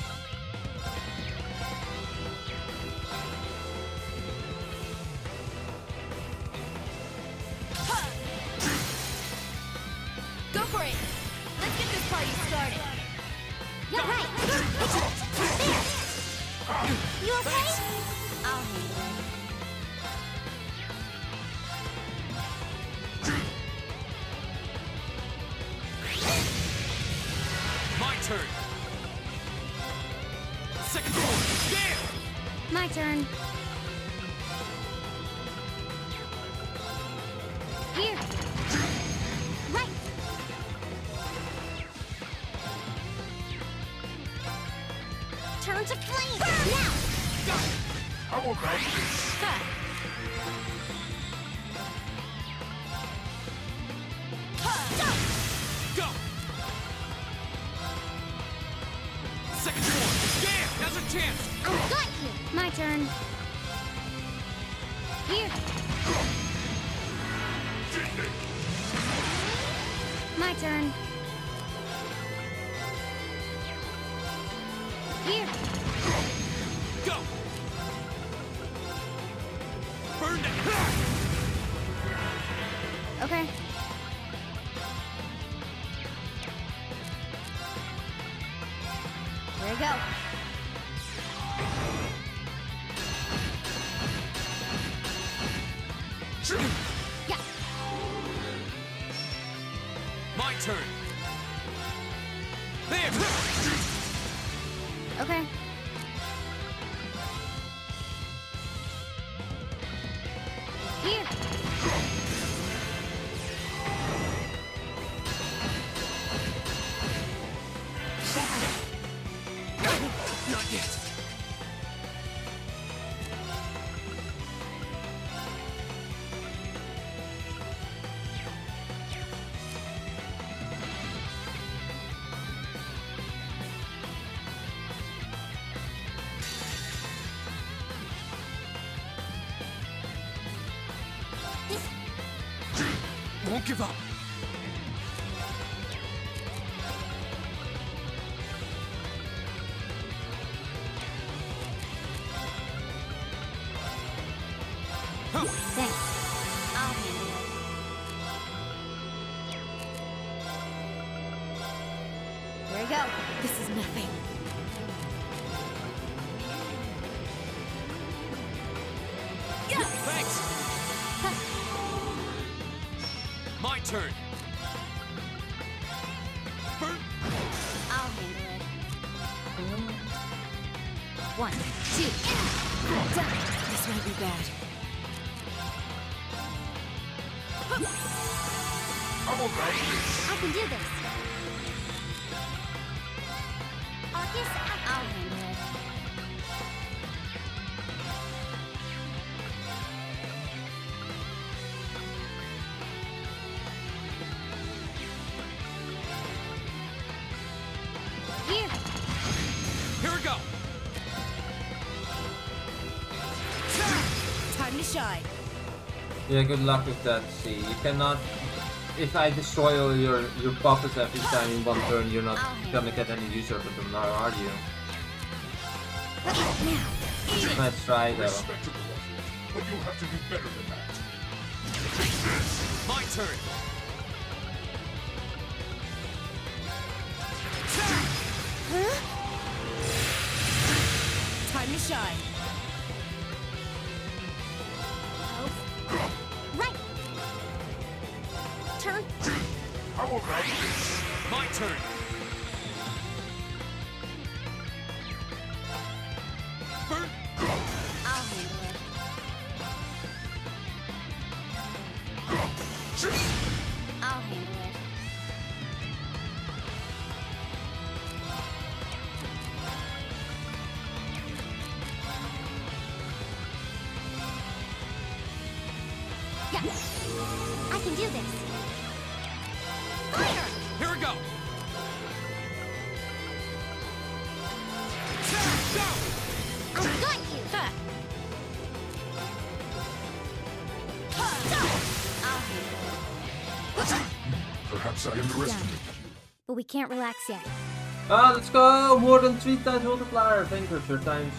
Go for it! Let's get this party started. Yeah, right! There! You okay? I'll handle it. My turn! Second floor! Yeah! My turn. Here! Right! Turn to flame! Now! How about this? Go! Second floor! Yeah! Now's our chance! I've got you! My turn. Here! My turn. Here! Go! Burn that! Okay. Here we go. Yeah! My turn! There! Okay. Here! Not yet! Won't give up. Thanks. I'll handle it. There you go. This is nothing. Thanks! My turn! I'll handle it. 1, 2, done. This might be bad. I can do this. Arcus, I'll handle it. here. Here we go! Time to shine. Yeah, good luck with that, see. You cannot... If I destroy all your puppets every time in one turn, you're not gonna get any use of them now, are you? Let's try though. Respectable of you, but you'll have to do better than that. My turn! Time to shine. Right. Turn. How about this? My turn! I'll handle it. I'll handle it. Yeah. I can do this. Fire! Here we go! I got you. I'll handle it. Perhaps I underestimated you. But we can't relax yet. Ah, let's go! More than 3 times multiplier. Vanquisher times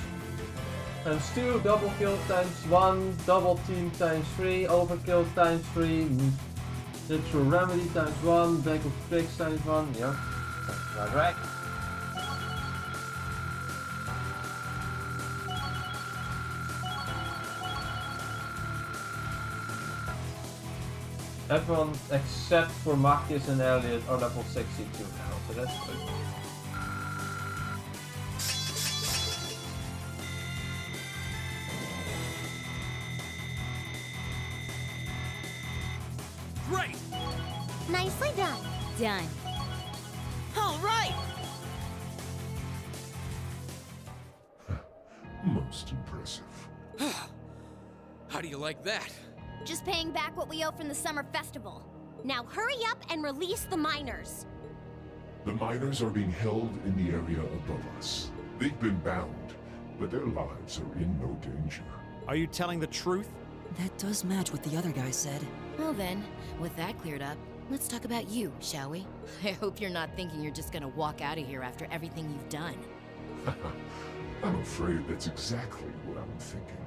2, double kill times 1, double team times 3, overkill times 3, natural remedy times 1, bag of tricks times 1. Yeah, that's right. Everyone except for Marcus and Elliot are level 62 now, so that's good. Great! Nicely done. Done. All right. Most impressive. How do you like that? Just paying back what we owe from the summer festival. Now hurry up and release the miners. The miners are being held in the area above us. They've been bound, but their lives are in no danger. Are you telling the truth? That does match what the other guy said. Well then, with that cleared up, let's talk about you, shall we? I hope you're not thinking you're just gonna walk out of here after everything you've done. I'm afraid that's exactly what I'm thinking.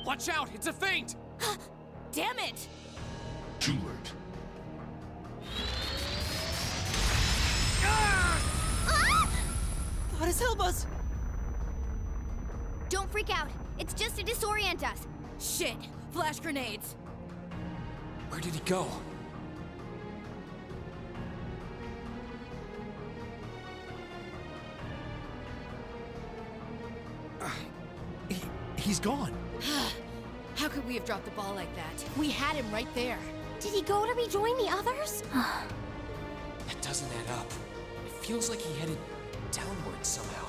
Watch out! It's a feint! Damn it! Too late. Goddess help us! Don't freak out. It's just to disorient us. Shit! Flash grenades! Where did he go? He's gone. How could we have dropped the ball like that? We had him right there. Did he go to rejoin the others? That doesn't add up. It feels like he headed downward somehow.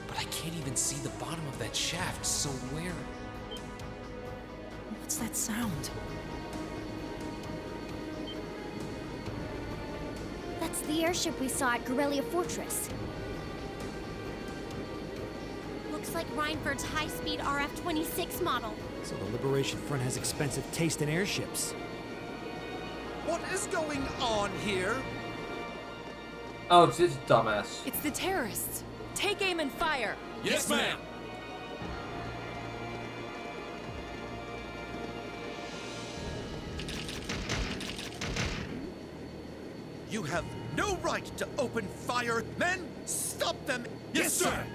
But I can't even see the bottom of that shaft, so where? What's that sound? That's the airship we saw at Guerrilla Fortress. Looks like Reinford's high-speed RF-26 model. So the Liberation Front has expensive taste in airships. What is going on here? Oh, it's this dumbass. It's the terrorists. Take aim and fire. Yes, ma'am. You have no right to open fire. Men, stop them. Yes, sir.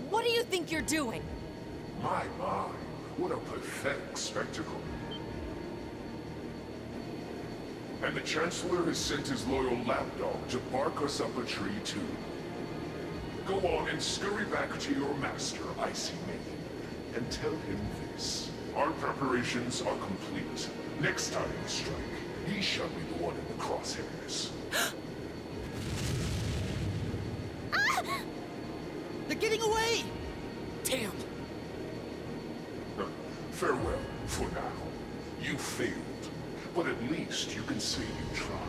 What do you think you're doing? My, what a pathetic spectacle. And the Chancellor has sent his loyal lapdog to bark us up a tree too. Go on and scurry back to your master, Icy Maiden, and tell him this. Our preparations are complete. Next time we strike, he shall be the one in the crosshairs. They're getting away! Damn! Farewell, for now. You failed, but at least you can say you tried.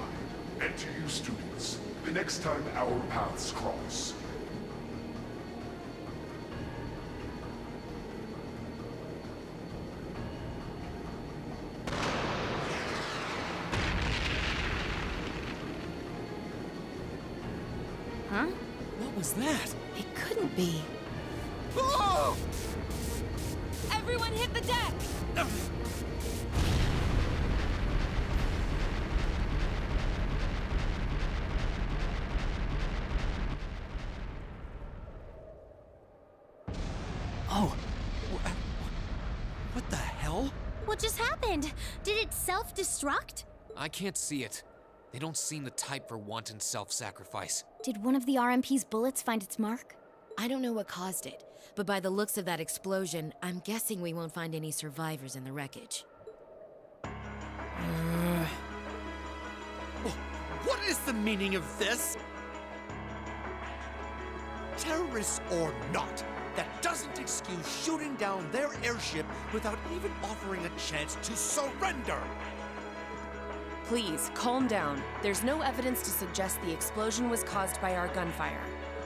And to you students, the next time our paths cross, Huh? What was that? It couldn't be. Oh! Everyone hit the deck! Oh. What the hell? What just happened? Did it self-destruct? I can't see it. They don't seem the type for wanton self-sacrifice. Did one of the RMP's bullets find its mark? I don't know what caused it, but by the looks of that explosion, I'm guessing we won't find any survivors in the wreckage. What is the meaning of this? Terrorists or not, that doesn't excuse shooting down their airship without even offering a chance to surrender. Please, calm down. There's no evidence to suggest the explosion was caused by our gunfire.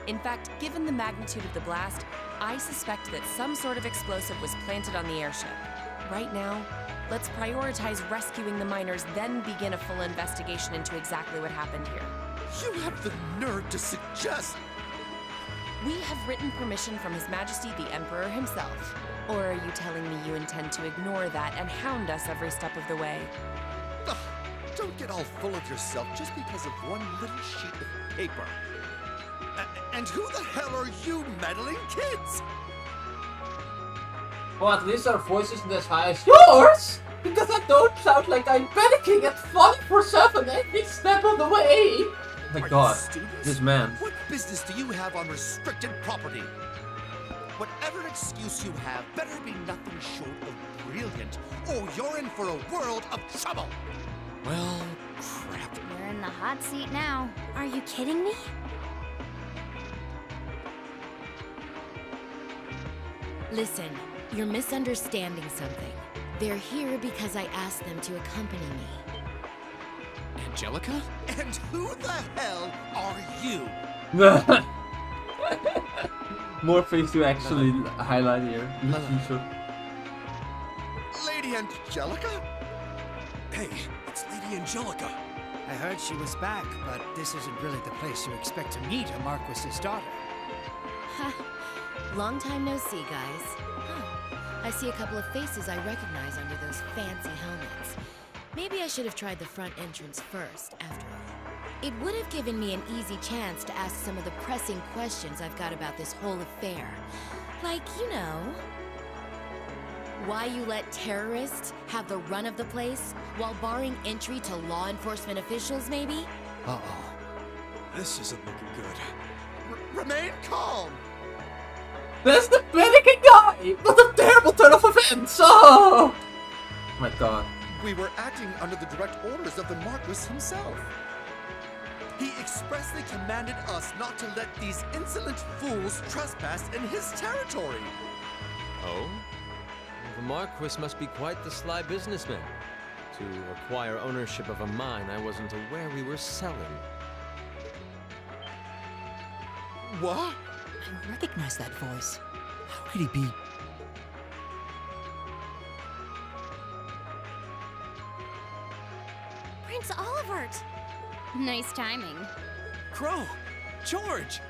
In fact, given the magnitude of the blast, I suspect that some sort of explosive was planted on the airship. Right now, let's prioritize rescuing the miners, then begin a full investigation into exactly what happened here. You have the nerve to suggest... We have written permission from His Majesty the Emperor himself. Or are you telling me you intend to ignore that and hound us every step of the way? Ugh, don't get all full of yourself just because of one little sheet of paper. And who the hell are you meddling kids? Well, at least our voice isn't as high as yours! Because I don't sound like I'm panicking at 24/7 every step of the way! Oh my god, this man. What business do you have on restricted property? Whatever excuse you have better be nothing short of brilliant, or you're in for a world of trouble! Well, crap. We're in the hot seat now. Are you kidding me? Listen, you're misunderstanding something. They're here because I asked them to accompany me. Angelica? And who the hell are you? More things to actually highlight here. Lady Angelica? Hey, it's Lady Angelica. I heard she was back, but this isn't really the place you expect to meet a Marquis's daughter. Long time no see, guys. I see a couple of faces I recognize under those fancy helmets. Maybe I should have tried the front entrance first, after all. It would have given me an easy chance to ask some of the pressing questions I've got about this whole affair. Like, you know, why you let terrorists have the run of the place while barring entry to law enforcement officials, maybe? Uh-oh. This isn't looking good. Remain calm! There's the panicking guy! What a terrible turn of events! Oh my god. We were acting under the direct orders of the Marquis himself. He expressly commanded us not to let these insolent fools trespass in his territory. Oh? The Marquis must be quite the sly businessman. To acquire ownership of a mine I wasn't aware we were selling. What? I recognize that voice. How could he be? Prince Olivert! Nice timing. Crow! George!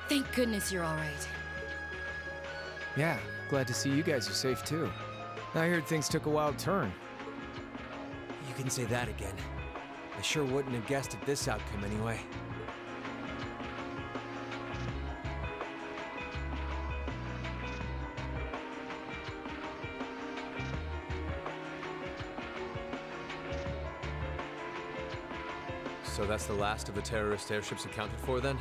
Thank goodness you're all right. Yeah, glad to see you guys are safe too. I heard things took a wild turn. You can say that again. I sure wouldn't have guessed at this outcome anyway. So that's the last of the terrorist airships accounted for, then?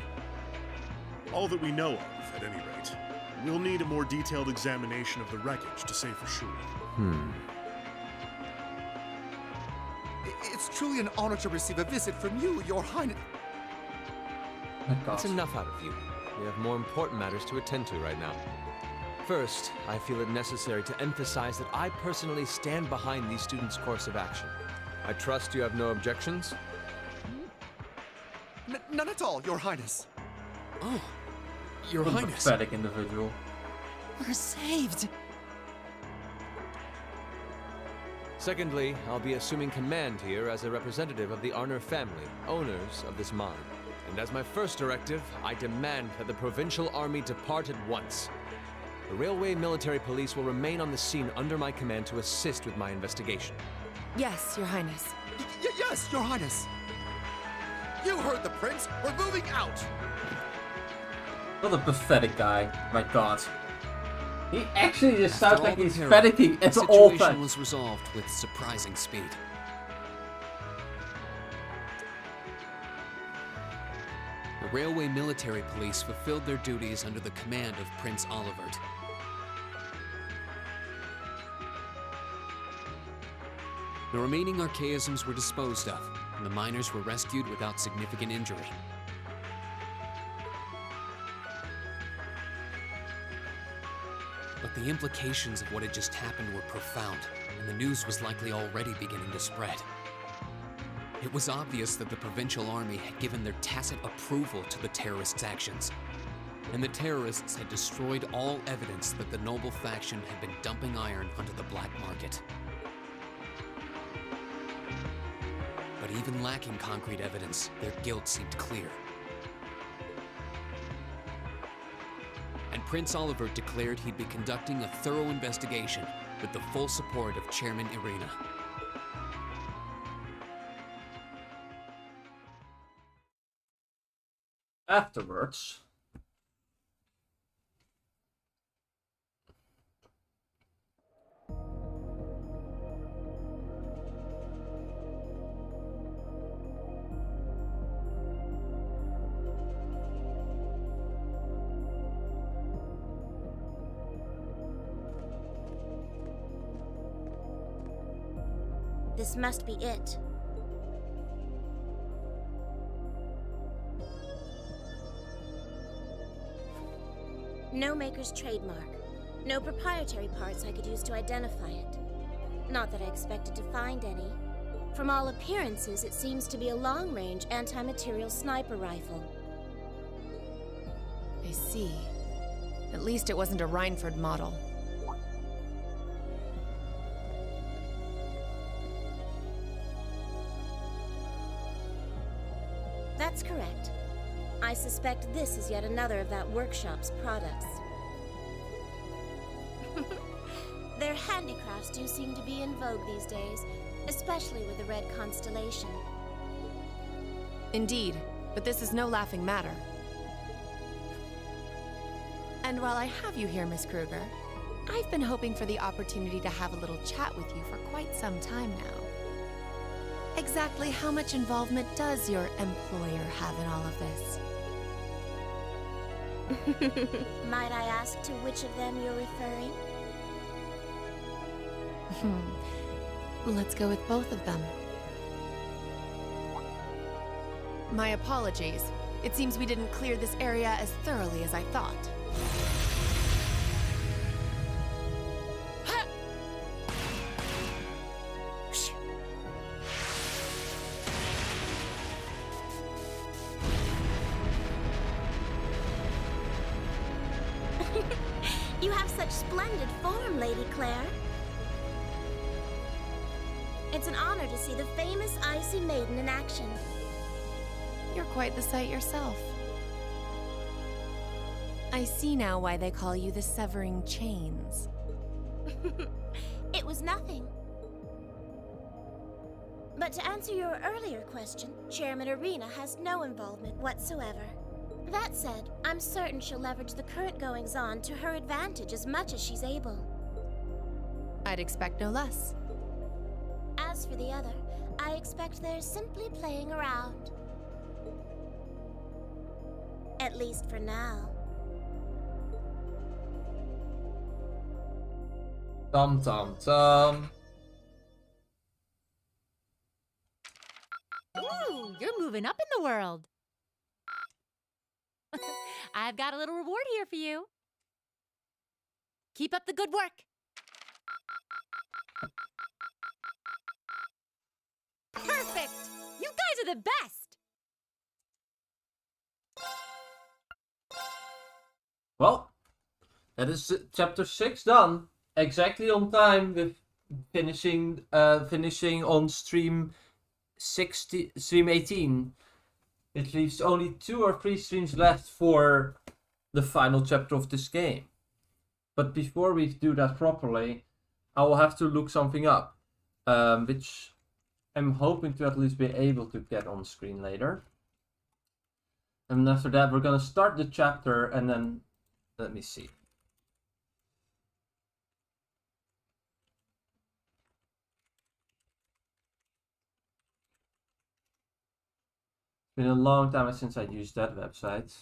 All that we know of, at any rate. We'll need a more detailed examination of the wreckage to say for sure. It's truly an honor to receive a visit from you, Your Highness. That's enough out of you. We have more important matters to attend to right now. First, I feel it necessary to emphasize that I personally stand behind these students' course of action. I trust you have no objections? None at all, Your Highness. Oh, Your What a Highness. pathetic individual. We're saved! Secondly, I'll be assuming command here as a representative of the Arner family, owners of this mine. And as my first directive, I demand that the Provincial Army depart at once. The Railway Military Police will remain on the scene under my command to assist with my investigation. Yes, Your Highness. Yes, Your Highness. You heard the prince. We're moving out. What a pathetic guy. My god. He actually just After sounds all like the he's terror, panicking the at all situation times. was resolved with surprising speed. The Railway Military Police fulfilled their duties under the command of Prince Olivert. The remaining archaisms were disposed of, and the miners were rescued without significant injury. But the implications of what had just happened were profound, and the news was likely already beginning to spread. It was obvious that the Provincial Army had given their tacit approval to the terrorists' actions, and the terrorists had destroyed all evidence that the noble faction had been dumping iron onto the black market. But even lacking concrete evidence, their guilt seemed clear. And Prince Olivert declared he'd be conducting a thorough investigation with the full support of Chairman Irina. Afterwards, This must be it. No maker's trademark. No proprietary parts I could use to identify it. Not that I expected to find any. From all appearances, it seems to be a long-range anti-material sniper rifle. I see. At least it wasn't a Rhineford model. That's correct. I suspect this is yet another of that workshop's products. Their handicrafts do seem to be in vogue these days, especially with the Red Constellation. Indeed, but this is no laughing matter. And while I have you here, Miss Kruger, I've been hoping for the opportunity to have a little chat with you for quite some time now. Exactly how much involvement does your employer have in all of this? Might I ask to which of them you're referring? Let's go with both of them. My apologies. It seems we didn't clear this area as thoroughly as I thought. You such splendid form, Lady Claire. It's an honor to see the famous Icy Maiden in action. You're quite the sight yourself. I see now why they call you the Severing Chains. It was nothing. But to answer your earlier question, Chairman Arena has no involvement whatsoever. That said, I'm certain she'll leverage the current goings-on to her advantage as much as she's able. I'd expect no less. As for the other, I expect they're simply playing around. At least for now. Tom, Tom, Tom. Ooh, you're moving up in the world. I've got a little reward here for you. Keep up the good work. Perfect! You guys are the best! Well, that is chapter 6 done. Exactly on time with finishing on stream 18. It leaves only 2 or 3 streams left for the final chapter of this game. But before we do that properly, I will have to look something up, which I'm hoping to at least be able to get on screen later. And after that, we're gonna start the chapter, and then let me see. It's been a long time since I used that website.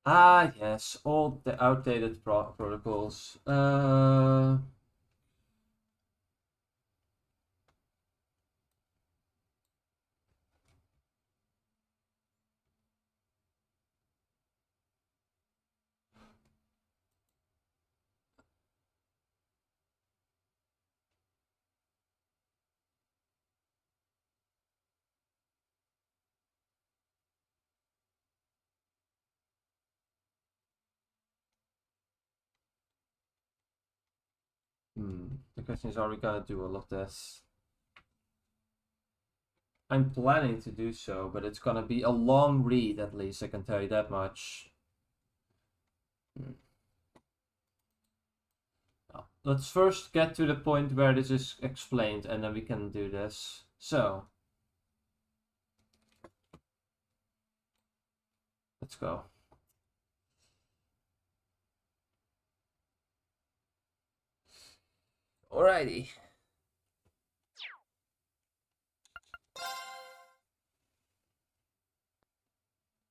Ah, yes, all the outdated protocols. The question is, are we gonna do all of this? I'm planning to do so, but it's gonna be a long read, at least, I can tell you that much. Let's first get to the point where this is explained, and then we can do this. So, let's go. Alrighty.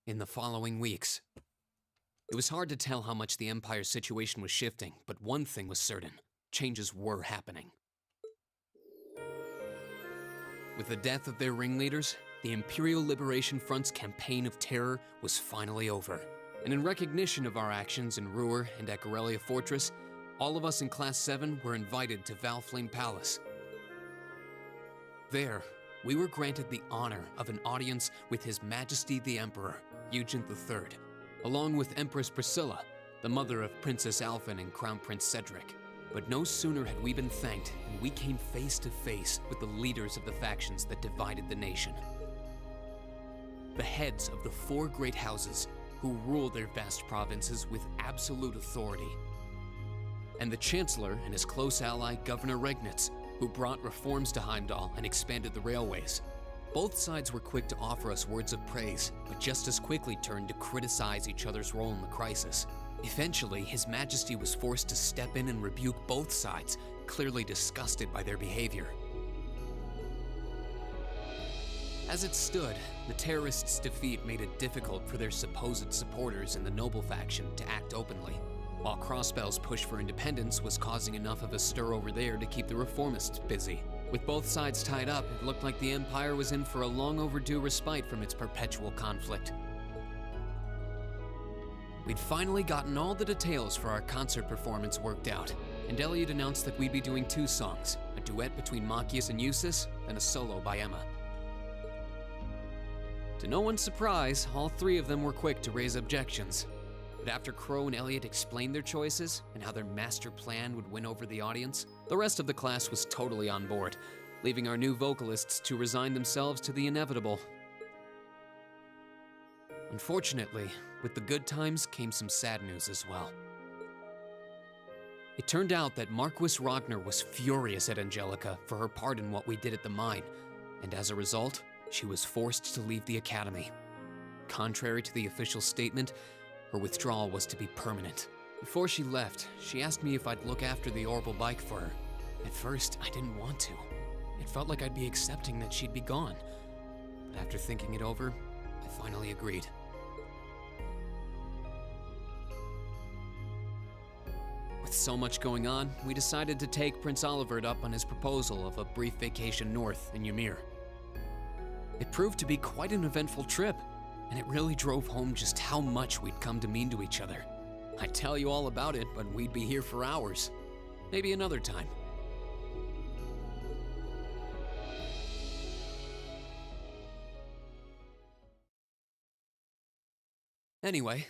In the following weeks, it was hard to tell how much the Empire's situation was shifting, but one thing was certain: changes were happening. With the death of their ringleaders, the Imperial Liberation Front's campaign of terror was finally over. And in recognition of our actions in Ruhr and at Corellia Fortress, all of us in Class 7 were invited to Valflame Palace. There, we were granted the honor of an audience with His Majesty the Emperor, Eugent III, along with Empress Priscilla, the mother of Princess Alphen and Crown Prince Cedric. But no sooner had we been thanked than we came face to face with the leaders of the factions that divided the nation. The heads of the 4 great houses who ruled their vast provinces with absolute authority. And the Chancellor and his close ally, Governor Regnitz, who brought reforms to Heimdall and expanded the railways. Both sides were quick to offer us words of praise, but just as quickly turned to criticize each other's role in the crisis. Eventually, His Majesty was forced to step in and rebuke both sides, clearly disgusted by their behavior. As it stood, the terrorists' defeat made it difficult for their supposed supporters in the noble faction to act openly, while Crossbell's push for independence was causing enough of a stir over there to keep the reformists busy. With both sides tied up, it looked like the Empire was in for a long overdue respite from its perpetual conflict. We'd finally gotten all the details for our concert performance worked out, and Elliot announced that we'd be doing 2 songs, a duet between Machias and Eustace, and a solo by Emma. To no one's surprise, all 3 of them were quick to raise objections. But after Crow and Elliot explained their choices and how their master plan would win over the audience, the rest of the class was totally on board, leaving our new vocalists to resign themselves to the inevitable. Unfortunately, with the good times came some sad news as well. It turned out that Marquis Ragnar was furious at Angelica for her part in what we did at the mine, and as a result, she was forced to leave the academy. Contrary to the official statement, her withdrawal was to be permanent. Before she left, she asked me if I'd look after the orbital bike for her. At first, I didn't want to. It felt like I'd be accepting that she'd be gone. But after thinking it over, I finally agreed. With so much going on, we decided to take Prince Olivert up on his proposal of a brief vacation north in Ymir. It proved to be quite an eventful trip, and it really drove home just how much we'd come to mean to each other. I'd tell you all about it, but we'd be here for hours. Maybe another time. Anyway.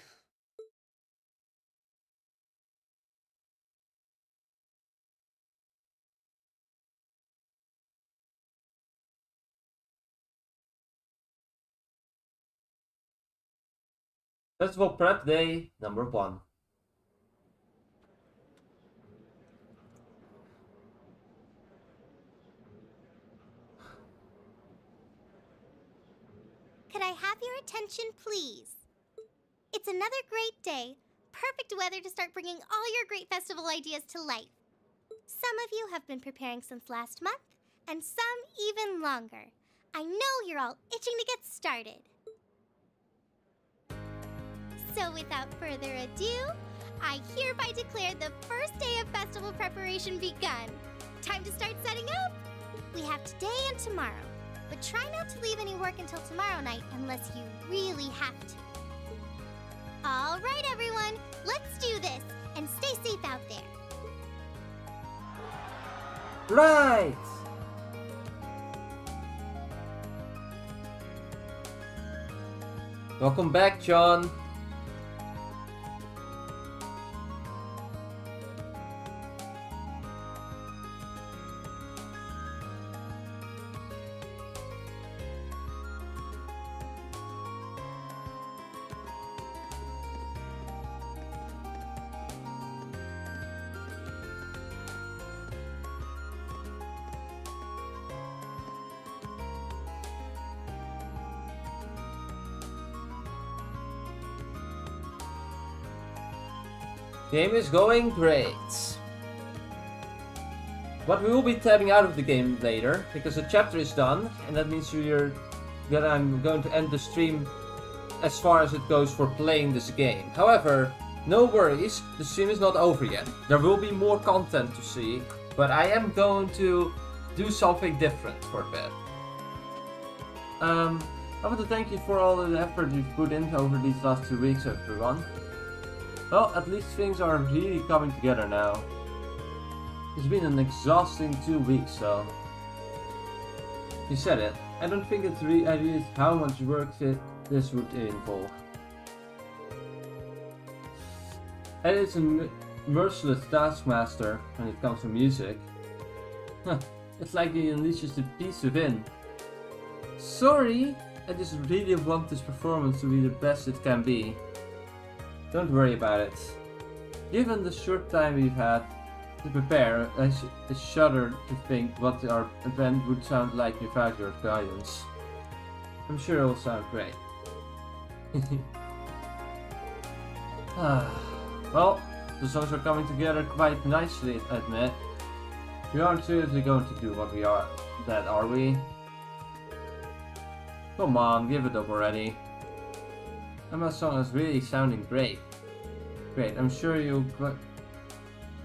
Festival Prep Day number 1. Could I have your attention, please? It's another great day. Perfect weather to start bringing all your great festival ideas to life. Some of you have been preparing since last month, and some even longer. I know you're all itching to get started. So without further ado, I hereby declare the first day of festival preparation begun. Time to start setting up? We have today and tomorrow, but try not to leave any work until tomorrow night unless you really have to. All right, everyone, let's do this, and stay safe out there. Right! Welcome back, John. Game is going great. But we will be tabbing out of the game later, because the chapter is done, and that means that I'm going to end the stream as far as it goes for playing this game. However, no worries, the stream is not over yet. There will be more content to see, but I am going to do something different for a bit. I want to thank you for all the effort you've put in over these last 2 weeks, everyone. Well, at least things are really coming together now. It's been an exhausting 2 weeks, so... You said it. I don't think it's realized how much work this would involve. And it's a merciless taskmaster when it comes to music. It's like he unleashes the beast within. Sorry, I just really want this performance to be the best it can be. Don't worry about it. Given the short time we've had to prepare, I shudder to think what our event would sound like without your guidance. I'm sure it will sound great. Well, the songs are coming together quite nicely, I admit. We aren't seriously going to do what we are, are we? Come on, give it up already. Emma's song is really sounding great. Great, I'm sure you'll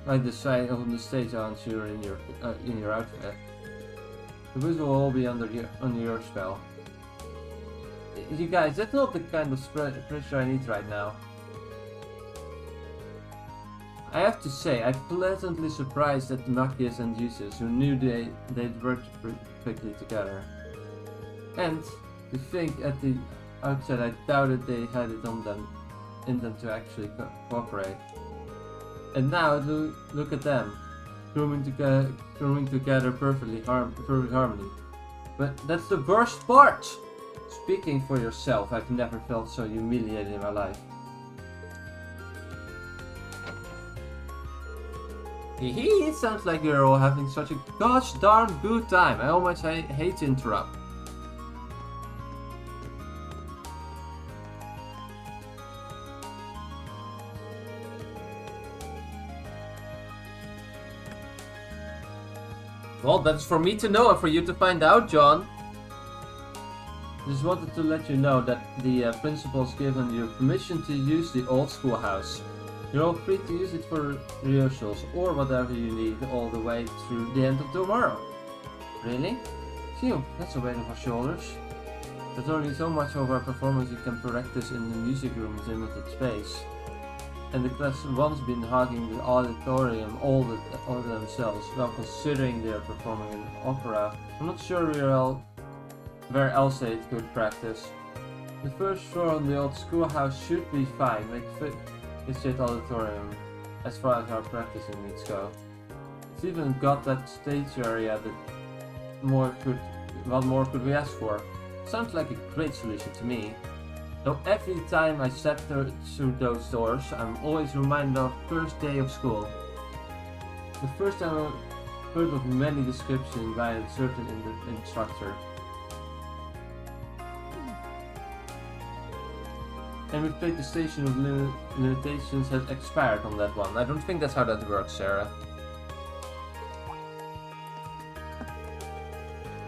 like the side on the stage, aren't you, in your outfit. The booze will all be under your spell. You guys, that's not the kind of pressure I need right now. I have to say, I'm pleasantly surprised at the Machias and Isues, who knew they'd worked perfectly together. And to think at the outset, I doubted they had it in them to actually cooperate. And now look at them, growing together perfect harmony. But that's the worst part! Speaking for yourself, I've never felt so humiliated in my life. Hehe, it sounds like you're all having such a gosh darn good time. I almost hate to interrupt. Well, that's for me to know and for you to find out, John. Just wanted to let you know that the principal's given you permission to use the old schoolhouse. You're all free to use it for rehearsals or whatever you need all the way through the end of tomorrow. Really? Phew, that's a weight off our shoulders. There's only so much of our performance you can practice in the music room's limited space. And the class once been hogging the auditorium all themselves, while considering they're performing an opera. I'm not sure where else they could practice. The first floor on the old schoolhouse should be fine, the state auditorium, as far as our practicing needs go. It's even got that stage area that what more could we ask for? Sounds like a great solution to me. Though every time I step through those doors, I'm always reminded of first day of school. The first time I heard of many descriptions by a certain instructor. I'm afraid the station of limitations has expired on that one. I don't think that's how that works, Sarah.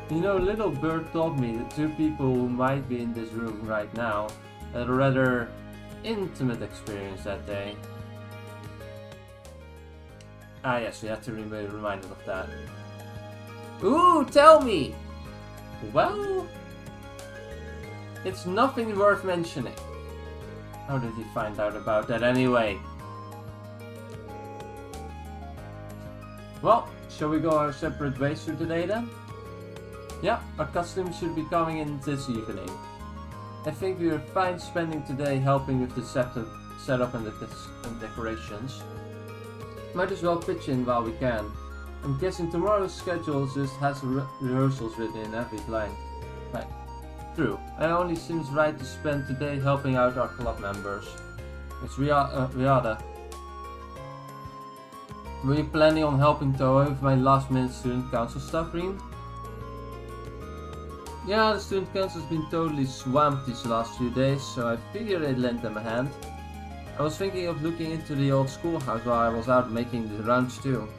You know, Little Bird told me that two people who might be in this room right now had a rather intimate experience that day. Ah yes, we have to be reminded of that. Ooh, tell me! Well, it's nothing worth mentioning. How did he find out about that anyway? Well, shall we go our separate ways through today then? Yeah, our costumes should be coming in this evening. I think we are fine spending today helping with the setup and the decorations. Might as well pitch in while we can. I'm guessing tomorrow's schedule just has rehearsals written in every line. Right. True. It only seems right to spend today helping out our club members. It's Riada. Were you planning on helping Toa with my last minute student council stuff, Reem? Yeah, the student council's been totally swamped these last few days, so I figured I'd lend them a hand. I was thinking of looking into the old schoolhouse while I was out making the rounds too.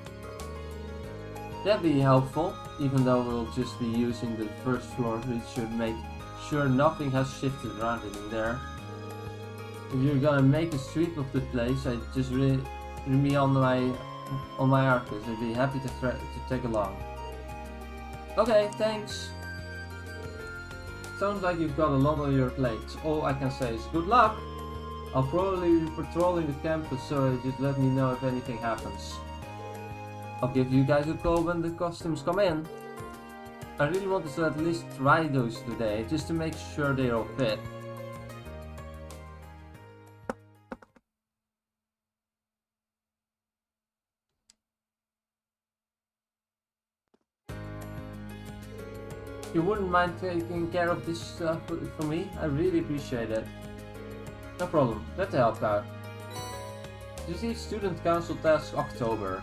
That'd be helpful, even though we'll just be using the first floor, we should make sure nothing has shifted around in there. If you're gonna make a sweep of the place, I'd just read me on my arcus. I'd be happy to take along. Okay, thanks. Sounds like you've got a lot on your plate. All I can say is good luck. I'll probably be patrolling the campus, so just let me know if anything happens. I'll give you guys a call when the costumes come in. I really wanted to at least try those today, just to make sure they all fit. You wouldn't mind taking care of this stuff for me? I really appreciate it. No problem, let's help out. Receive Student Council Task October.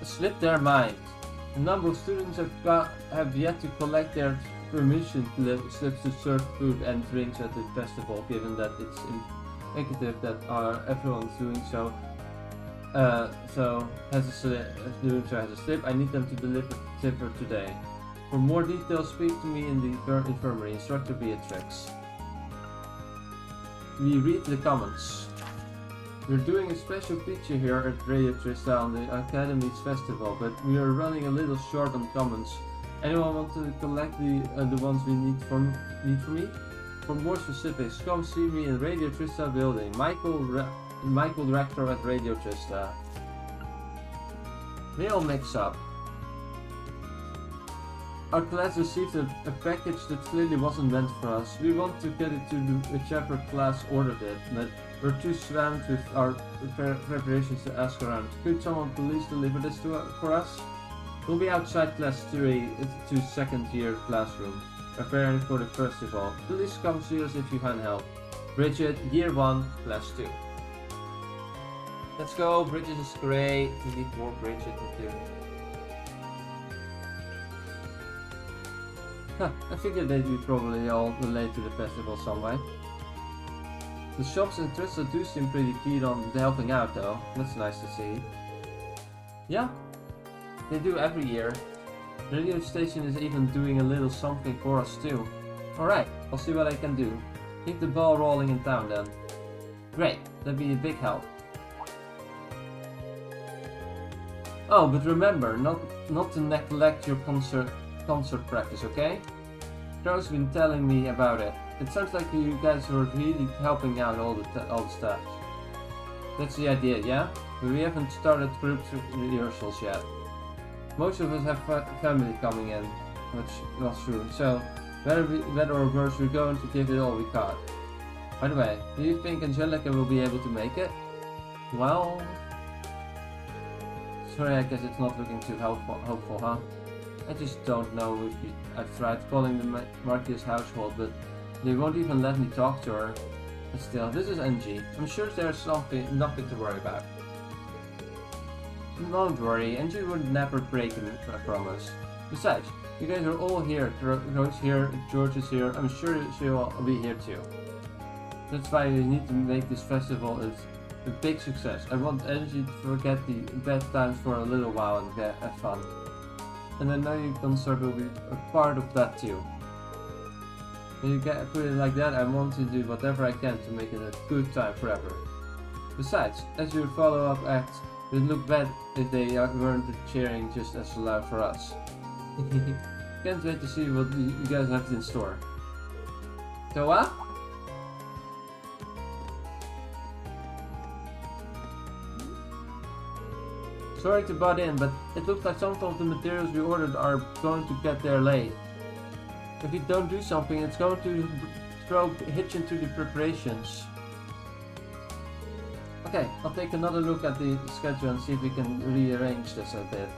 Slip their mind. A number of students have yet to collect their permission slips to serve food and drinks at the festival, given that it's indicative that everyone's doing so. Has a slip. I need them to deliver today. For more details, speak to me in the infirmary. Instructor Beatrix. We read the comments. We're doing a special feature here at Radio Trista on the Academy's festival, but we are running a little short on comments. Anyone want to collect the ones we need from me? For more specifics, come see me in Radio Trista building. Michael Michael Director at Radio just real mix-up. Our class received a package that clearly wasn't meant for us. We want to get it to whichever class ordered it, but we're too swamped with our preparations to ask around. Could someone please deliver this for us? We'll be outside class 3 to second year classroom, preparing for the festival. Please come see us if you can help. Bridget, year 1, class 2. Let's go, Bridget is great. We need more Bridget too. I figured they'd be probably all related to the festival some way. The shops and Trista do seem pretty keen on helping out though. That's nice to see. Yeah, they do every year. The radio station is even doing a little something for us too. Alright, I'll see what I can do. Keep the ball rolling in town then. Great, that'd be a big help. Oh, but remember, not to neglect your concert practice, okay? Crow's been telling me about it. It sounds like you guys are really helping out all the staff. That's the idea, yeah? But we haven't started group rehearsals yet. Most of us have family coming in, which was true. So, whether or worse, we're going to give it all we got. By the way, do you think Angelica will be able to make it? Well... Sorry, I guess it's not looking too hopeful, huh? I just don't know if I've tried calling the Marquis household, but they won't even let me talk to her. But still, this is NG. I'm sure there's nothing to worry about. Don't worry, NG would never break a promise. Besides, you guys are all here. Rose here, George is here. I'm sure she'll be here too. That's why we need to make this festival a big success. I want NG to forget the bad times for a little while and have fun. And I know your concert will be a part of that too. When you put it like that, I want to do whatever I can to make it a good time forever. Besides, as your follow-up act, it would look bad if they weren't cheering just as loud for us. Can't wait to see what you guys have in store. So what? Sorry to butt in, but it looks like some of the materials we ordered are going to get there late. If we don't do something, it's going to throw a hitch into the preparations. Okay, I'll take another look at the schedule and see if we can rearrange this a bit.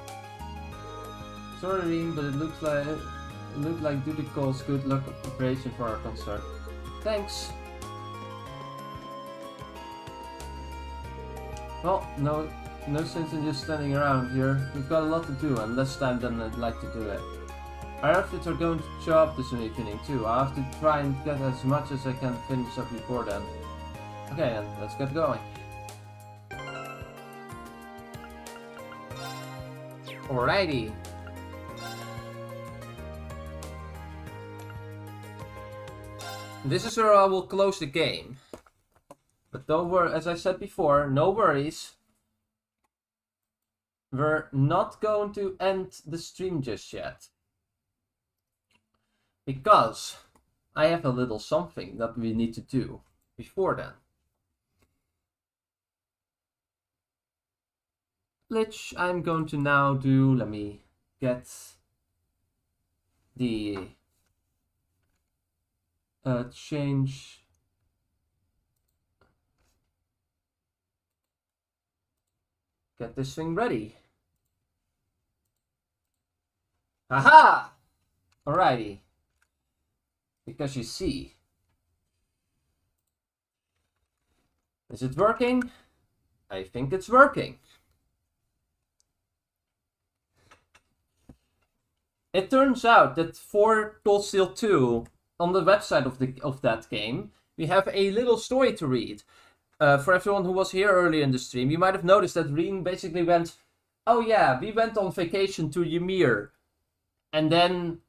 Sorry, but it looked like duty calls good luck preparation for our concert. Thanks. Well, no sense in just standing around here. We've got a lot to do and less time than I'd like to do it. Our outfits are going to show up this evening too. I'll have to try and get as much as I can finished up before then. Okay then, let's get going. Alrighty. This is where I will close the game. But don't worry, as I said before, no worries. We're not going to end the stream just yet. Because I have a little something that we need to do before then. Which I'm going to now do. Let me get the change. Get this thing ready. Haha! Alrighty. Because you see. Is it working? I think it's working. It turns out that for Coldsteel 2, on the website of that game, we have a little story to read. For everyone who was here earlier in the stream, you might have noticed that Reen basically went, oh yeah, we went on vacation to Ymir. And then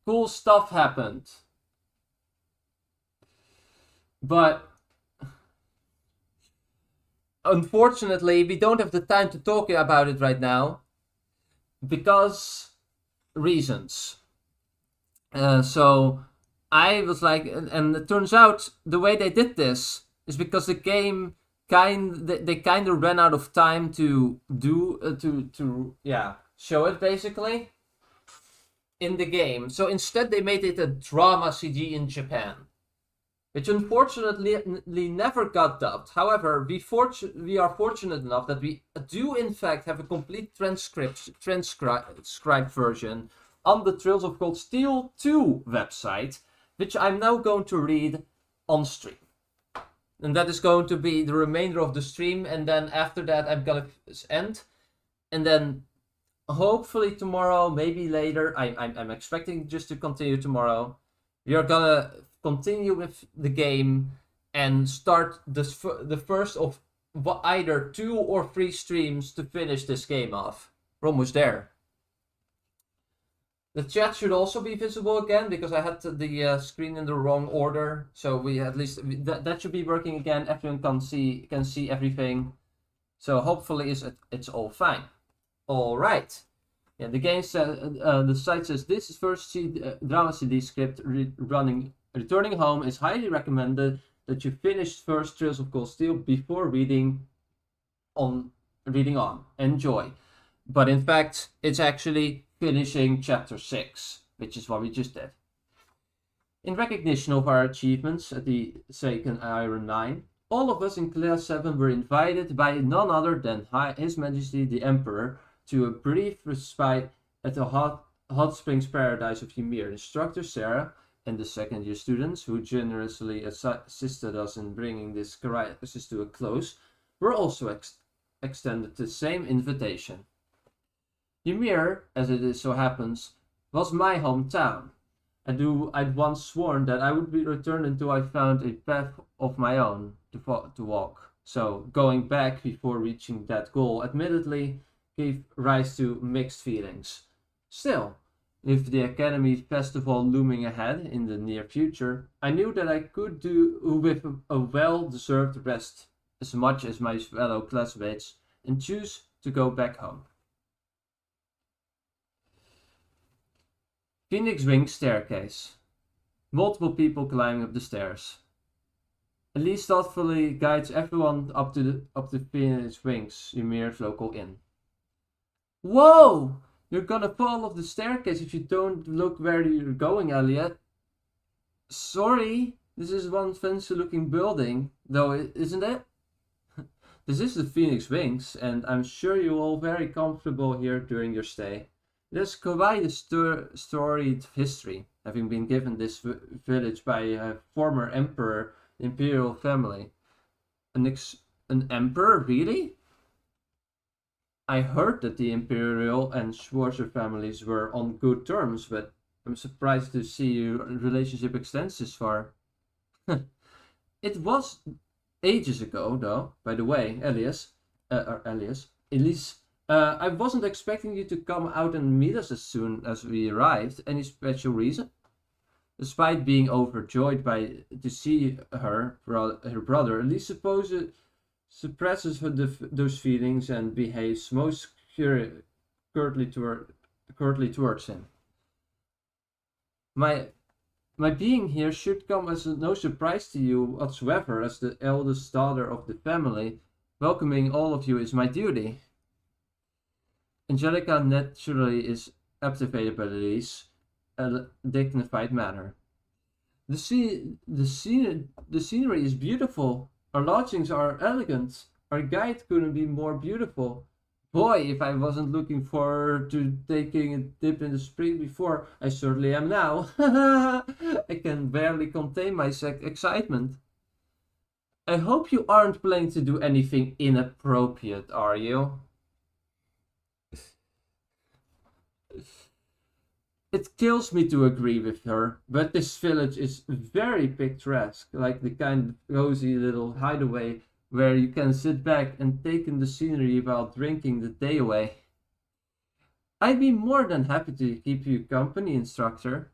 cool stuff happened. But unfortunately, we don't have the time to talk about it right now. Because reasons. So I was like, and it turns out the way they did this is because the game they kind of ran out of time to do show it basically in the game. So instead they made it a drama CG in Japan, which unfortunately never got dubbed. However, we are fortunate enough that we do in fact have a complete transcribed version on the Trails of Cold Steel 2 website, which I'm now going to read on stream. And that is going to be the remainder of the stream, and then after that I'm gonna end. And then hopefully tomorrow, maybe later, I'm expecting just to continue tomorrow. We are gonna continue with the game and start the first of either 2 or 3 streams to finish this game off. We're almost there. The chat should also be visible again because I had the screen in the wrong order. So we at least that should be working again. Everyone can see everything. So hopefully it's all fine. All right. Yeah, the game says the site says this is first drama CD script returning home is highly recommended that you finish first Trails of Cold Steel before reading on. Enjoy. But in fact, it's actually finishing chapter 6, which is what we just did. In recognition of our achievements at the second Iron 9, all of us in Class 7 were invited by none other than His Majesty the Emperor to a brief respite at the hot springs paradise of Ymir. Instructor Sarah and the second year students who generously assisted us in bringing this crisis to a close were also extended the same invitation. Ymir, as it so happens, was my hometown. I'd once sworn that I would be returned until I found a path of my own to walk. So going back before reaching that goal admittedly gave rise to mixed feelings. Still, with the Academy Festival looming ahead in the near future, I knew that I could do with a well-deserved rest as much as my fellow classmates and choose to go back home. Phoenix Wing staircase. Multiple people climbing up the stairs. Elise thoughtfully guides everyone up the Phoenix Wings, Ymir's local inn. Whoa! You're gonna fall off the staircase if you don't look where you're going, Elliot. Sorry, this is one fancy looking building, though, isn't it? This is the Phoenix Wings, and I'm sure you're all very comfortable here during your stay. It has quite a storied history, having been given this village by a former emperor, imperial family. An emperor, really? I heard that the imperial and Schwarzer families were on good terms, but I'm surprised to see your relationship extends this far. It was ages ago, though, by the way, Elise. I wasn't expecting you to come out and meet us as soon as we arrived. Any special reason? Despite being overjoyed to see her brother, Elise suppresses those feelings and behaves most curtly towards him. My being here should come as no surprise to you whatsoever. As the eldest daughter of the family, welcoming all of you is my duty. Angelica naturally is captivated by Elise, a dignified manner. The scenery is beautiful. Our lodgings are elegant. Our guide couldn't be more beautiful. Boy, if I wasn't looking forward to taking a dip in the spring before, I certainly am now. I can barely contain my excitement. I hope you aren't planning to do anything inappropriate, are you? It kills me to agree with her, but this village is very picturesque, like the kind of cozy little hideaway where you can sit back and take in the scenery while drinking the day away. I'd be more than happy to keep you company, instructor.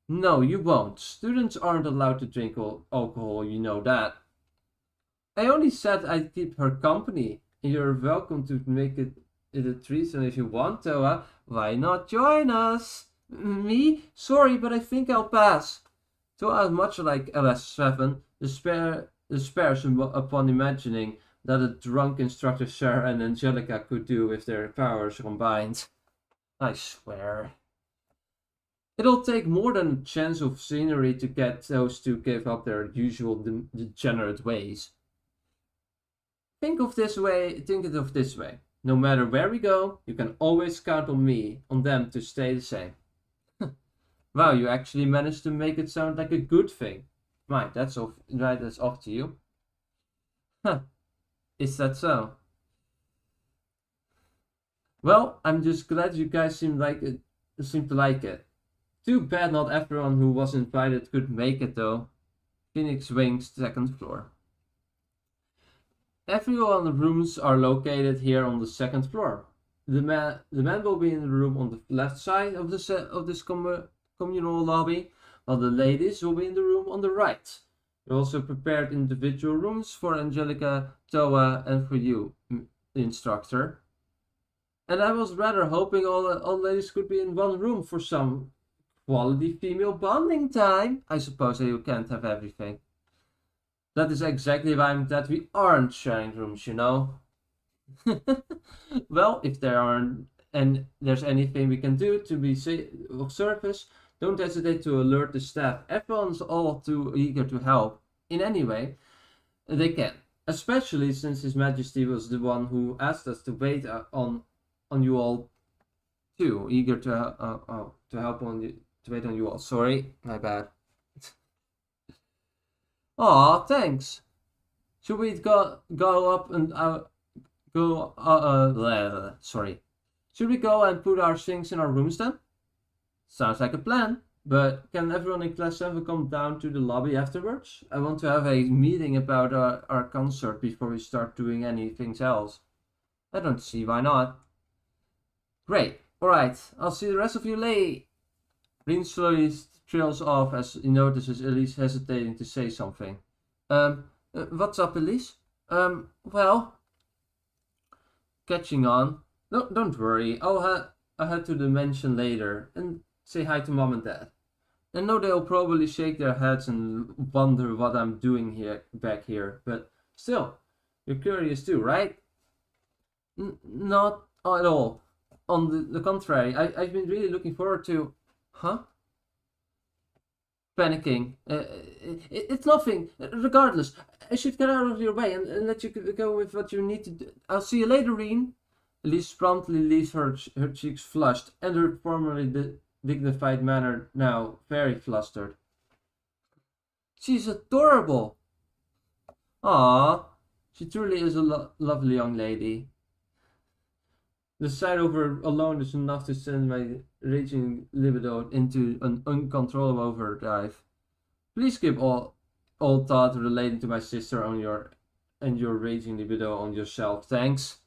No, you won't. Students aren't allowed to drink alcohol, you know that. I only said I'd keep her company. You're welcome to make it a threesome if you want, Toa. Why not join us? Me? Sorry, but I think I'll pass. Toa is much like LS7, despairs upon imagining that a drunk instructor Sarah and Angelica could do with their powers combined. I swear. It'll take more than a chance of scenery to get those two give up their usual degenerate ways. Think of it of this way. No matter where we go, you can always count on them to stay the same. Wow, you actually managed to make it sound like a good thing. Right, that's off to you. Huh. Is that so? Well, I'm just glad you guys seem to like it. Too bad not everyone who was invited could make it though. Phoenix Wing's second floor. Everyone's rooms are located here on the second floor. The man will be in the room on the left side of this communal lobby, while the ladies will be in the room on the right. We also prepared individual rooms for Angelica, Toa, and for you, instructor. And I was rather hoping all ladies could be in one room for some quality female bonding time. I suppose that you can't have everything. That is exactly why I'm glad we aren't sharing rooms, you know. Well, if there aren't and there's anything we can do to be of service, don't hesitate to alert the staff. Everyone's all too eager to help in any way they can. Especially since His Majesty was the one who asked us to wait on you all too. Eager to help on you, to wait on you all. Sorry, my bad. Aw, thanks. Should we go up and sorry. Should we go and put our things in our rooms then? Sounds like a plan. But can everyone in class 7 come down to the lobby afterwards? I want to have a meeting about our concert before we start doing anything else. I don't see why not. Great. Alright, I'll see the rest of you later. Rin slowly trails off as he notices Elise hesitating to say something. What's up, Elise? Well... Catching on. No, don't worry. I'll head to the mansion later and say hi to Mom and Dad. I know they'll probably shake their heads and wonder what I'm doing back here, but still, you're curious too, right? Not at all. On the contrary, I've been really looking forward to... Huh? Panicking. It's nothing. Regardless, I should get out of your way and let you go with what you need to do. I'll see you later, Reen. Elise promptly leaves her cheeks flushed and her formerly dignified manner now very flustered. She's adorable. Ah, she truly is a lovely young lady. The sight of her alone is enough to send my raging libido into an uncontrollable overdrive. Please keep all thought relating to my sister on your raging libido on yourself, thanks.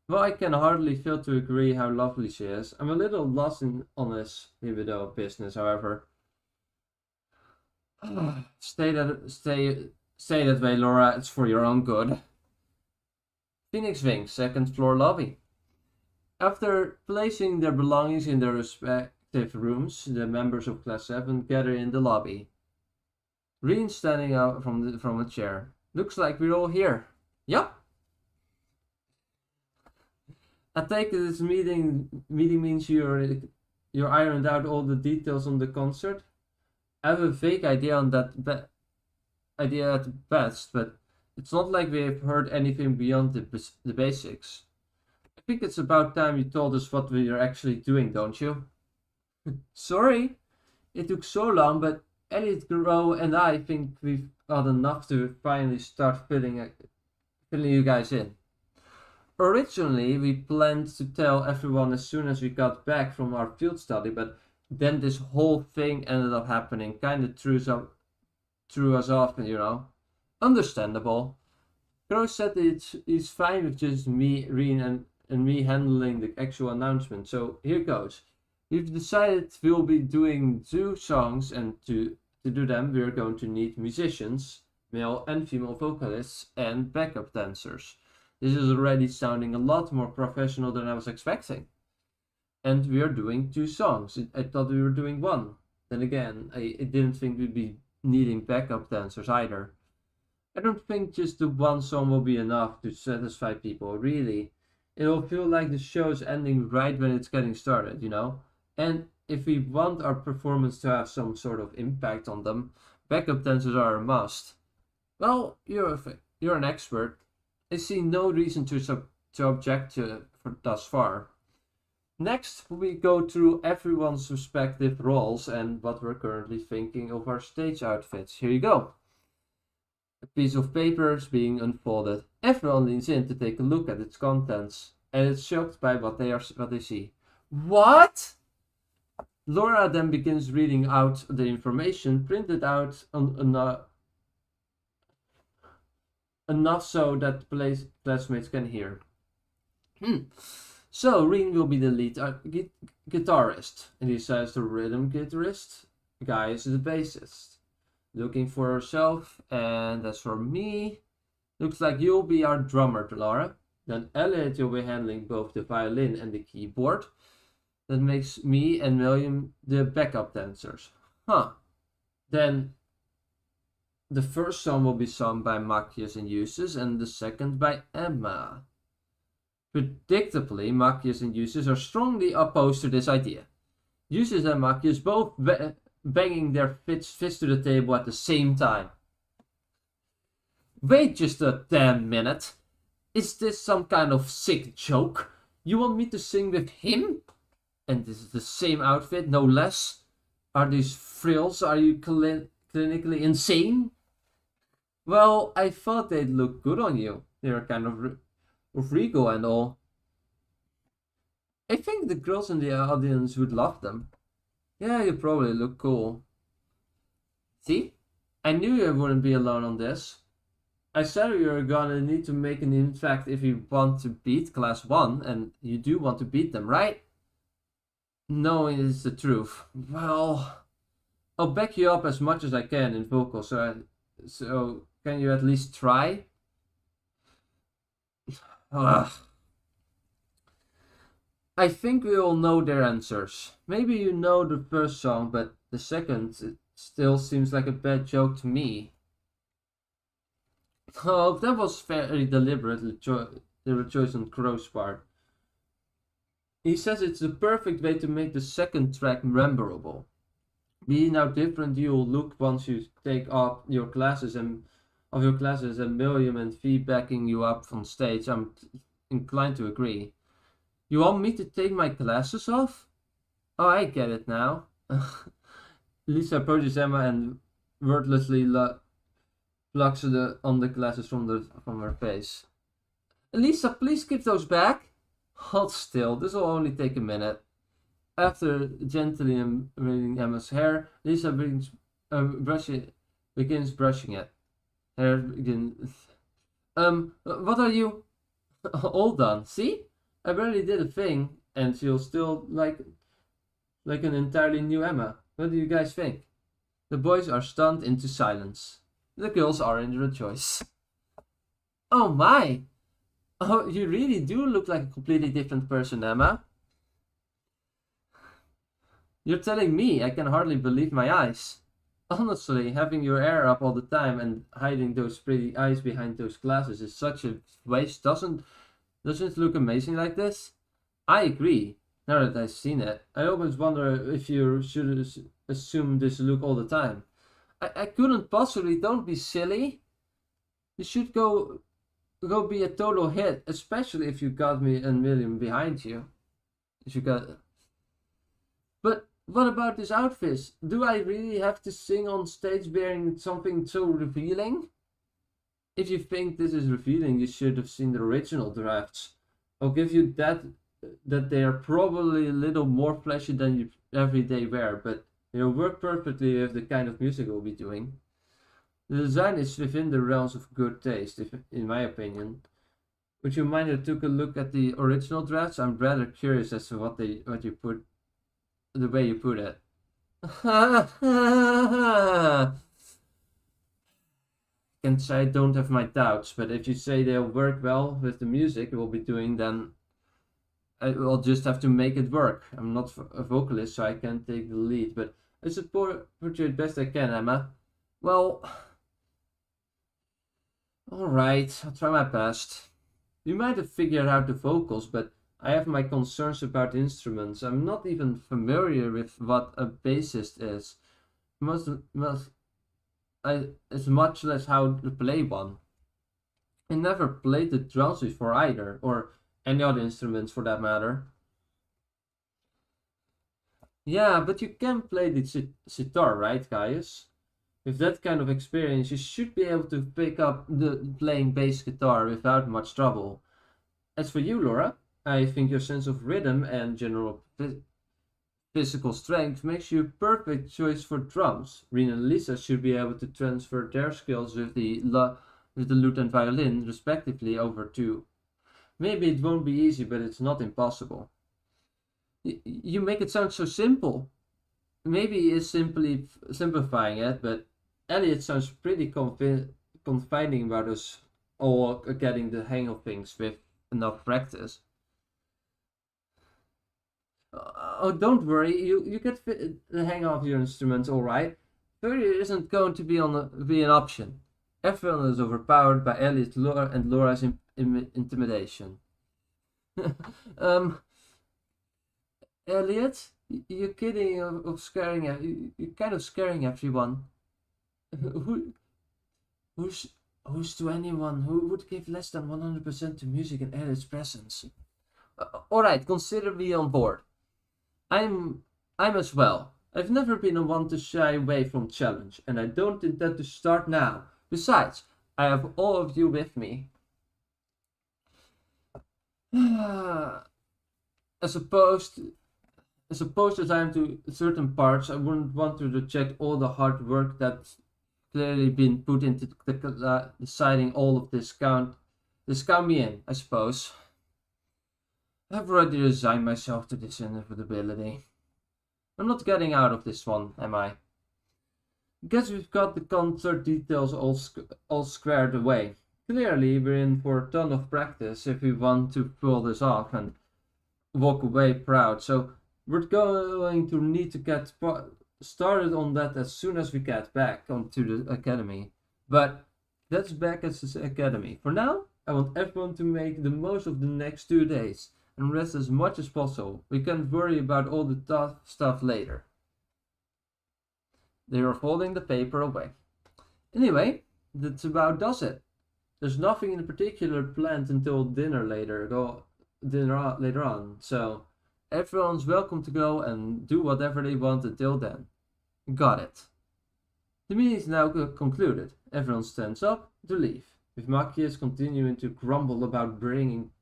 Well, I can hardly fail to agree how lovely she is. I'm a little lost on this libido business, however. Stay that way, Laura. It's for your own good. Phoenix Wing, second floor lobby. After placing their belongings in their respective rooms, the members of Class 7 gather in the lobby. Reen standing out from a chair. Looks like we're all here. Yup. I take it this meeting means you're ironed out all the details on the concert. I have a vague idea on that idea at best, but it's not like we have heard anything beyond the basics. I think it's about time you told us what we are actually doing, don't you? Sorry, it took so long, but Elliot, Gro, and I think we've got enough to finally start filling you guys in. Originally, we planned to tell everyone as soon as we got back from our field study, but then this whole thing ended up happening. Kinda threw us off, you know. Understandable. Gro said he's fine with just me, Reen, and me handling the actual announcement, so here goes. We've decided we'll be doing 2 songs, and to do them we're going to need musicians, male and female vocalists, and backup dancers. This is already sounding a lot more professional than I was expecting. And we are doing 2 songs. I thought we were doing 1. Then again, I didn't think we'd be needing backup dancers either. I don't think just the one song will be enough to satisfy people, really. It'll feel like the show is ending right when it's getting started, you know? And if we want our performance to have some sort of impact on them, backup dancers are a must. Well, you're an expert. I see no reason to object to for thus far. Next, we go through everyone's respective roles and what we're currently thinking of our stage outfits. Here you go. A piece of paper is being unfolded. Everyone leans in to take a look at its contents, and is shocked by what they see. What? Laura then begins reading out the information printed out on enough so that classmates can hear. So Rin will be the lead guitarist, and he says the rhythm guitarist guy is the bassist. Looking for herself, and as for me, looks like you'll be our drummer, Laura. Then Elliot, you'll be handling both the violin and the keyboard. That makes me and William the backup dancers. Huh. Then the first song will be sung by Machias and Uses, and the second by Emma. Predictably, Machias and Uses are strongly opposed to this idea. Uses and Machias both banging their fists to the table at the same time. Wait just a damn minute. Is this some kind of sick joke? You want me to sing with him? And this is the same outfit, no less? Are these frills? Are you clinically insane? Well, I thought they'd look good on you. They're kind of regal and all. I think the girls in the audience would love them. Yeah, you probably look cool. See? I knew you wouldn't be alone on this. I said you were gonna need to make an impact if you want to beat Class 1, and you do want to beat them, right? No, it is the truth. Well, I'll back you up as much as I can in vocals, so can you at least try? Ugh. I think we all know their answers. Maybe you know the first song, but the second, it still seems like a bad joke to me. Oh, that was very deliberately choice on Crow's part. He says it's the perfect way to make the second track memorable. Being how different you'll look once you take off your classes and William and Fee backing you up on stage, I'm inclined to agree. You want me to take my glasses off? Oh, I get it now. Lisa approaches Emma and wordlessly plucks on the glasses from her face. Lisa, please keep those back. Hold still, this will only take a minute. After gently unveiling Emma's hair, Lisa begins brushing it. Hair begins. What are you all done? See? I barely did a thing, and she'll still like an entirely new Emma. What do you guys think? The boys are stunned into silence. The girls are in rejoice. Oh my! Oh, you really do look like a completely different person, Emma. You're telling me? I can hardly believe my eyes. Honestly, having your hair up all the time and hiding those pretty eyes behind those glasses is such a waste. Doesn't it look amazing like this? I agree. Now that I've seen it, I always wonder if you should assume this look all the time. I couldn't possibly. Don't be silly. You should go be a total hit, especially if you got me and William behind you. But what about this outfit? Do I really have to sing on stage wearing something so revealing? If you think this is revealing, you should have seen the original drafts. I'll give you that they are probably a little more flashy than you everyday wear, but they'll work perfectly with the kind of music we'll be doing. The design is within the realms of good taste, in my opinion. Would you mind if I took a look at the original drafts? I'm rather curious as to the way you put it. Can't say I don't have my doubts, but if you say they'll work well with the music we'll be doing, then I'll just have to make it work. I'm not a vocalist, so I can't take the lead, but I support you as best I can, Emma. Well, Alright, I'll try my best. You might have figured out the vocals, but I have my concerns about instruments. I'm not even familiar with what a bassist is. It's much less how to play one. I never played the drums before either, or any other instruments for that matter. Yeah, but you can play the sitar, right, Gaius? With that kind of experience, you should be able to pick up the playing bass guitar without much trouble. As for you, Laura, I think your sense of rhythm and general physical strength makes you a perfect choice for drums. Rena and Lisa should be able to transfer their skills with the lute and violin, respectively, over to. Maybe it won't be easy, but it's not impossible. You make it sound so simple. Maybe it's simply simplifying it, but Elliot sounds pretty confiding about us all getting the hang of things with enough practice. Oh, don't worry, you get the hang of your instruments all right. Failure isn't going to be an option. Everyone is overpowered by Elliot and Laura's intimidation. Elliot, you're kidding of scaring. You're kind of scaring everyone. Who's to anyone who would give less than 100% to music in Elliot's presence? All right, consider me on board. I'm as well. I've never been one to shy away from challenge, and I don't intend to start now. Besides, I have all of you with me. As opposed to time to certain parts, I wouldn't want to reject all the hard work that's clearly been put into deciding all of this. Count me in, I suppose. I've already resigned myself to this inevitability. I'm not getting out of this one, am I? Guess we've got the concert details all squared away. Clearly, we're in for a ton of practice if we want to pull this off and walk away proud. So we're going to need to get started on that as soon as we get back onto the academy. But that's back at the academy. For now, I want everyone to make the most of the next 2 days and rest as much as possible. We can't worry about all the tough stuff later. They are folding the paper away. Anyway, that's about does it. There's nothing in particular planned until dinner later on, so everyone's welcome to go and do whatever they want until then. Got it. The meeting is now concluded. Everyone stands up to leave, with Machias continuing to grumble about being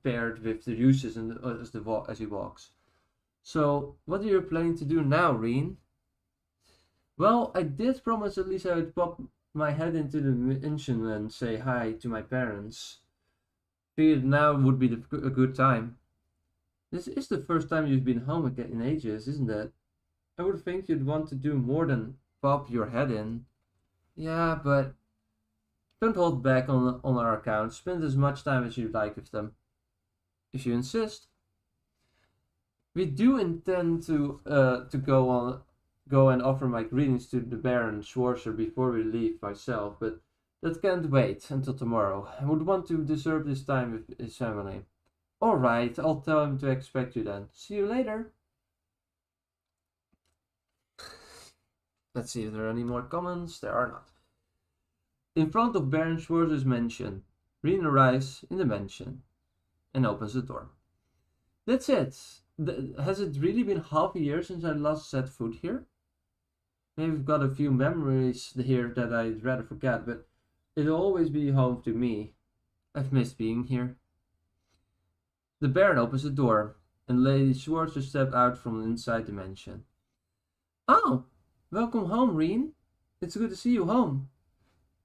paired with the uses as he walks. So, what are you planning to do now, Reen? Well, I did promise at least I would pop my head into the mansion and say hi to my parents. Figured now would be a good time. This is the first time you've been home again in ages, isn't it? I would think you'd want to do more than pop your head in. Yeah, but don't hold back on our account. Spend as much time as you'd like with them. If you insist. We do intend to go and offer my greetings to the Baron Schwarzer before we leave myself, but that can't wait until tomorrow. I would want to deserve this time with his family. Alright, I'll tell him to expect you then. See you later. Let's see if there are any more comments. There are not. In front of Baron Schwarzer's mansion, Reen arrives in the mansion and opens the door. That's it. Has it really been half a year since I last set foot here? Maybe I've got a few memories here that I'd rather forget, but it'll always be home to me. I've missed being here. The Baron opens the door, and Lady Schwarzer steps out from inside the mansion. Oh, welcome home, Reen. It's good to see you home.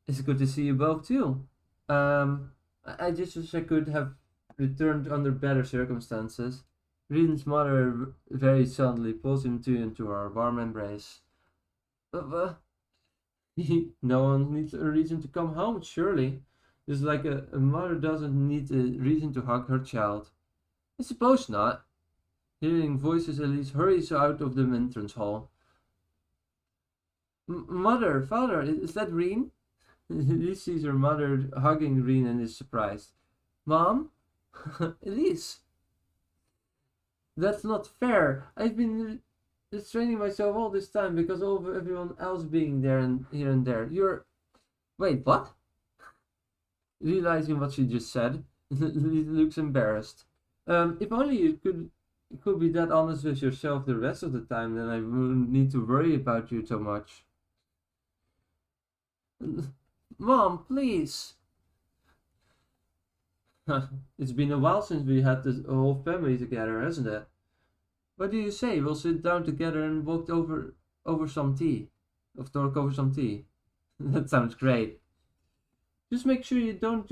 It's good to see you both too. I just wish I could have returned under better circumstances. Reen's mother very suddenly pulls him into her warm embrace. No one needs a reason to come home, surely. Just like a mother doesn't need a reason to hug her child. I suppose not. Hearing voices, Elise hurries out of the entrance hall. Mother, father, is that Reen? Elise sees her mother hugging Reen and is surprised. Mom? Elise! That's not fair. I've been restraining myself all this time because of everyone else being there and here and there. You're... Wait, what? Realizing what she just said, Elise looks embarrassed. If only you could be that honest with yourself the rest of the time, then I wouldn't need to worry about you so much. Mom, please. It's been a while since we had the whole family together, hasn't it? What do you say? We'll sit down together and walk over some tea. Or talk over some tea. That sounds great. Just make sure you don't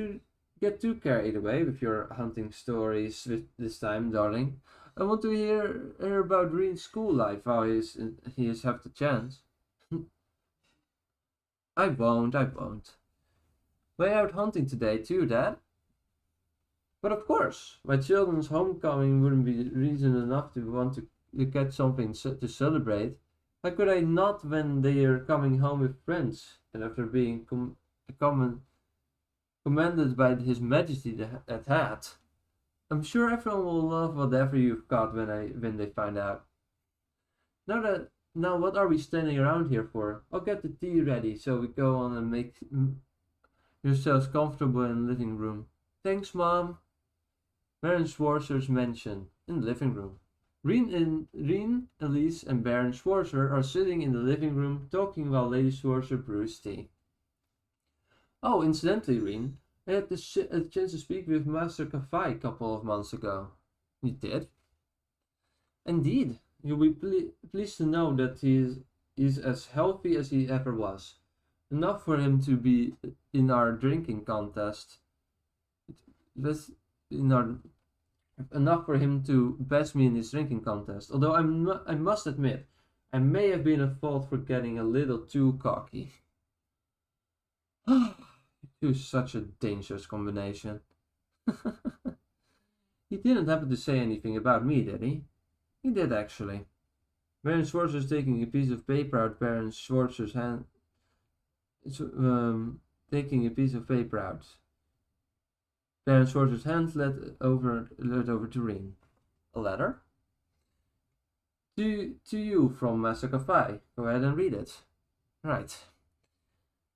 get too carried away with your hunting stories this time, darling. I want to hear about Reen's school life while he has have the chance. I won't. Way out hunting today too, Dad? But of course, my children's homecoming wouldn't be reason enough to want to get something to celebrate. How could I not when they are coming home with friends and after being commanded by His Majesty at hat? I'm sure everyone will love whatever you've got when they find out. Now what are we standing around here for? I'll get the tea ready so we go on and make yourselves comfortable in the living room. Thanks, Mom. Baron Schwarzer's mansion in the living room. Reen, Elise, and Baron Schwarzer are sitting in the living room talking while Lady Schwarzer brews tea. Oh, incidentally, Reen, I had the chance to speak with Master Kafai a couple of months ago. You did? Indeed. You'll be pleased to know that he is as healthy as he ever was. Enough for him to be in our drinking contest. Enough for him to best me in his drinking contest. Although I must admit, I may have been at fault for getting a little too cocky. You're such a dangerous combination. He didn't happen to say anything about me, did he? He did, actually. Baron Schwarzer is taking a piece of paper out Baron Schwarzer's hand. Taking a piece of paper out. Baron Schwarzer's hand led over to Reen. A letter? To you from Master Kafai. Go ahead and read it. Right.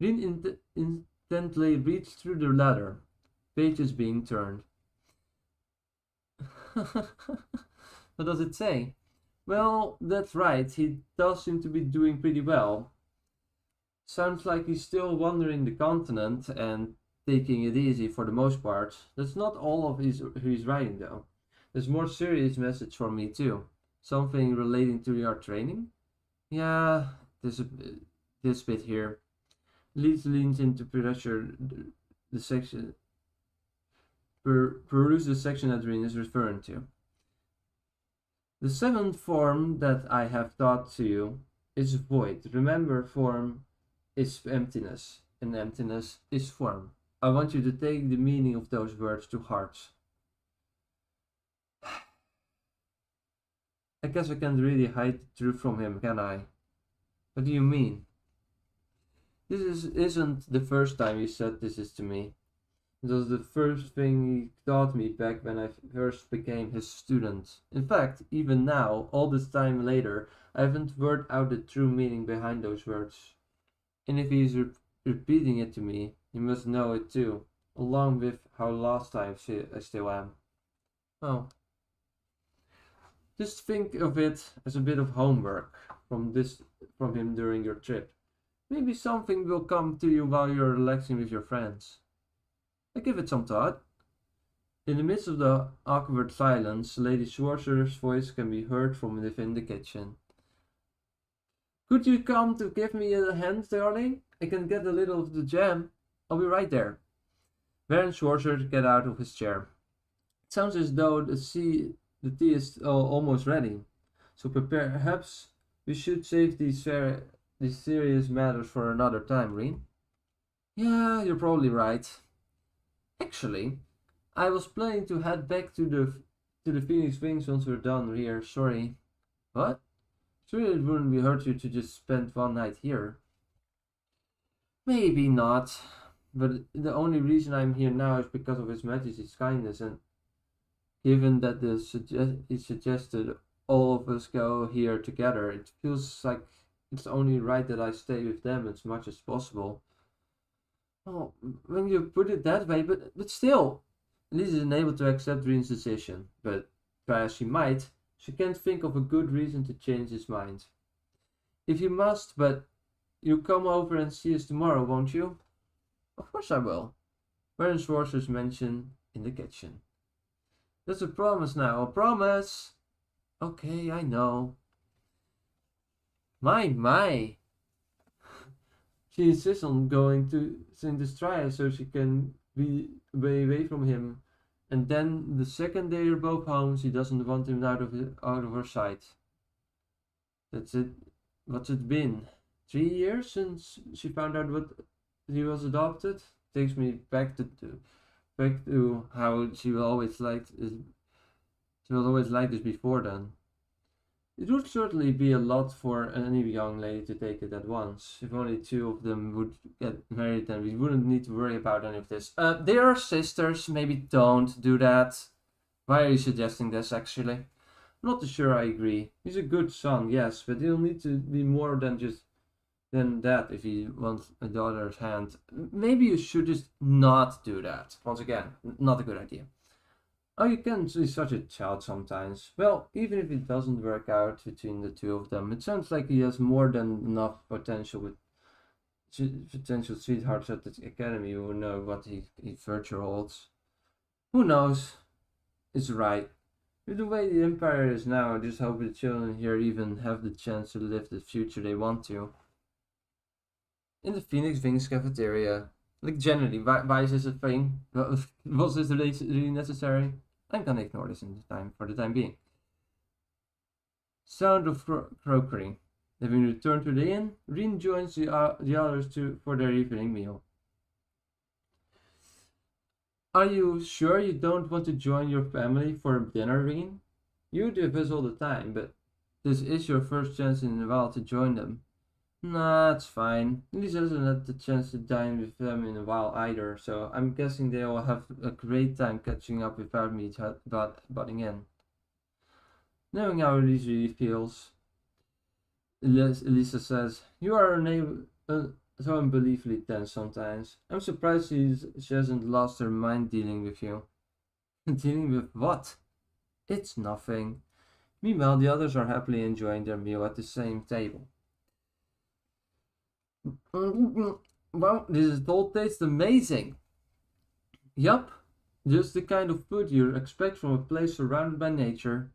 Reen intently reads through the letter. Pages being turned. What does it say? Well, that's right. He does seem to be doing pretty well. Sounds like he's still wandering the continent and taking it easy for the most part. That's not all of his writing though. There's more serious message for me too. Something relating to your training? Yeah, this bit here. Leans into pressure the section. Peruse the section that Reen is referring to. The seventh form that I have taught to you is void. Remember, form is emptiness, and emptiness is form. I want you to take the meaning of those words to heart. I guess I can't really hide the truth from him, can I? What do you mean? This isn't the first time he said this to me. It was the first thing he taught me back when I first became his student. In fact, even now, all this time later, I haven't worked out the true meaning behind those words. And if he's repeating it to me, you must know it too, along with how lost I still am. Oh. Just think of it as a bit of homework from him during your trip. Maybe something will come to you while you're relaxing with your friends. I give it some thought. In the midst of the awkward silence, Lady Schwarzer's voice can be heard from within the kitchen. Could you come to give me a hand, darling? I can get a little of the jam. I'll be right there. Baron Schwarzer get out of his chair. It sounds as though the tea is almost ready. So perhaps we should save these serious matters for another time, Reen. Yeah, you're probably right. Actually, I was planning to head back to the Phoenix Wings once we're done here. Sorry. What? Surely it wouldn't hurt you to just spend one night here. Maybe not, but the only reason I'm here now is because of His Majesty's kindness, and given that it suggested all of us go here together, it feels like it's only right that I stay with them as much as possible. Well, when you put it that way, but still, Lisa isn't able to accept Reen's decision, but try as she might, she can't think of a good reason to change his mind. If you must, but you come over and see us tomorrow, won't you? Of course I will. Parents' was mentioned in the kitchen. That's a promise now, a promise! Okay, I know. My. She insists on going to St. Estrella so she can be away from him. And then the second they are both home, she doesn't want him out of her sight. That's it. What's it been? 3 years since she found out what he was adopted? Takes me back to how she was always like this before then. It would certainly be a lot for any young lady to take it at once. If only 2 of them would get married, then we wouldn't need to worry about any of this. They are sisters, maybe don't do that. Why are you suggesting this, actually? I'm not too sure I agree. He's a good son, yes, but he'll need to be more than that if he wants a daughter's hand. Maybe you should just not do that. Once again, not a good idea. Oh, you can be such a child sometimes. Well, even if it doesn't work out between the 2 of them, it sounds like he has more than enough potential with potential sweethearts at the academy who know what his future holds. Who knows? It's right. With the way the Empire is now, I just hope the children here even have the chance to live the future they want to. In the Phoenix Wings cafeteria. Like, generally, why is this a thing? Was this really necessary? I'm gonna ignore this for the time being. Sound of croakery. Having returned to the inn, Reen joins the others for their evening meal. Are you sure you don't want to join your family for dinner, Reen? You do this all the time, but this is your first chance in a while to join them. Nah, it's fine. Lisa hasn't had the chance to dine with them in a while either, so I'm guessing they will have a great time catching up without me butting in. Knowing how Lisa really feels, Lisa says, you are so unbelievably tense sometimes. I'm surprised she hasn't lost her mind dealing with you. Dealing with what? It's nothing. Meanwhile, the others are happily enjoying their meal at the same table. Wow, this all tastes amazing. Yup, just the kind of food you expect from a place surrounded by nature.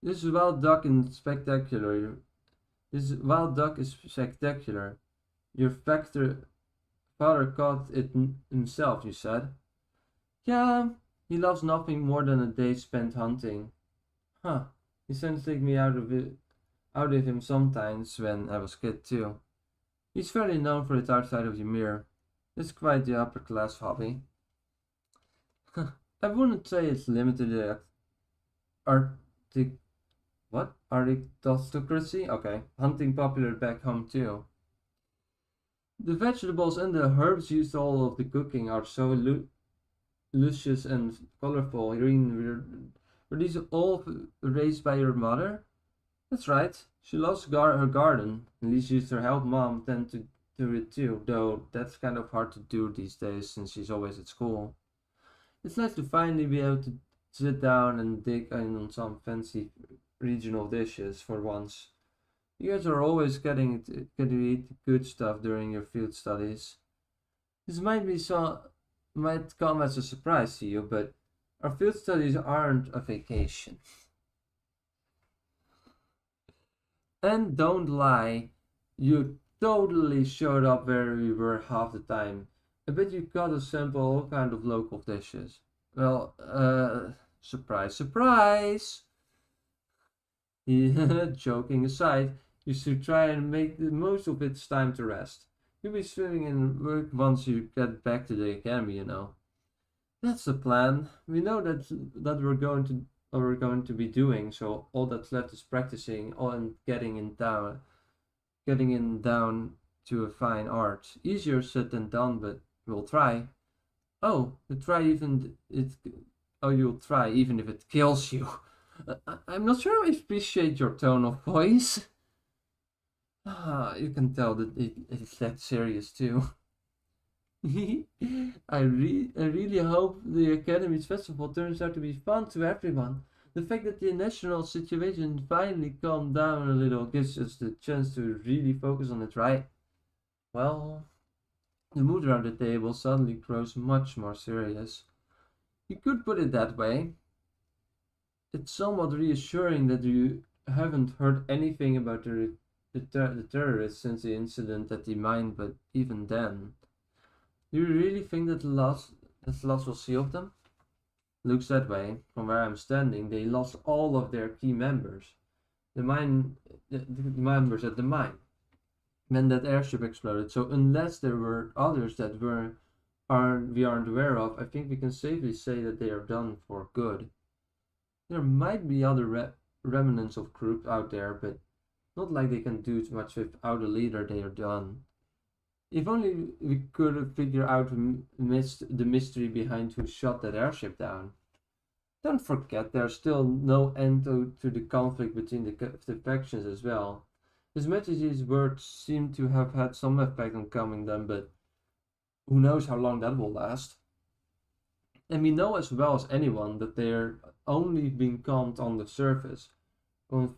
This wild duck is spectacular. Your father caught it himself, you said. Yeah, he loves nothing more than a day spent hunting. Huh, he sends take me out of him sometimes when I was a kid too. He's fairly known for it outside of Ymir. It's quite the upper class hobby. I wouldn't say it's limited to aristocracy? Okay, hunting popular back home too. The vegetables and the herbs used all of the cooking are so luscious and colorful. Were these all raised by your mother? That's right. She loves her garden. At least used her help mom tend to do it too, though that's kind of hard to do these days since she's always at school. It's nice to finally be able to sit down and dig in on some fancy regional dishes for once. You guys are always getting to eat good stuff during your field studies. This might come as a surprise to you, but our field studies aren't a vacation. And don't lie, you totally showed up where we were half the time. I bet you got to sample all kind of local dishes. Well, surprise, surprise! Joking aside, you should try and make the most of its time to rest. You'll be swimming in work once you get back to the academy, you know. That's the plan. We know that we're going to be doing, so all that's left is practicing and getting in down to a fine art. Easier said than done, but we'll try. Oh, you try even it. Oh, you'll try even if it kills you. I'm not sure I appreciate your tone of voice. You can tell that it's that serious too. I really hope the Academy's festival turns out to be fun to everyone. The fact that the national situation finally calmed down a little gives us the chance to really focus on it, right? Well, the mood around the table suddenly grows much more serious. You could put it that way. It's somewhat reassuring that you haven't heard anything about the terrorists since the incident at the mine, but even then, do you really think that the last will see of them? Looks that way. From where I'm standing, they lost all of their key members. The members at the mine. Then that airship exploded. So unless there were others that we aren't aware of, I think we can safely say that they are done for good. There might be other remnants of groups out there, but not like they can do much without a leader. They are done. If only we could figure out the mystery behind who shot that airship down. Don't forget, there's still no end to the conflict between the factions as well. As much as these words seem to have had some effect on calming them, but who knows how long that will last. And we know as well as anyone that they're only being calmed on the surface. The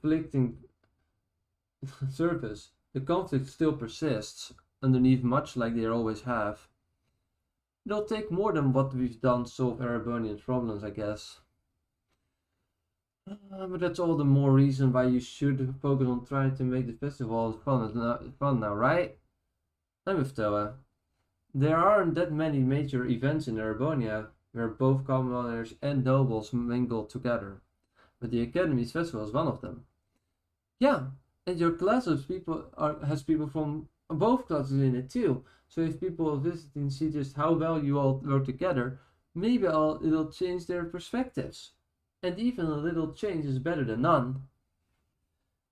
conflict still persists underneath, much like they always have. It'll take more than what we've done to solve Erebonian's problems, I guess. But that's all the more reason why you should focus on trying to make the festival fun now, right? I'm with Toa. There aren't that many major events in Erebonia where both commoners and nobles mingle together, but the Academy's festival is one of them. Yeah, and your class of has people from both classes in it too. So if people visiting see just how well you all work together, maybe it'll change their perspectives. And even a little change is better than none.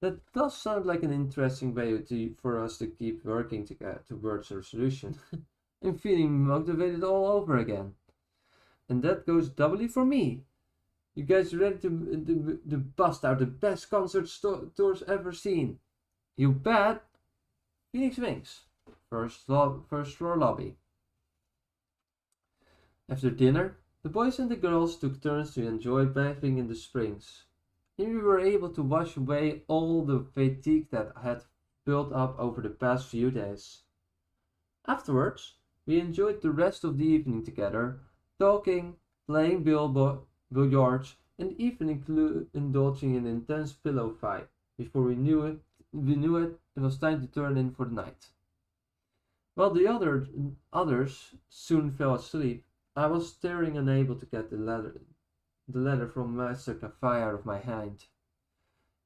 That does sound like an interesting way for us to keep working towards a solution. I'm feeling motivated all over again. And that goes doubly for me. You guys ready to bust out the best concert tours ever seen? You bet! Phoenix Wings. First floor lobby. After dinner, the boys and the girls took turns to enjoy bathing in the springs. And we were able to wash away all the fatigue that had built up over the past few days. Afterwards, we enjoyed the rest of the evening together, talking, playing billiards, and even indulging in an intense pillow fight. Before we knew it, it was time to turn in for the night. While the others soon fell asleep, I was staring, unable to get the letter from Master Café out of my hand.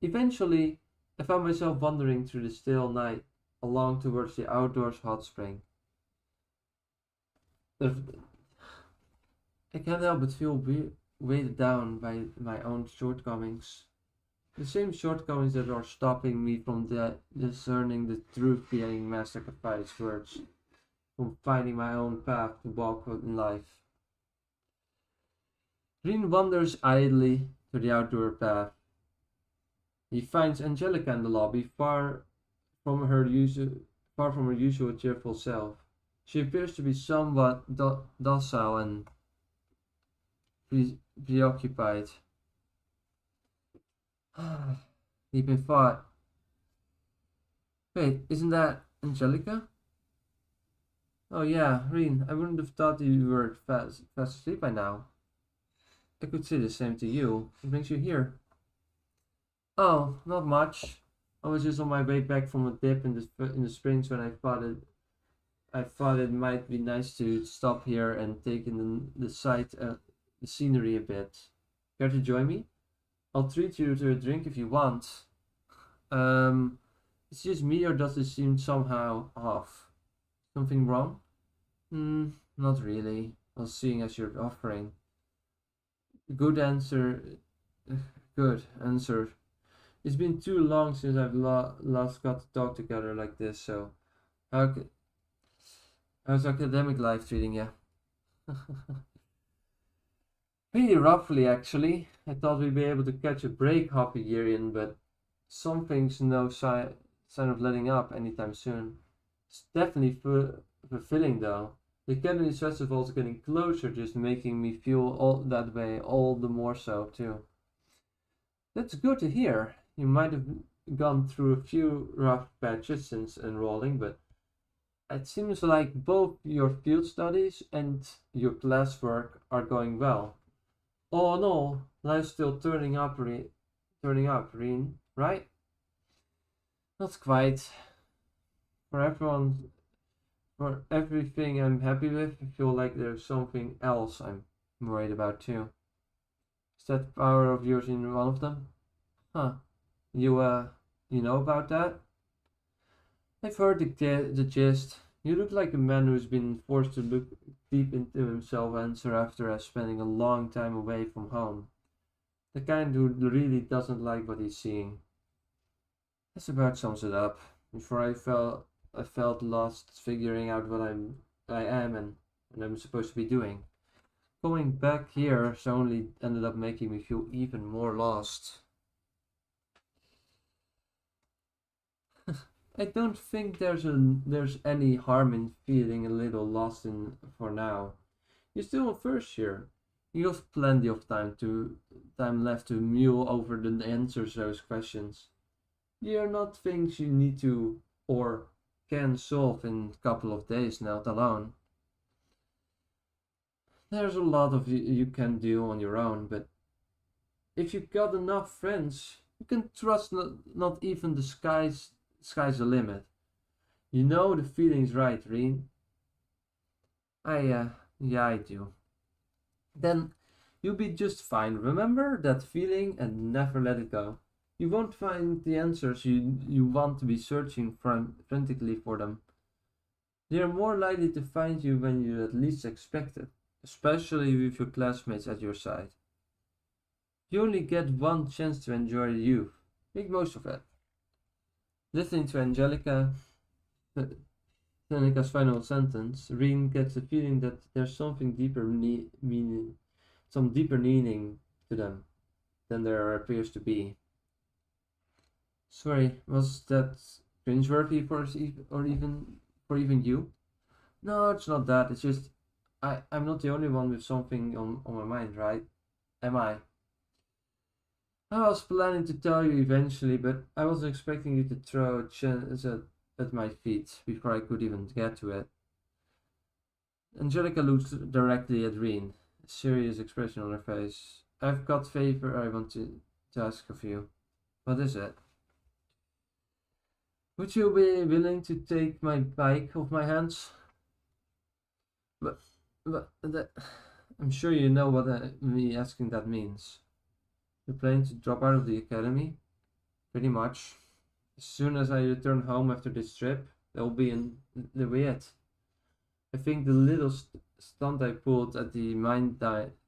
Eventually, I found myself wandering through the still night along towards the outdoors hot spring. I can't help but feel weighted down by my own shortcomings. The same shortcomings that are stopping me from discerning the truth behind Master Café's words, from finding my own path to walk in life. Green wanders idly to the outdoor path. He finds Angelica in the lobby, far from her usual cheerful self. She appears to be somewhat docile and preoccupied. Deep in thought. Wait, isn't that Angelica? Oh yeah, Reen, I wouldn't have thought you were fast asleep by now. I could say the same to you. What brings you here? Oh, not much. I was just on my way back from a dip in the springs when I thought it might be nice to stop here and take in the scenery a bit. Care to join me? I'll treat you to a drink if you want. It's just me, or does it seem somehow off? Something wrong? Not really. Well, seeing as you're offering. Good answer. It's been too long since I've last got to talk together like this, so How, how's academic life treating you? Pretty roughly, actually. I thought we'd be able to catch a break half a year in, but something's no sign of letting up anytime soon. It's definitely fulfilling, though. The Academy Festival's getting closer, just making me feel all that way, all the more so, too. That's good to hear. You might have gone through a few rough patches since enrolling, but it seems like both your field studies and your classwork are going well. All in all, life's still turning up, Reen, right? Not quite. For everything I'm happy with, I feel like there's something else I'm worried about too. Is that power of yours in one of them? Huh. You know about that? I've heard the gist. You look like a man who's been forced to look deep into himself answer after spending a long time away from home. The kind who really doesn't like what he's seeing. That's about sums it up. Before I felt lost figuring out what I am and what I'm supposed to be doing. Going back here has only ended up making me feel even more lost. I don't think there's any harm in feeling a little lost for now. You're still in first year. You have plenty of time left to mull over the answers to those questions. They are not things you need to or can solve in a couple of days, not alone. There's a lot of you can do on your own, but if you've got enough friends, you can trust not even the sky's the limit. You know the feeling's right, Reen. Yeah, I do. Then you'll be just fine. Remember that feeling and never let it go. You won't find the answers you want to be searching frantically for them. They are more likely to find you when you at least expect it, especially with your classmates at your side. You only get one chance to enjoy youth. Make most of it. Listening to Angelica's final sentence, Reen gets the feeling that there's something deeper meaning to them than there appears to be. Sorry, was that cringeworthy for even you? No, it's not that. It's just I'm not the only one with something on my mind, right? Am I? I was planning to tell you eventually, but I wasn't expecting you to throw a chance at my feet before I could even get to it. Angelica looks directly at Reen, a serious expression on her face. I've got a favor I want to ask of you. What is it? Would you be willing to take my bike off my hands? But I'm sure you know what me asking that means. You're planning to drop out of the academy? Pretty much. As soon as I return home after this trip, that'll be it. I think the little stunt I pulled at the mine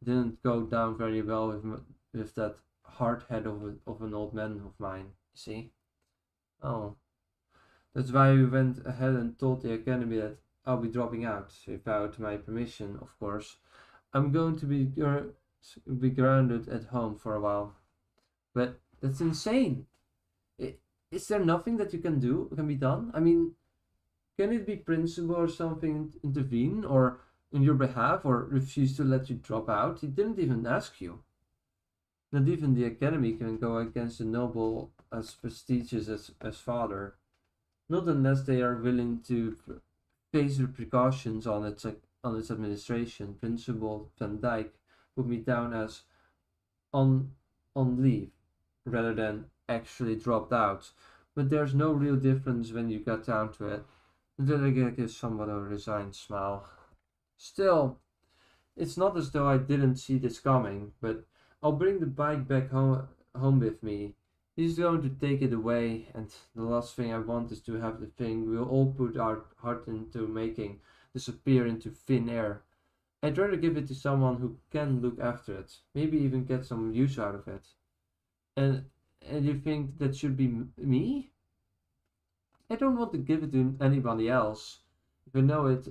didn't go down very well with that hard head of an old man of mine, you see? Oh. That's why we went ahead and told the academy that I'll be dropping out, without my permission, of course. I'm going to be grounded at home for a while. But that's insane. Is there nothing that can be done? I mean, can it be principal or something intervene or on your behalf or refuse to let you drop out? He didn't even ask you. Not even the academy can go against a noble as prestigious as father. Not unless they are willing to face repercussions on its administration. Principal Van Dyke put me down as on leave rather than actually dropped out. But there's no real difference when you get down to it. The delegate gives somewhat of a resigned smile. Still, it's not as though I didn't see this coming, but I'll bring the bike back home with me. He's going to take it away, and the last thing I want is to have the thing we'll all put our heart into making disappear into thin air. I'd rather give it to someone who can look after it, maybe even get some use out of it. And you think that should be me? I don't want to give it to anybody else. If I know it's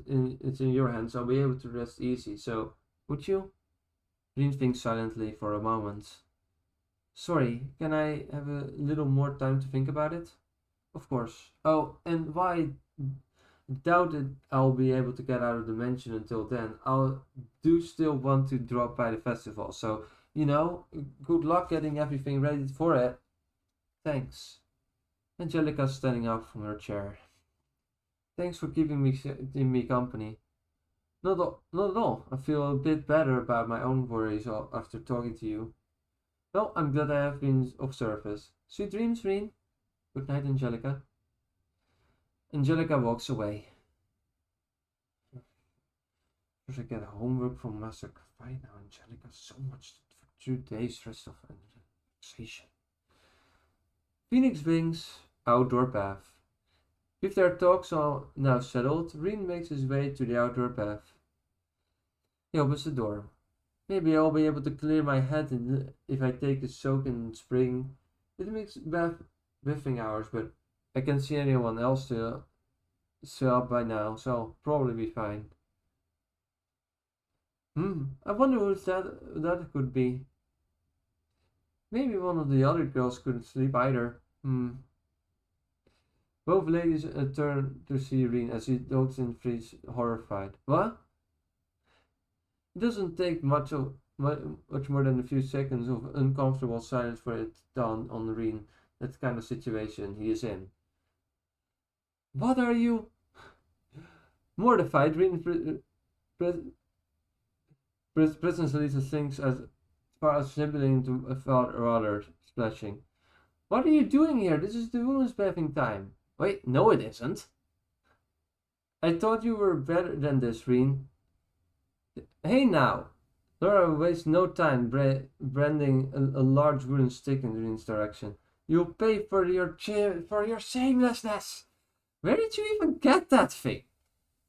in your hands, I'll be able to rest easy, so would you? Rin thinks silently for a moment. Sorry, can I have a little more time to think about it? Of course. Oh, and why doubt that I'll be able to get out of the mansion until then. Do still want to drop by the festival, so, you know, good luck getting everything ready for it. Thanks. Angelica's standing up from her chair. Thanks for keeping me company. Not at all. I feel a bit better about my own worries after talking to you. Well, I'm glad I have been of service. Sweet dreams, Rin. Good night, Angelica. Angelica walks away. First I get homework from Master right now, Angelica. So much for 2 days rest of relaxation. Phoenix Wings outdoor bath. With their talks all now settled, Rin makes his way to the outdoor bath. He opens the door. Maybe I'll be able to clear my head if I take a soak in spring. It makes bathing hours, but I can't see anyone else still up by now, so I'll probably be fine. I wonder who that could be. Maybe one of the other girls couldn't sleep either. Both ladies turn to see Rin as he looks and freeze horrified. What? It doesn't take much more than a few seconds of uncomfortable silence for it to dawn on Rin that kind of situation he is in. What are you? Mortified, Rin presents Lisa thinks as far as nibbling into a thought or other, splashing. What are you doing here? This is the women's bathing time. Wait, no it isn't. I thought you were better than this, Rin. Hey now! Laura wastes no time branding a large wooden stick in Rin's direction. You'll pay for your shamelessness! Where did you even get that thing?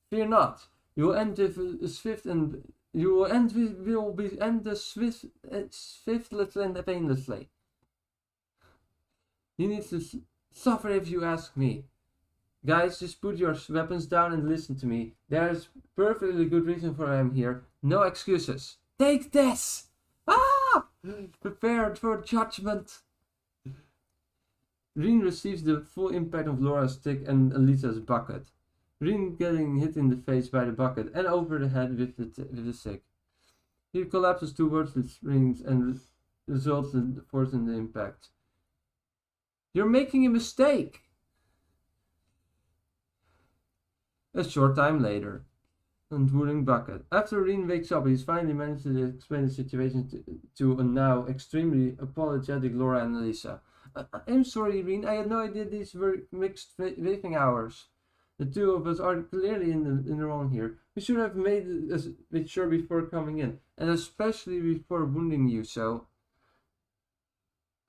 Fear not. You will end with swift and you will end the swiftly and painlessly. You need to suffer if you ask me. Guys, just put your weapons down and listen to me. There's perfectly good reason for I'm here. No excuses. Take this! Ah! Prepared for judgment. Rin receives the full impact of Laura's stick and Elisa's bucket. Rin getting hit in the face by the bucket and over the head with the stick. He collapses towards the springs and results in forcing the impact. You're making a mistake! A short time later, unwooden bucket. After Rin wakes up, he's finally managed to explain the situation to a now extremely apologetic Laura and Elisa. I'm sorry, Rin. I had no idea these were mixed bathing hours. The two of us are clearly in the wrong here. We should have made it sure before coming in, and especially before wounding you, so...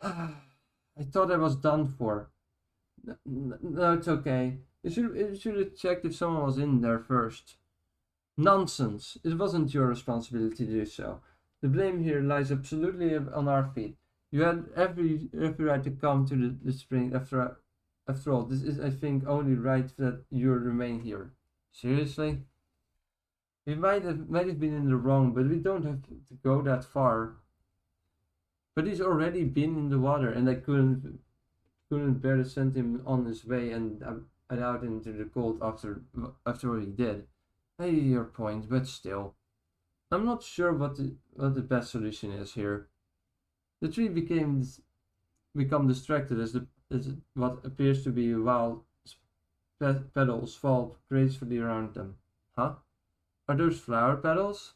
I thought I was done for. No, it's okay. You should have checked if someone was in there first. Nonsense. It wasn't your responsibility to do so. The blame here lies absolutely on our feet. You had every right to come to the spring after all. This is, I think, only right that you remain here. Seriously? We might have been in the wrong, but we don't have to go that far. But he's already been in the water, and I couldn't bear to send him on his way and out into the cold after what he did. I hear your point, but still, I'm not sure what the best solution is here. The tree become distracted as what appears to be wild petals fall gracefully around them. Huh? Are those flower petals?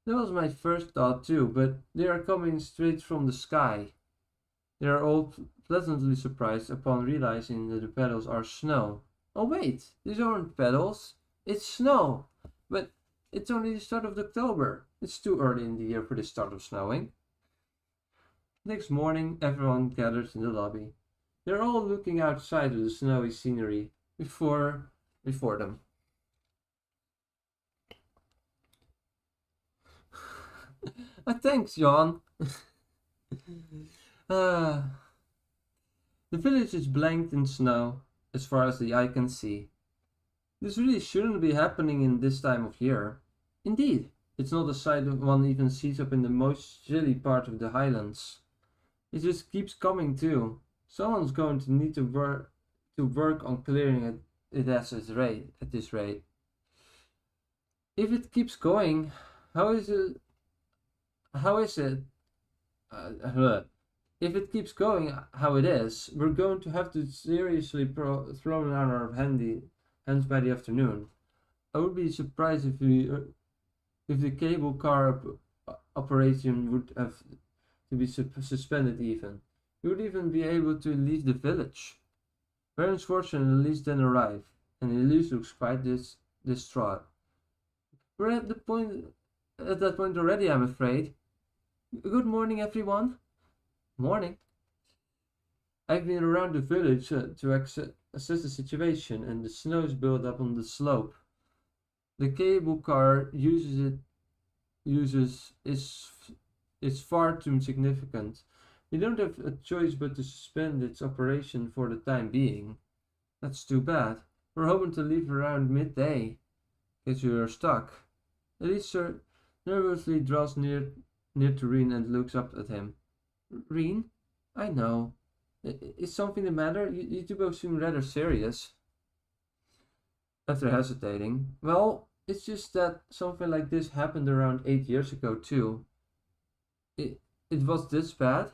That was my first thought too, but they are coming straight from the sky. They are all pleasantly surprised upon realizing that the petals are snow. Oh wait, these aren't petals, it's snow. But it's only the start of October. It's too early in the year for the start of snowing. Next morning, everyone gathers in the lobby. They're all looking outside of the snowy scenery before them. Thanks, John. The village is blanked in snow. as far as the eye can see. This really shouldn't be happening in this time of year. Indeed, it's not a sight one even sees up in the most chilly part of the highlands. It just keeps coming too. Someone's going to need to work on clearing it at this rate. If it keeps going, how is it? If it keeps going how it is, we're going to have to seriously throw down our hands by the afternoon. I would be surprised if the cable car operation would have to be suspended even. We would even be able to leave the village. Parents fortunately Elise then arrive, and Elise looks quite distraught. We're at that point already, I'm afraid. Good morning, everyone. Morning. I've been around the village to assess the situation, and the snow's built up on the slope. The cable car is far too significant. We don't have a choice but to suspend its operation for the time being. That's too bad. We're hoping to leave around midday, in case you are stuck. Elise nervously draws near to Rien and looks up at him. Rien? I know. Is something the matter? You two both seem rather serious. After hesitating, well, it's just that something like this happened around 8 years ago too. It was this bad?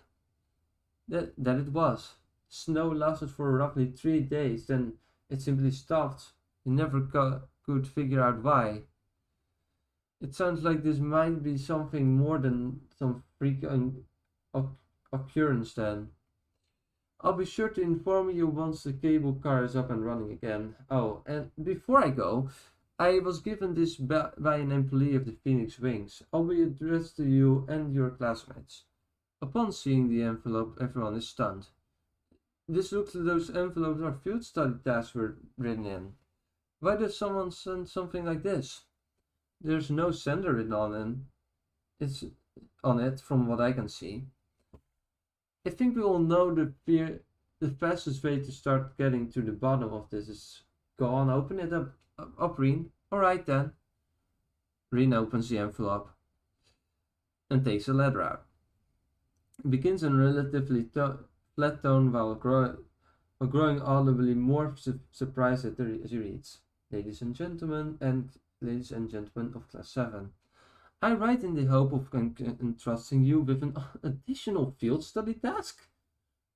That it was. Snow lasted for roughly 3 days, then it simply stopped. We never could figure out why. It sounds like this might be something more than some freak occurrence then. I'll be sure to inform you once the cable car is up and running again. Oh, and before I go, I was given this by an employee of the Phoenix Wings. I'll be addressed to you and your classmates. Upon seeing the envelope, everyone is stunned. This looks like those envelopes our field study tasks were written in. Why does someone send something like this? There's no sender written on it from what I can see. I think we all know the fastest way to start getting to the bottom of this is go on, open it up, Rien. Alright then. Rien opens the envelope and takes a letter out. It begins in a relatively flat tone while growing audibly more surprised as he reads. Ladies and gentlemen of Class 7. I write in the hope of entrusting you with an additional field study task.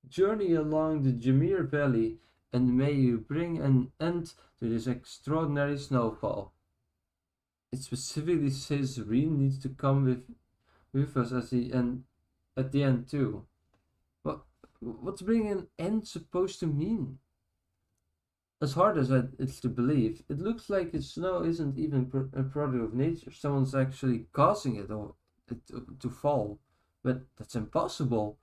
Journey along the Jmir Valley, and may you bring an end to this extraordinary snowfall. It specifically says Rien needs to come with us at the end too. What's bringing an end supposed to mean? As hard as it's to believe, it looks like the snow isn't even a product of nature. Someone's actually causing it to fall. But that's impossible.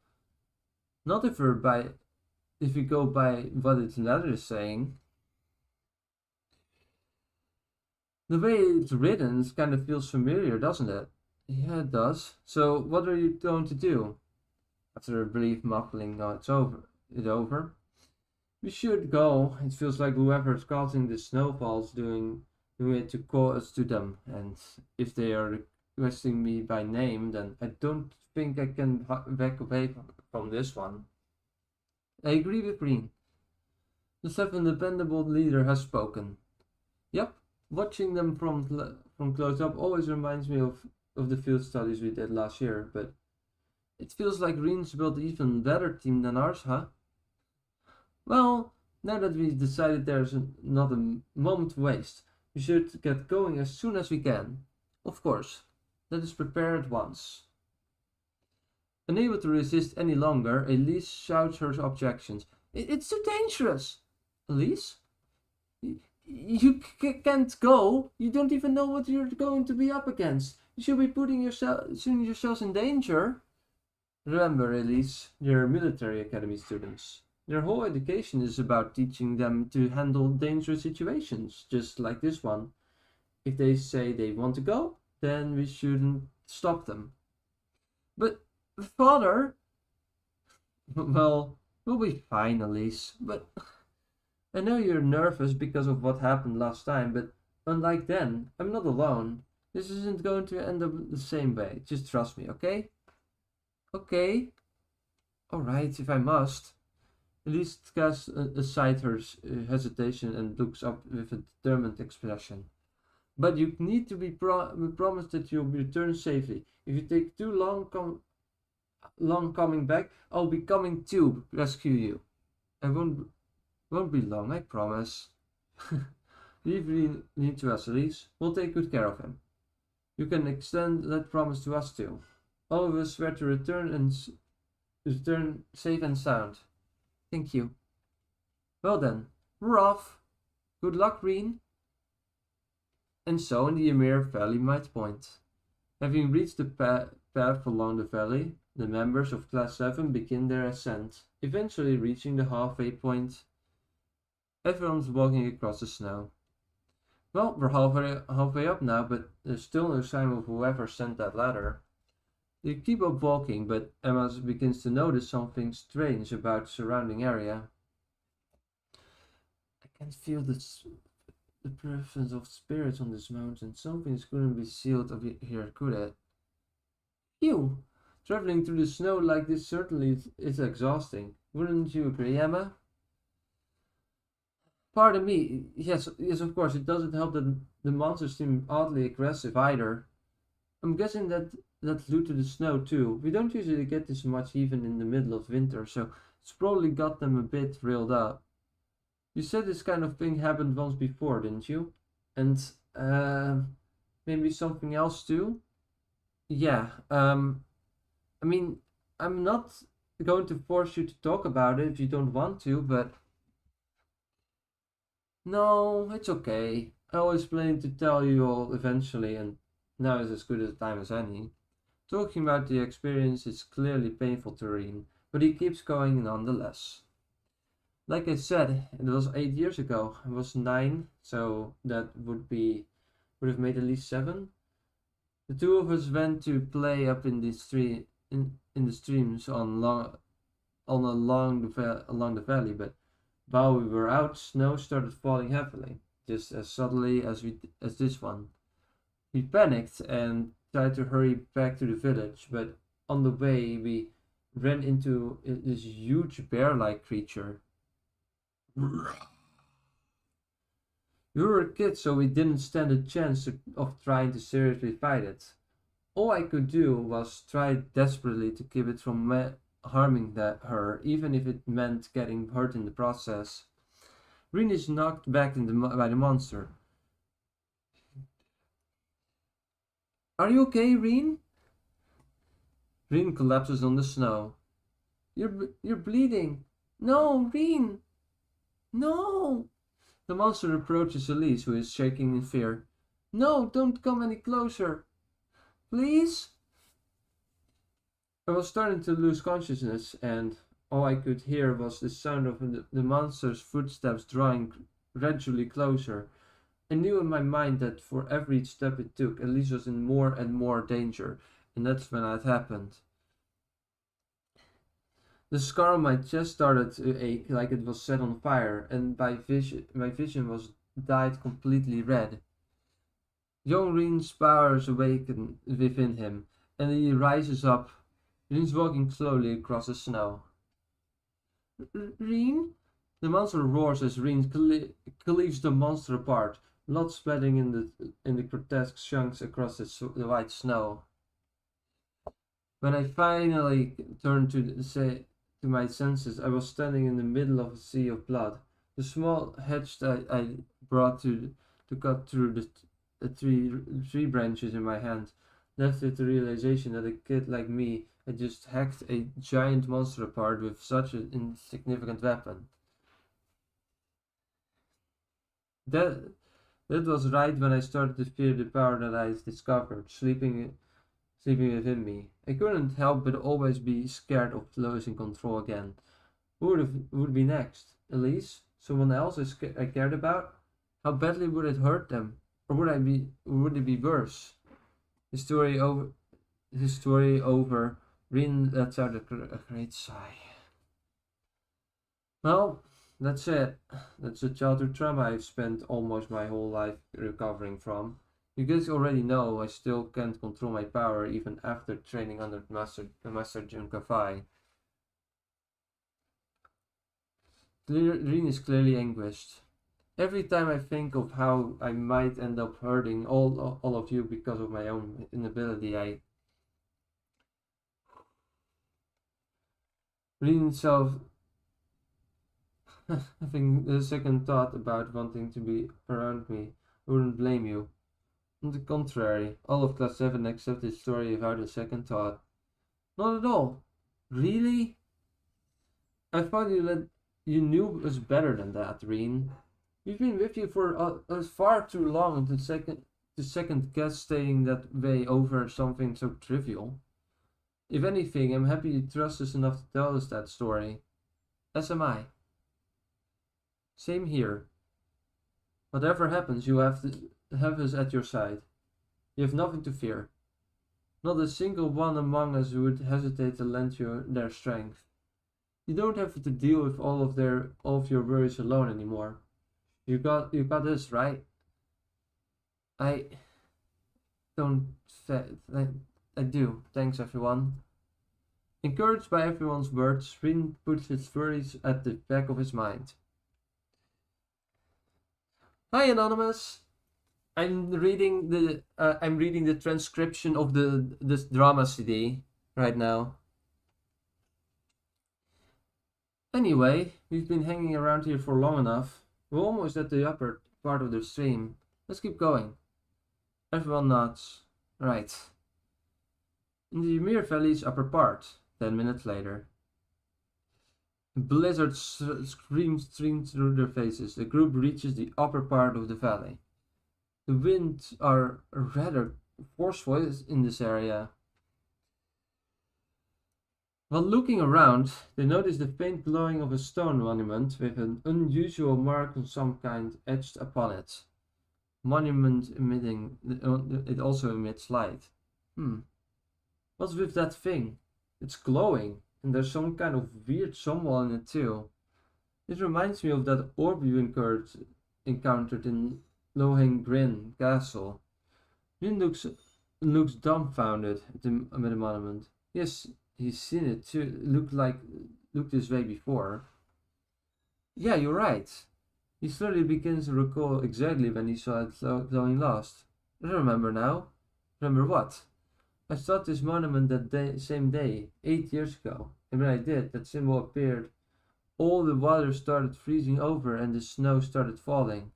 Not if we go by what its letter is saying. The way it's written kind of feels familiar, doesn't it? Yeah, it does. So what are you going to do? After a brief muffling, no, it's over. We should go. It feels like whoever's causing the snowfalls doing it to call us to them. And if they are requesting me by name, then I don't think I can back away from this one. I agree with Rien. The 7 dependable leader has spoken. Yep, watching them from close up always reminds me of the field studies we did last year, but it feels like Rien's built an even better team than ours, huh? Well, now that we've decided there's not a moment to waste, we should get going as soon as we can. Of course, let us prepare at once. Unable to resist any longer, Elise shouts her objections. It's too dangerous! Elise? You can't go. You don't even know what you're going to be up against. You should be putting yourselves in danger. Remember, Elise, they're military academy students. Their whole education is about teaching them to handle dangerous situations, just like this one. If they say they want to go, then we shouldn't stop them. But, Father... Well, we'll be fine, Elise, but I know you're nervous because of what happened last time, but unlike then, I'm not alone. This isn't going to end up the same way. Just trust me, okay? Okay. Alright, if I must. Elise casts aside her hesitation and looks up with a determined expression. But you need to be promised that you'll return safely. If you take too long coming back, I'll be coming to rescue you. I won't be long, I promise. Leave Rean to us, Elise. We'll take good care of him. You can extend that promise to us too. All of us swear to return safe and sound. Thank you. Well then, we're off. Good luck, Rean. And so in the Ymir Valley Might Point. Having reached the path along the valley, the members of Class 7 begin their ascent, eventually reaching the halfway point. Everyone's walking across the snow. Well, we're halfway up now, but there's still no sign of whoever sent that ladder. They keep up walking, but Emma begins to notice something strange about the surrounding area. I can feel the presence of spirits on this mountain. Something couldn't be sealed up here, could it? Phew! Traveling through the snow like this certainly is exhausting. Wouldn't you agree, Emma? Pardon me. Yes, of course. It doesn't help that the monsters seem oddly aggressive either. I'm guessing that's due to the snow too. We don't usually get this much even in the middle of winter, so it's probably got them a bit riled up. You said this kind of thing happened once before, didn't you? And maybe something else too? Yeah, I mean, I'm not going to force you to talk about it if you don't want to, but... No, it's okay. I was planning to tell you all eventually, and now is as good a time as any. Talking about the experience is clearly painful to Rean, but he keeps going nonetheless. Like I said, it was 8 years ago. I was 9, so that would have made at least 7. The two of us went to play up in the streams along the valley, but while we were out, snow started falling heavily, just as suddenly as this one. We panicked and tried to hurry back to the village, but on the way we ran into this huge bear-like creature. We were kids, so we didn't stand a chance of trying to seriously fight it. All I could do was try desperately to keep it from harming her, even if it meant getting hurt in the process. Rean is knocked back by the monster. Are you okay, Rean? Rean collapses on the snow. You're bleeding. No, Rean! No! The monster approaches Elise, who is shaking in fear. No, don't come any closer. Please? I was starting to lose consciousness, and all I could hear was the sound of the monster's footsteps drawing gradually closer. I knew in my mind that for every step it took, Elise was in more and more danger, and that's when it happened. The scar on my chest started to ache like it was set on fire, and my vision was dyed completely red. Young Rean's powers awaken within him, and he rises up. Rean's walking slowly across the snow. Rean? The monster roars as Rean cleaves the monster apart, blood splattering in the grotesque chunks across the white snow. When I finally turned to my senses, I was standing in the middle of a sea of blood. The small hedge that I brought to cut through the tree branches in my hand left with the realization that a kid like me had just hacked a giant monster apart with such an insignificant weapon. That was right when I started to fear the power that I discovered, sleeping within me. I couldn't help but always be scared of losing control again. Who would be next? Elise? Someone else I cared about? How badly would it hurt them? Or would it be worse? His story over, Rean lets out a great sigh. Well, That's it. That's a childhood trauma I've spent almost my whole life recovering from. You guys already know I still can't control my power even after training under Master Junkafai. Rin is clearly anguished. Every time I think of how I might end up hurting all of you because of my own inability, Rin himself having a second thought about wanting to be around me. I wouldn't blame you. On the contrary, all of Class 7 accept this story without a second thought. Not at all. Really? I thought you knew us better than that, Reen. We've been with you for far too long to second guess staying that way over something so trivial. If anything, I'm happy you trust us enough to tell us that story. As am I. Same here. Whatever happens, you have us at your side. You have nothing to fear. Not a single one among us would hesitate to lend you their strength. You don't have to deal with all of your worries alone anymore. You got this, right? I do. Thanks, everyone. Encouraged by everyone's words, Rin puts his worries at the back of his mind. Hi, Anonymous. I'm reading the transcription of this drama CD right now. Anyway, we've been hanging around here for long enough. We're almost at the upper part of the stream. Let's keep going. Everyone nods. Right. In the Ymir Valley's upper part, 10 minutes later. A blizzard streams through their faces. The group reaches the upper part of the valley. The winds are rather forceful in this area. While looking around, they notice the faint glowing of a stone monument with an unusual mark of some kind etched upon it. Monument emitting, it also emits light. What's with that thing? It's glowing, and there's some kind of weird symbol in it too. It reminds me of that orb you encountered in Loheng Grin Castle. Rin looks dumbfounded at the monument. Yes, he's seen it too. Looked this way before. Yeah, you're right. He slowly begins to recall exactly when he saw it glowing last. I remember now. Remember what? I saw this monument that same day, 8 years ago. And when I did, that symbol appeared. All the water started freezing over and the snow started falling.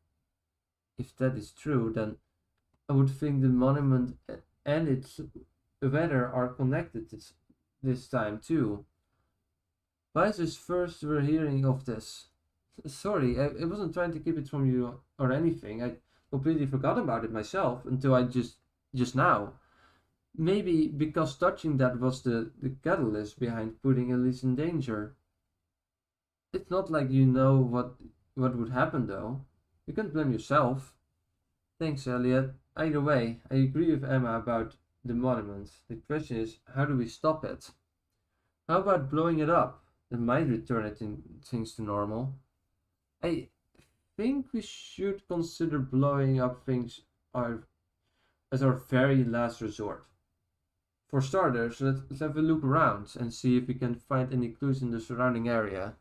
If that is true, then I would think the monument and its weather are connected this time too. Why is this first we're hearing of this? Sorry, I wasn't trying to keep it from you or anything. I completely forgot about it myself until I just now. Maybe because touching that was the catalyst behind putting Elise in danger. It's not like you know what would happen though. You can't blame yourself. Thanks, Elliot. Either way, I agree with Emma about the monument. The question is, how do we stop it? How about blowing it up? That might return things to normal. I think we should consider blowing up things as our very last resort. For starters, let's have a look around and see if we can find any clues in the surrounding area.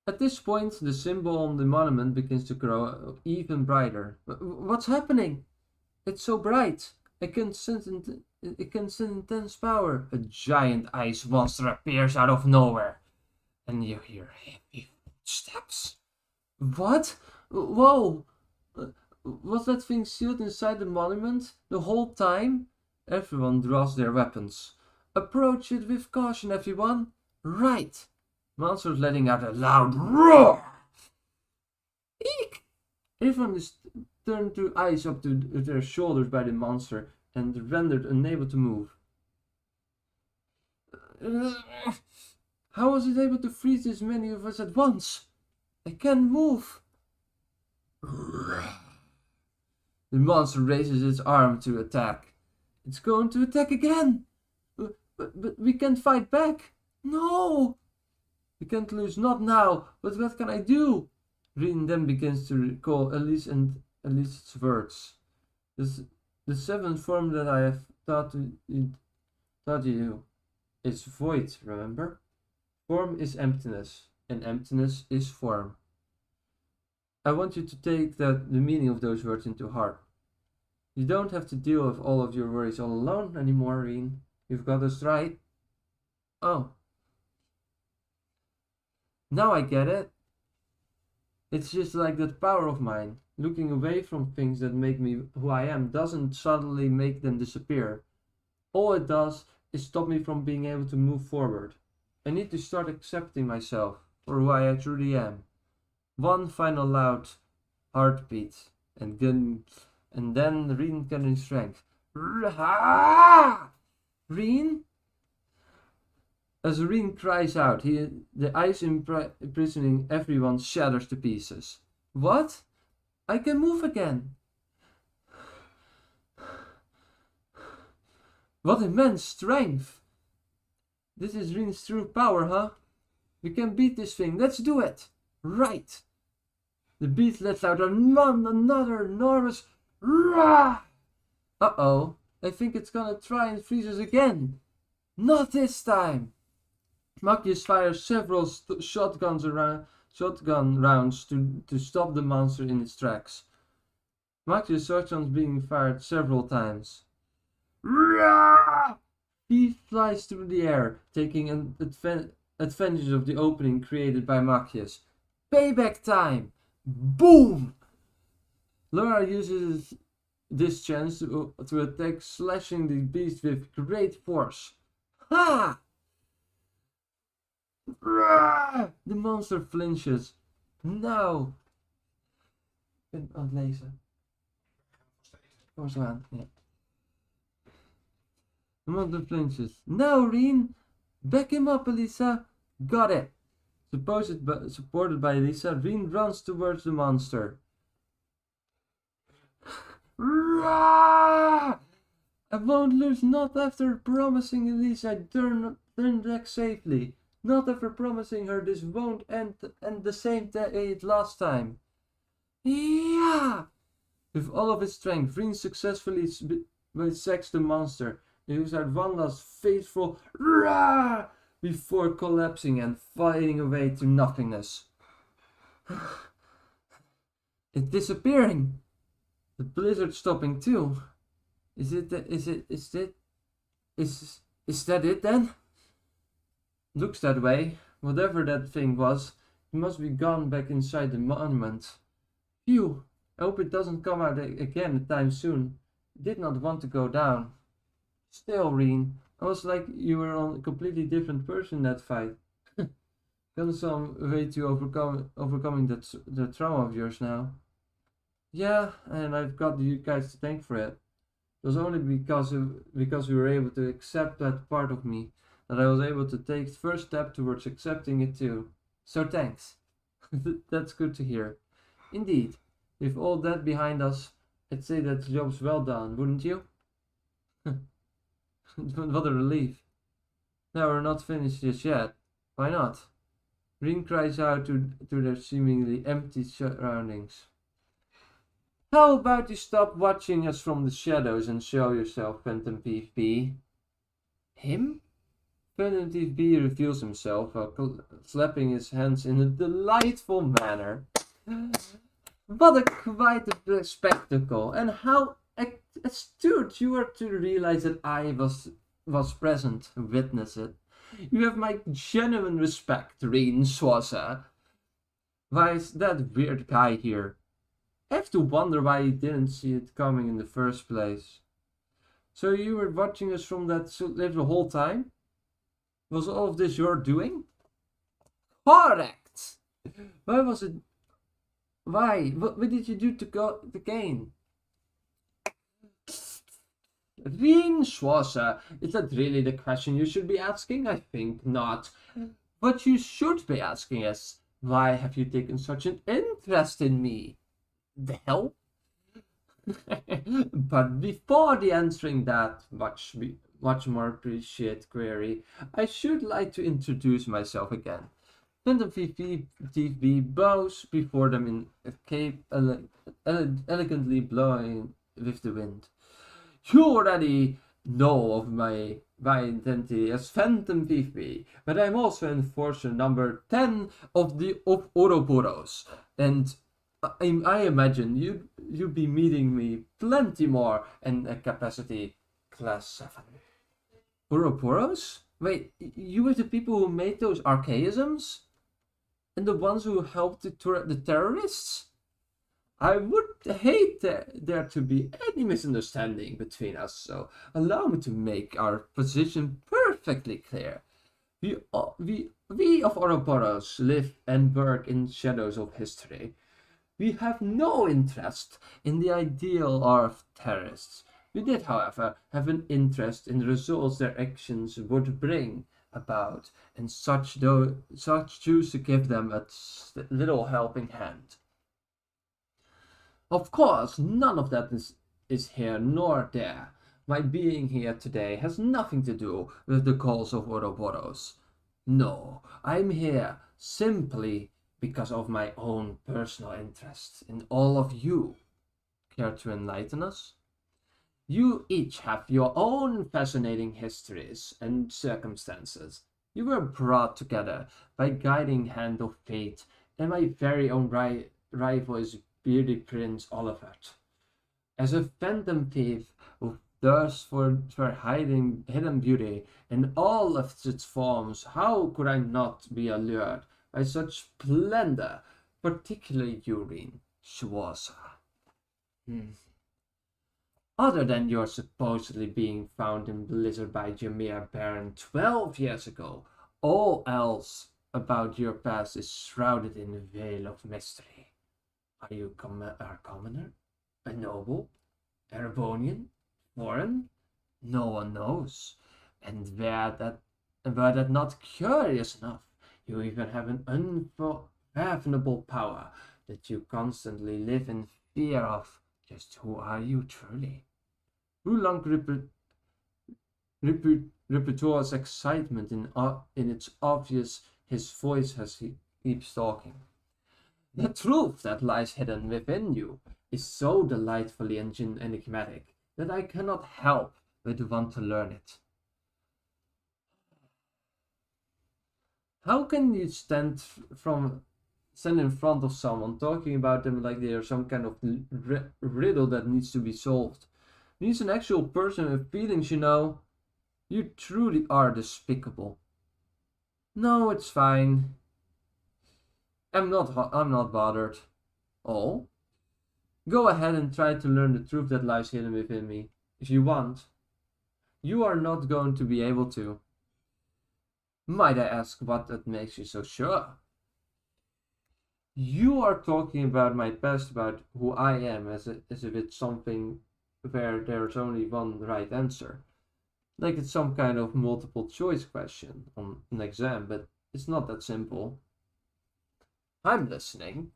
At this point, the symbol on the monument begins to grow even brighter. What's happening? It's so bright. I can sense intense power. A giant ice monster appears out of nowhere, and you hear heavy footsteps. What? Whoa! Was that thing sealed inside the monument the whole time? Everyone draws their weapons. Approach it with caution, everyone. Right. Monster's letting out a loud roar. Eek! Everyone is turned to ice up to their shoulders by the monster and rendered unable to move. How was it able to freeze this many of us at once? I can't move. The monster raises its arm to attack. It's going to attack again. But we can't fight back. No! We can't lose, not now. But what can I do? Rien then begins to recall Elise's words. The seventh form that I have taught you is void, remember? Form is emptiness, and emptiness is form. I want you to take the meaning of those words into heart. You don't have to deal with all of your worries all alone anymore, Rien. You've got us right. Oh. Now I get it. It's just like that power of mine. Looking away from things that make me who I am doesn't suddenly make them disappear. All it does is stop me from being able to move forward. I need to start accepting myself for who I truly am. One final loud heartbeat, and then Rien gaining strength. Rien? As Rien cries out, the ice imprisoning everyone shatters to pieces. What? I can move again. What immense strength! This is Rien's true power, huh? We can beat this thing. Let's do it! Right! The beast lets out another enormous rah! Uh-oh. I think it's gonna try and freeze us again. Not this time! Machias fires several shotgun rounds to stop the monster in its tracks. Machias' shotguns being fired several times. Rah! He flies through the air, taking an advantage of the opening created by Machias. Payback time! Boom! Laura uses this chance to attack, slashing the beast with great force. Ha! Rah! The monster flinches. Now! Ik ben aan het lezen. Kom zo aan. Ja. The monster flinches. Now, Rien! Back him up, Elisa! Got it! Supported by Elisa, Rien runs towards the monster. Rah! I won't lose, not after promising Elisa I'd turn back safely. Not after promising her this won't end the same day last time. Yeah! With all of his strength, Rien successfully bisects the monster. He uses out one last faithful rah! Before collapsing and fading away to nothingness. It's disappearing. The blizzard stopping too. Is that it then? Looks that way. Whatever that thing was, it must be gone back inside the monument. Phew. I hope it doesn't come out again anytime soon. I did not want to go down. Still, Rien, I was like you were on a completely different person in that fight. Got some way to overcoming that trauma of yours now. Yeah, and I've got you guys to thank for it. It was only because we were able to accept that part of me that I was able to take the first step towards accepting it too. So thanks. That's good to hear. Indeed, with all that behind us, I'd say that the job's well done, wouldn't you? What a relief. Now we're not finished just yet. Why not? Rien cries out to their seemingly empty surroundings. How about you stop watching us from the shadows and show yourself, Phantom Thief B? Him? Phantom Thief B reveals himself while slapping his hands in a delightful manner. What a quite a spectacle, and how astute you are to realize that I was present to witness it. You have my genuine respect, Rien Swassa. Why is that weird guy here? I have to wonder why he didn't see it coming in the first place. So you were watching us from that live the whole time? Was all of this your doing? Correct! Why was it? Why? What did you do to gain? Rien Swassa, is that really the question you should be asking? I think not. What you should be asking is, why have you taken such an interest in me? The hell? But before the answering that, much more appreciate query, I should like to introduce myself again. Phantom TV bows before them in a cape elegantly blowing with the wind. You already know of my identity as Phantom TV, but I'm also enforcer number 10 of Ouroboros, and I imagine you'll be meeting me plenty more in a capacity class 7. Ouroboros? Wait, you were the people who made those archaisms? And the ones who helped the terrorists? I would hate there to be any misunderstanding between us, so allow me to make our position perfectly clear. We of Ouroboros live and work in shadows of history. We have no interest in the ideal of terrorists. We did, however, have an interest in the results their actions would bring about, and such choose to give them a little helping hand. Of course, none of that is here nor there. My being here today has nothing to do with the cause of Ouroboros. No, I'm here simply because of my own personal interest in all of you. Care to enlighten us? You each have your own fascinating histories and circumstances. You were brought together by guiding hand of fate, and my very own rival is Beauty Prince Olivert. As a phantom thief who thirsts for hidden beauty in all of its forms, how could I not be allured by such splendor, particularly Urine Schwarzer? Other than your supposedly being found in Blizzard by Jameer Baron 12 years ago, all else about your past is shrouded in a veil of mystery. Are you a commoner? A noble? Erebonian? Foreign? No one knows. And were that not curious enough, you even have an unfathomable power that you constantly live in fear of. Just who are you truly? Rulang repertoire's excitement in its obvious his voice as he keeps talking. The truth that lies hidden within you is so delightfully enigmatic that I cannot help but want to learn it. How can you stand in front of someone talking about them like they are some kind of riddle that needs to be solved? He's an actual person with feelings, you know. You truly are despicable. No, it's fine. I'm not bothered. Oh? Go ahead and try to learn the truth that lies hidden within me, if you want. You are not going to be able to. Might I ask what that makes you so sure? You are talking about my past, about who I am, as if it's something where there's only one right answer. Like it's some kind of multiple choice question on an exam, but it's not that simple. I'm listening.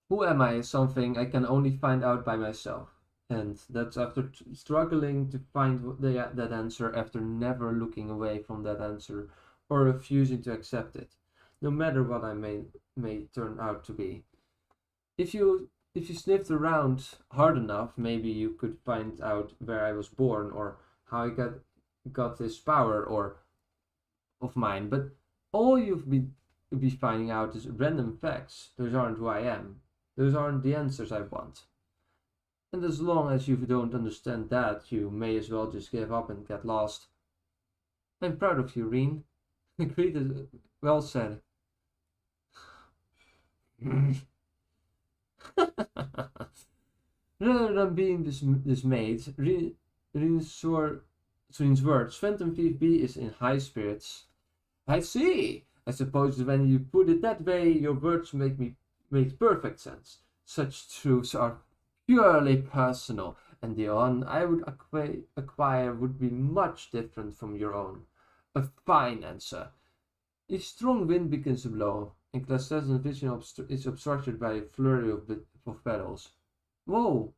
Who am I is something I can only find out by myself. And that's after struggling to find that answer, after never looking away from that answer or refusing to accept it, no matter what I may turn out to be. If you sniffed around hard enough, maybe you could find out where I was born or how I got this power or of mine. But all you've be finding out is random facts. Those aren't who I am. Those aren't the answers I want. And as long as you don't understand that, you may as well just give up and get lost. I'm proud of you, Reen. Agreed, well said. Rather than being dismayed, Reen's words, Phantom VB is in high spirits. I see. I suppose when you put it that way, your words make perfect sense. Such truths are purely personal, and the one I would acquire would be much different from your own. A fine answer. A strong wind begins to blow, and Class 7 vision is obstructed by a flurry of petals. Whoa!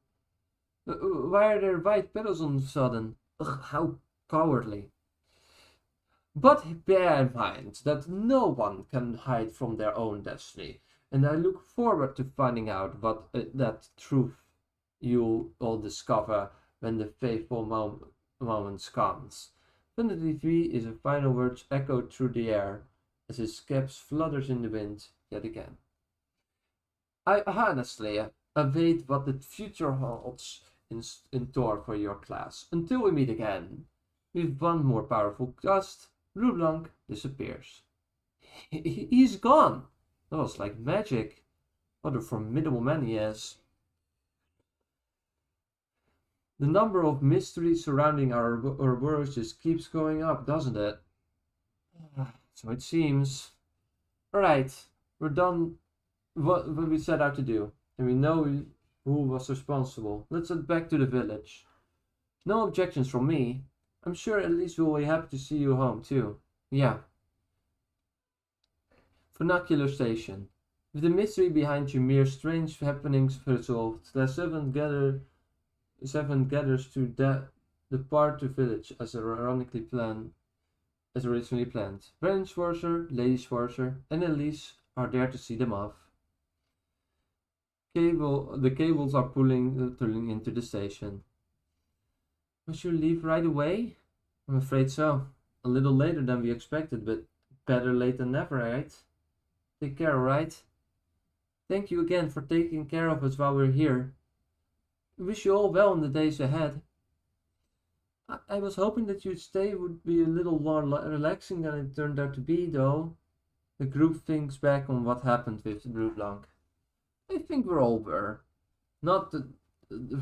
Why are there white petals all of a sudden? Ugh, how cowardly. But bear in mind that no one can hide from their own destiny, and I look forward to finding out what that truth you'll all discover when the fateful moment comes. 23 is a final words echoed through the air as his cap flutters in the wind yet again. I honestly await what the future holds in store for your class. Until we meet again, with one more powerful gust, Leblanc disappears. He's gone! That was like magic. What a formidable man he is. The number of mysteries surrounding our Ouroboros just keeps going up, doesn't it? So it seems. Alright, we're done what we set out to do. And we know who was responsible. Let's head back to the village. No objections from me. I'm sure at least we'll be happy to see you home too. Yeah. Vernacular Station. With the mystery behind Ymir's strange happenings resolved, the seven gathers to depart the village as originally planned. Baron Schwarzer, Lady Schwarzer, and Elise are there to see them off. The cables are pulling into the station. Must you leave right away? I'm afraid so. A little later than we expected, but better late than never, right? Take care, alright? Thank you again for taking care of us while we're here. I wish you all well in the days ahead. I was hoping that your stay would be a little more relaxing than it turned out to be, though. The group thinks back on what happened with Leblanc. I think we're all were. Not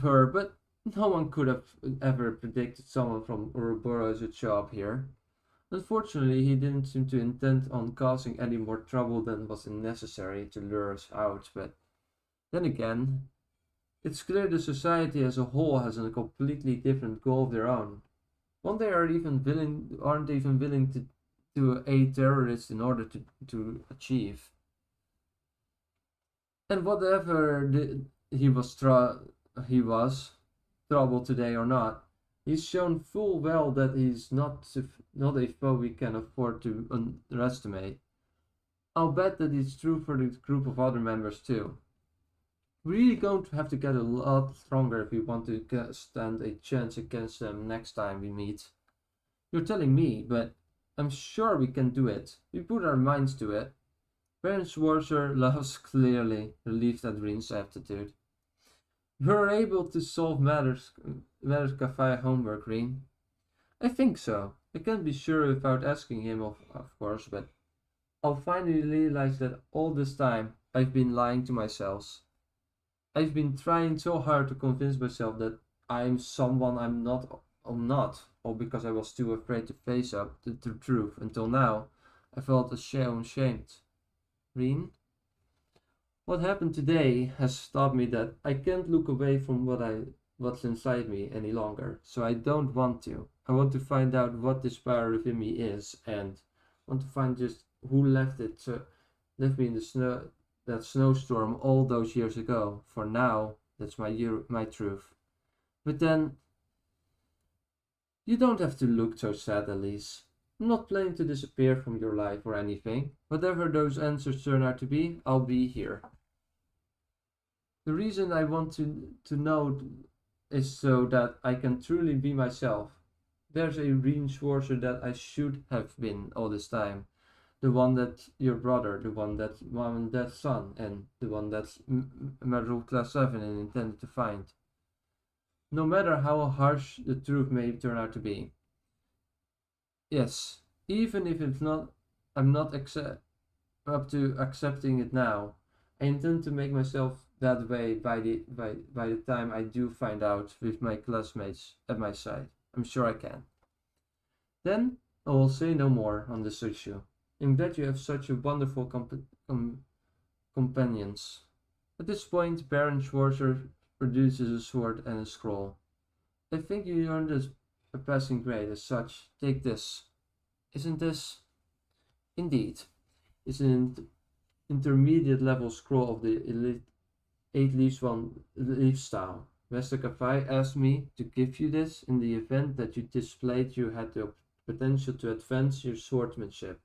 her, but no one could have ever predicted someone from Ouroboros would show up here. Unfortunately, he didn't seem to intend on causing any more trouble than was necessary to lure us out, but then again, it's clear the society as a whole has a completely different goal of their own. One they aren't even willing to aid terrorists in order to achieve. And whatever he was, trouble today or not, he's shown full well that he's not a foe we can afford to underestimate. I'll bet that it's true for the group of other members too. We're really going to have to get a lot stronger if we want to stand a chance against them next time we meet. You're telling me, but I'm sure we can do it. We put our minds to it. Baron Schwarzer laughs clearly, relieved at Reen's attitude. You're able to solve matters via homework, Reen. I think so. I can't be sure without asking him, of course, but I'll finally realize that all this time I've been lying to myself. I've been trying so hard to convince myself that I'm someone I'm not, or because I was too afraid to face up to the truth. Until now, I felt ashamed. Reen? What happened today has taught me that I can't look away from what's inside me any longer, so I don't want to. I want to find out what this power within me is, and want to find just who left me in that snowstorm all those years ago. For now, that's my truth. But then, you don't have to look so sad, Elise. I'm not planning to disappear from your life or anything. Whatever those answers turn out to be, I'll be here. The reason I want to know is so that I can truly be myself. There's a Reen Schwarzer that I should have been all this time. The one that's your brother, the one that's mom and dad's son, and the one that's member of class 7 and intended to find. No matter how harsh the truth may turn out to be. Yes, even if I'm not up to accepting it now. I intend to make myself that way by the time I do find out with my classmates at my side. I'm sure I can. Then I will say no more on this issue. I'm glad you have such a wonderful companions. At this point, Baron Schwarzer produces a sword and a scroll. I think you earned a passing grade as such. Take this. Isn't this? Indeed. It's an intermediate level scroll of the elite 8 leaf style. Master Kafai asked me to give you this in the event that you displayed you had the potential to advance your swordsmanship.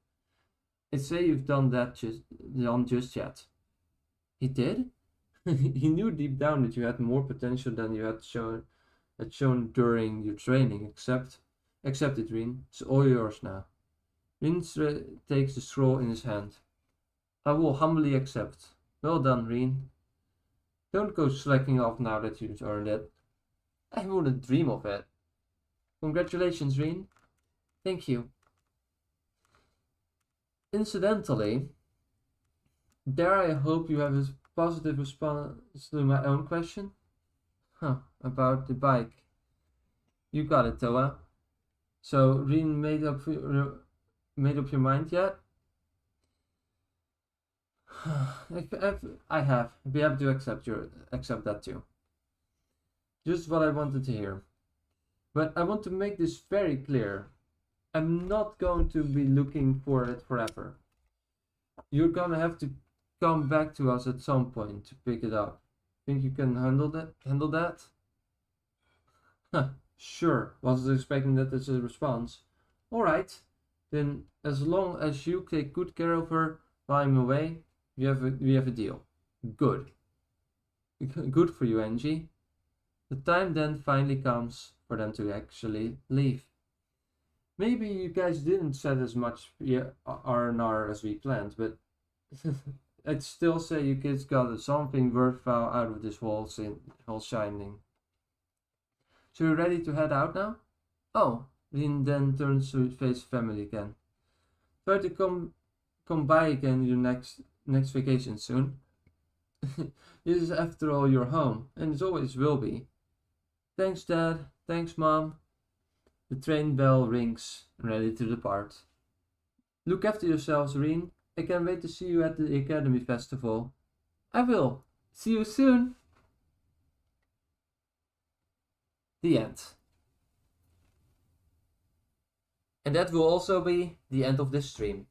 I'd say you've done that just yet. He did? He knew deep down that you had more potential than you had shown during your training. Accept it, Reen. It's all yours now. Reen takes the scroll in his hand. I will humbly accept. Well done, Reen. Don't go slacking off now that you've earned it. I wouldn't dream of it. Congratulations, Reen. Thank you. Incidentally, dare I hope you have a positive response to my own question? About the bike. You got it, Toa. So, Reen made up your mind yet? I have. I'd be happy to accept that too. Just what I wanted to hear. But I want to make this very clear. I'm not going to be looking for it forever. You're gonna have to come back to us at some point to pick it up. Think you can handle that? Sure. Wasn't expecting that as a response. Alright. Then as long as you take good care of her while I'm away, we have a deal. Good. Good for you, Angie. The time then finally comes for them to actually leave. Maybe you guys didn't set as much R&R as we planned, but I'd still say you kids got something worthwhile out of this whole shining. So you're ready to head out now? Oh, Reen then turns to face family again. Try to come by again your next vacation soon. This is after all your home, and it always will be. Thanks, Dad. Thanks, Mom. The train bell rings, ready to depart. Look after yourselves, Reen. I can't wait to see you at the Academy Festival. I will. See you soon. The end. And that will also be the end of this stream.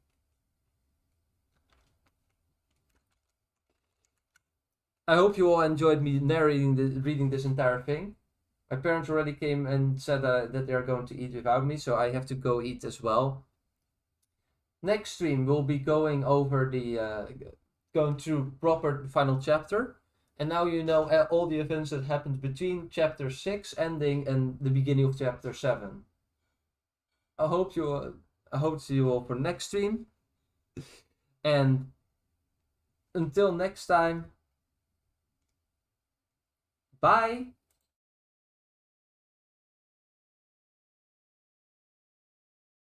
I hope you all enjoyed me reading this entire thing. My parents already came and said that they are going to eat without me, so I have to go eat as well. Next stream we'll be going over going through proper final chapter, and now you know all the events that happened between chapter 6 ending and the beginning of chapter 7. I hope to see you all for next stream, and until next time, bye.